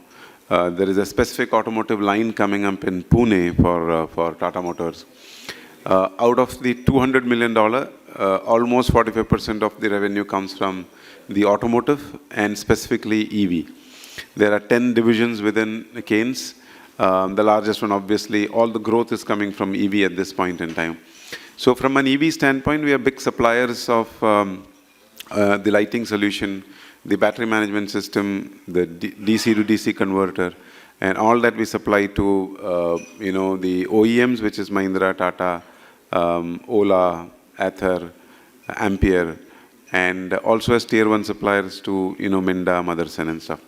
There is a specific automotive line coming up in Pune for Tata Motors. Out of the $200 million, almost 45% of the revenue comes from the automotive and specifically EV. There are 10 divisions within Keynes. The largest one, obviously, all the growth is coming from EV at this point in time. So from an EV standpoint, we are big suppliers of the lighting solution, the battery management system, the DC to DC converter, and all that we supply to the OEMs, which is Mahindra, Tata, Ola, Ather, Ampere, and also as tier 1 suppliers to Minda, Motherson and stuff.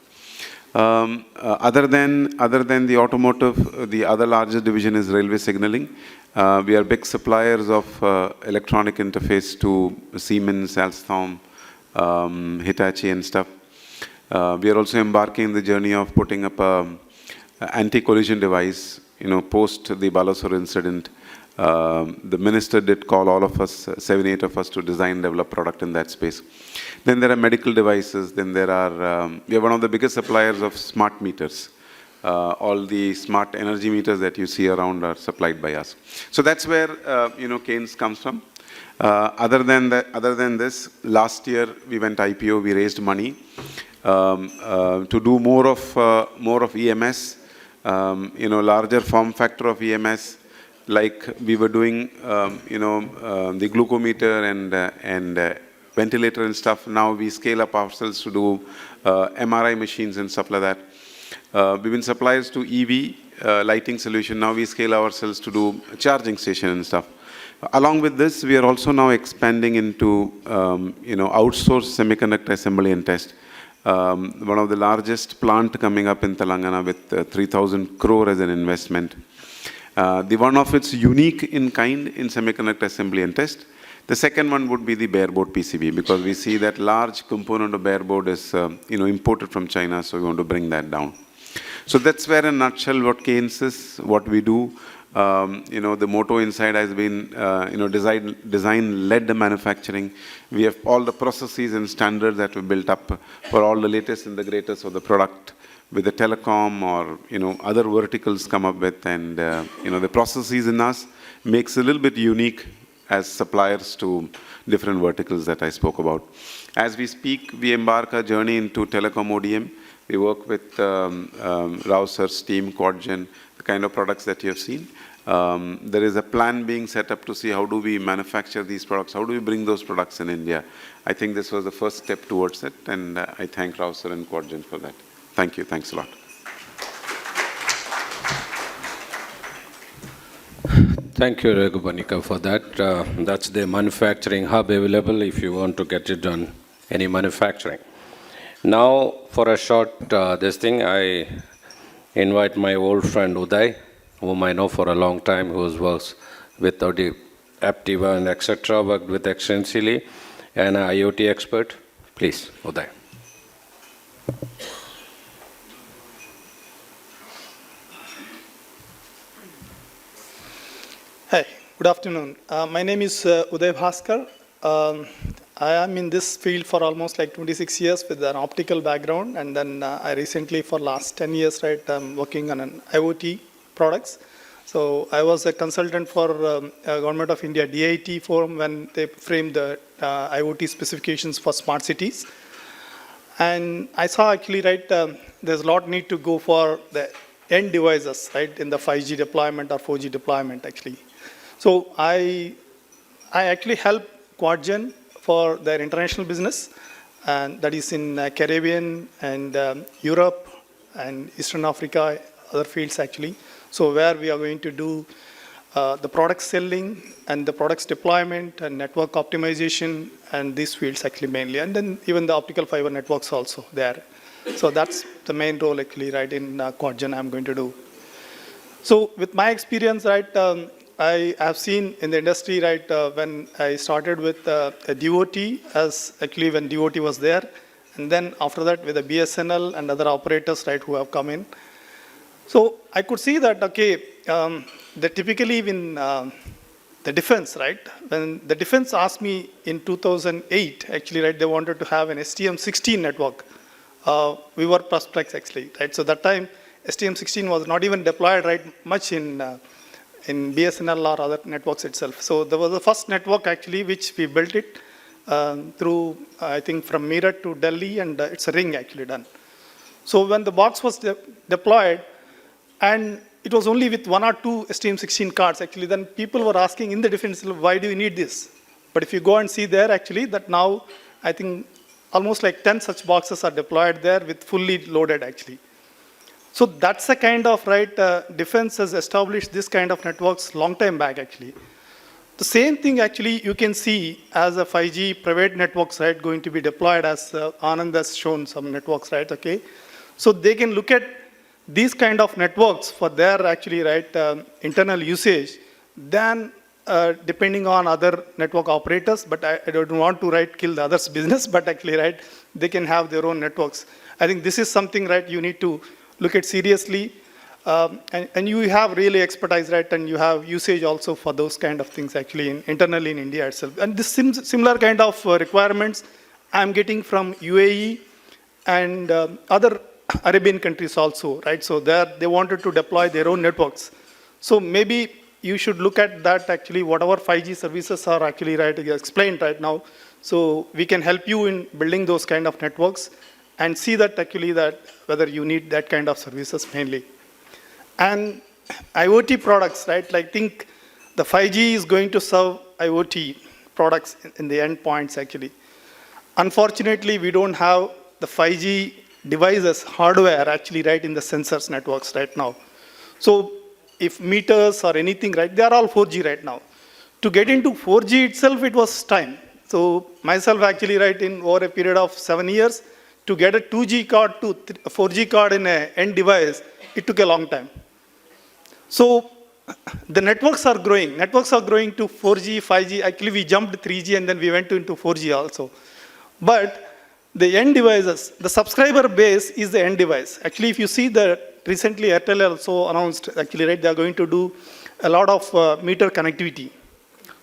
Other than the automotive, the other largest division is railway signaling. We are big suppliers of electronic interface to Siemens, Alstom, Hitachi and stuff. We are also embarking in the journey of putting up an anti-collision device, post the Balasore incident. The minister did call all of us, 7, 8 of us, to design, develop product in that space. Then there are medical devices. Then there are, we are one of the biggest suppliers of smart meters. All the smart energy meters that you see around are supplied by us. So that's where, Keynes comes from. Other than this, last year we went IPO, we raised money to do more of EMS, larger form factor of EMS, like we were doing, the glucometer and ventilator and stuff. Now we scale up ourselves to do MRI machines and stuff like that. We've been suppliers to EV lighting solution. Now we scale ourselves to do charging station and stuff. Along with this, we are also now expanding into, outsourced semiconductor assembly and test. One of the largest plant coming up in Telangana with 3,000 crore as an investment. The one of its unique in kind in semiconductor assembly and test. The second one would be the bare board PCB, because we see that large component of bare board is, imported from China, so we want to bring that down. So that's where, in a nutshell, what Keynes is, what we do. The motto inside has been, design-led manufacturing. We have all the processes and standards that we built up for all the latest and the greatest of the product with the telecom or, other verticals come up with. And, the processes in us makes a little bit unique as suppliers to different verticals that I spoke about. As we speak, we embark a journey into telecom ODM. We work with Rao sir's team, Quadgen, the kind of products that you have seen. There is a plan being set up to see how do we manufacture these products, how do we bring those products in India. I think this was the first step towards it, and I thank Rao sir and Quadgen for that. Thank you. Thanks a lot.
Thank you, Raghubanika, for that. That's the manufacturing hub available if you want to get it done, any manufacturing. Now, for a short this thing, I invite my old friend Uday, whom I know for a long time, who works with Aptiva and etc., worked with extensively, and an IoT expert. Please, Uday.
Hi, good afternoon. My name is Uday Bhaskar. I am in this field for almost like 26 years with an optical background, and then I recently, for last 10 years, I'm working on an IoT products. So I was a consultant for Government of India DIT forum when they framed the IoT specifications for smart cities. And I saw actually, right, there's a lot need to go for the end devices, right, in the 5G deployment or 4G deployment actually. So I actually help QuadGen for their international business, and that is in Caribbean and Europe and Eastern Africa, other fields actually. So where we are going to do the product selling and the products deployment and network optimization and these fields actually mainly. And then even the optical fiber networks also there. So that's the main role actually, right, in QuadGen I'm going to do. So with my experience, right, I have seen in the industry, right, when I started with a DOT, as actually when DOT was there, and then after that with the BSNL and other operators, right, who have come in. So I could see that, okay, that typically in the defense, right, when the defense asked me in 2008, actually, right, they wanted to have an STM16 network. We were prospects actually, right? So that time, STM16 was not even deployed, right, much in BSNL or other networks itself. So there was the first network actually, which we built it through, I think, from Meerut to Delhi, and it's a ring actually done. So when the box was deployed, and it was only with 1 or 2 STM16 cards actually, then people were asking in the defense, why do you need this? But if you go and see there actually, that now, I think, almost like 10 such boxes are deployed there with fully loaded actually. So that's the kind of, right, defense has established this kind of networks long time back actually. The same thing actually you can see as a 5G private networks, right, going to be deployed as Anand has shown some networks, right, okay. So they can look at these kind of networks for their actually, right, internal usage, then depending on other network operators, but I don't want to, right, kill the others' business, but actually, right, they can have their own networks. I think this is something, right, you need to look at seriously, and you have really expertise, right, and you have usage also for those kind of things actually internally in India itself. And this similar kind of requirements I'm getting from UAE and other Arabian countries also, right? So there they wanted to deploy their own networks. So maybe you should look at that actually, whatever 5G services are actually, right, explained right now. So we can help you in building those kind of networks and see that actually that whether you need that kind of services mainly. And IoT products, right, I think the 5G is going to serve IoT products in the endpoints actually. Unfortunately, we don't have the 5G devices, hardware actually, right, in the sensors networks right now. So if meters or anything, right, they are all 4G right now. To get into 4G itself, it was time. So myself actually, right, in over a period of 7 years, to get a 2G card to 4G card in an end device, it took a long time. So the networks are growing. Networks are growing to 4G, 5G. Actually, we jumped 3G and then we went into 4G also. But the end devices, the subscriber base is the end device. Actually, if you see the recently Airtel also announced, actually, right, they are going to do a lot of meter connectivity.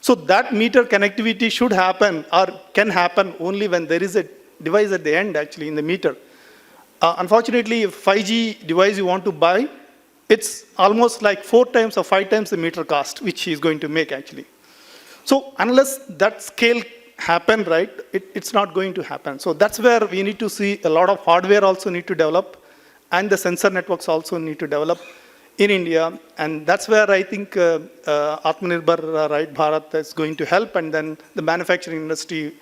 So that meter connectivity should happen or can happen only when there is a device at the end actually in the meter. Unfortunately, if 5G device you want to buy, it's almost like 4 times or 5 times the meter cost, which is going to make actually. So unless that scale happen, right, it's not going to happen. So that's where we need to see a lot of hardware also need to develop, and the sensor networks also need to develop in India. And that's where I think Atmanirbhar, right, Bharat is going to help, and then the manufacturing industry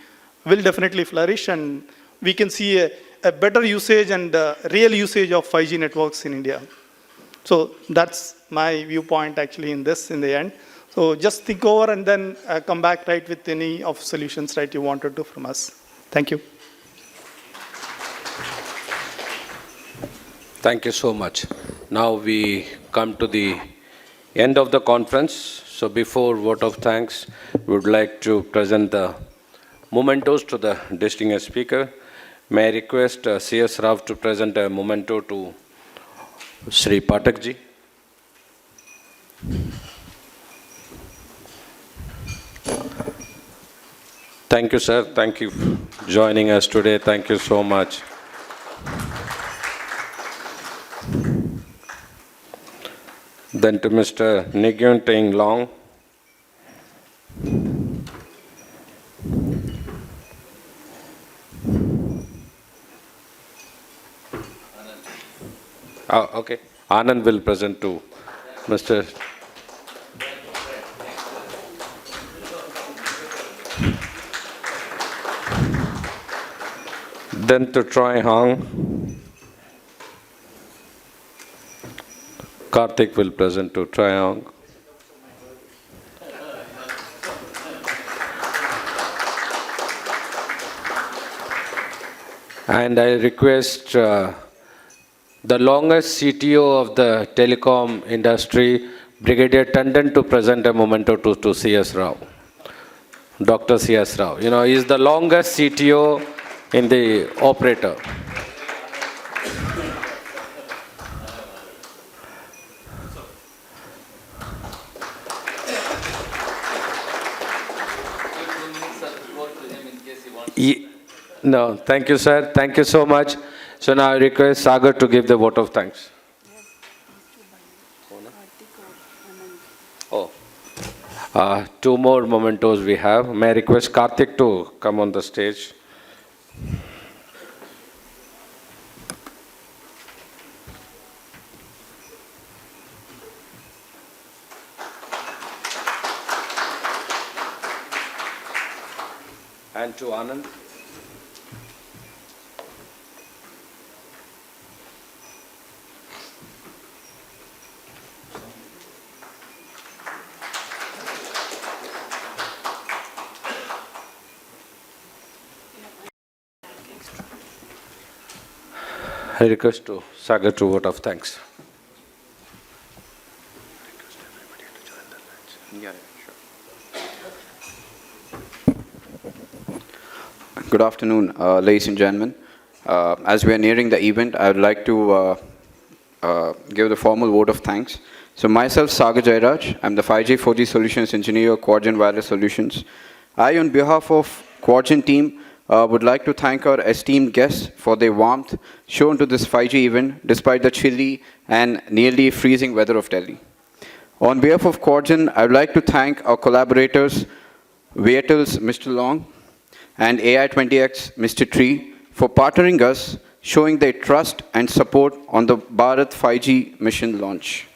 will definitely flourish, and we can see a better usage and real usage of 5G networks in India. So that's my viewpoint actually in this in the end. So just think over and then come back, right, with any of solutions, right, you wanted to from us. Thank you.
Thank you so much. Now we come to the end of the conference. So before vote of thanks, we would like to present the mementos to the distinguished speaker. May I request C.S. Rao to present a memento to Sri Pathak ji. Thank you, sir. Thank you for joining us today. Thank you so much. Then to Mr. Nguyen Ting Long. Oh, okay. Anand will present to Mr. Then to Troy Hong. Karthik will present to Troy Hong. And I request the longest CTO of the telecom industry, Brigadier Tandon, to present a memento to C.S. Rao. Dr. C.S. Rao. You know, he is the longest CTO in the operator. No, thank you, sir. Thank you so much. So now I request Sagar to give the vote of thanks. Oh, two more mementos we have. May I request Karthik to come on the stage? And to Anand. I request to Sagar to vote of thanks.
Good afternoon, ladies and gentlemen. As we are nearing the event, I would like to give the formal vote of thanks. So myself, Sagar Jairaj, I'm the 5G 4G Solutions Engineer, Quadrant Wireless Solutions. I, on behalf of Quadrant team, would like to thank our esteemed guests for their warmth shown to this 5G event despite the chilly and nearly freezing weather of Delhi. On behalf of Quadrant, I would like to thank our collaborators, Vietels, Mr. Long, and AI20X, Mr. Tree, for partnering us, showing their trust and support on the Bharat 5G mission launch.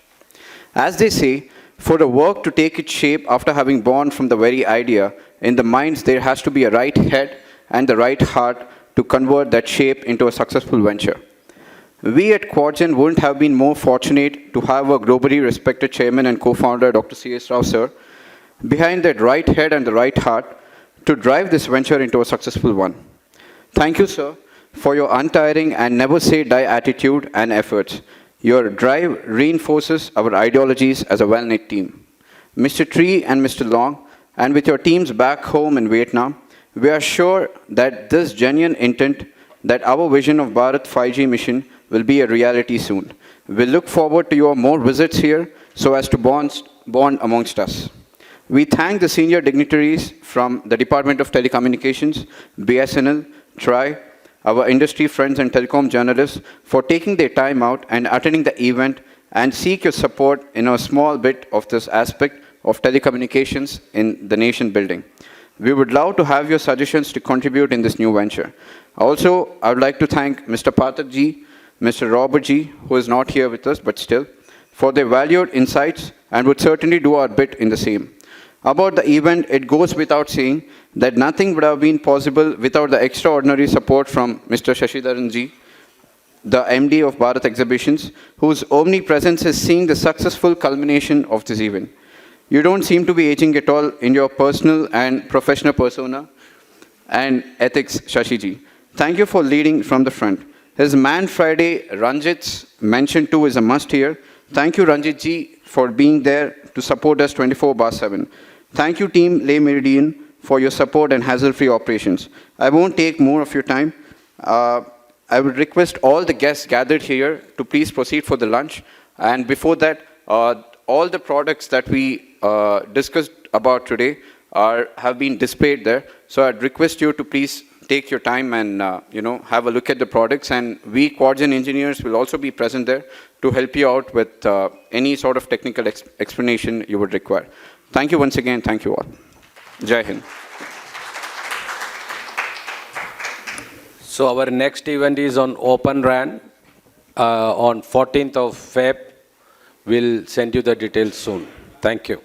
As they say, for the work to take its shape after having born from the very idea, in the minds there has to be a right head and the right heart to convert that shape into a successful venture. We at Quadrant wouldn't have been more fortunate to have a globally respected chairman and co-founder, Dr. C.S. Rao, sir, behind that right head and the right heart to drive this venture into a successful one. Thank you, sir, for your untiring and never say die attitude and efforts. Your drive reinforces our ideologies as a well-knit team. Mr. Tree and Mr. Long, and with your teams back home in Vietnam, we are sure that this genuine intent that our vision of Bharat 5G mission will be a reality soon. We look forward to your more visits here so as to bond amongst us. We thank the senior dignitaries from the Department of Telecommunications, BSNL, TRI, our industry friends and telecom journalists for taking their time out and attending the event and seek your support in a small bit of this aspect of telecommunications in the nation building. We would love to have your suggestions to contribute in this new venture. Also, I would like to thank Mr. Pathak ji, Mr. Robert ji, who is not here with us, but still, for their valued insights and would certainly do our bit in the same. About the event, it goes without saying that nothing would have been possible without the extraordinary support from Mr. Shashidharan ji, the MD of Bharat Exhibitions, whose omnipresence is seeing the successful culmination of this event. You don't seem to be aging at all in your personal and professional persona and ethics, Shashi ji. Thank you for leading from the front. His Man Friday, Ranjit's mention too is a must here. Thank you, Ranjit ji, for being there to support us 24/7. Thank you, Team Le Meridian, for your support and hassle-free operations. I won't take more of your time. I would request all the guests gathered here to please proceed for the lunch. And before that, all the products that we discussed about today have been displayed there. So I'd request you to please take your time and have a look at the products. And we Quadrant engineers will also be present there to help you out with any sort of technical explanation you would require. Thank you once again. Thank you all. Jai Hind.
So our next event is on Open RAN on 14th of Feb. We'll send you the details soon. Thank you.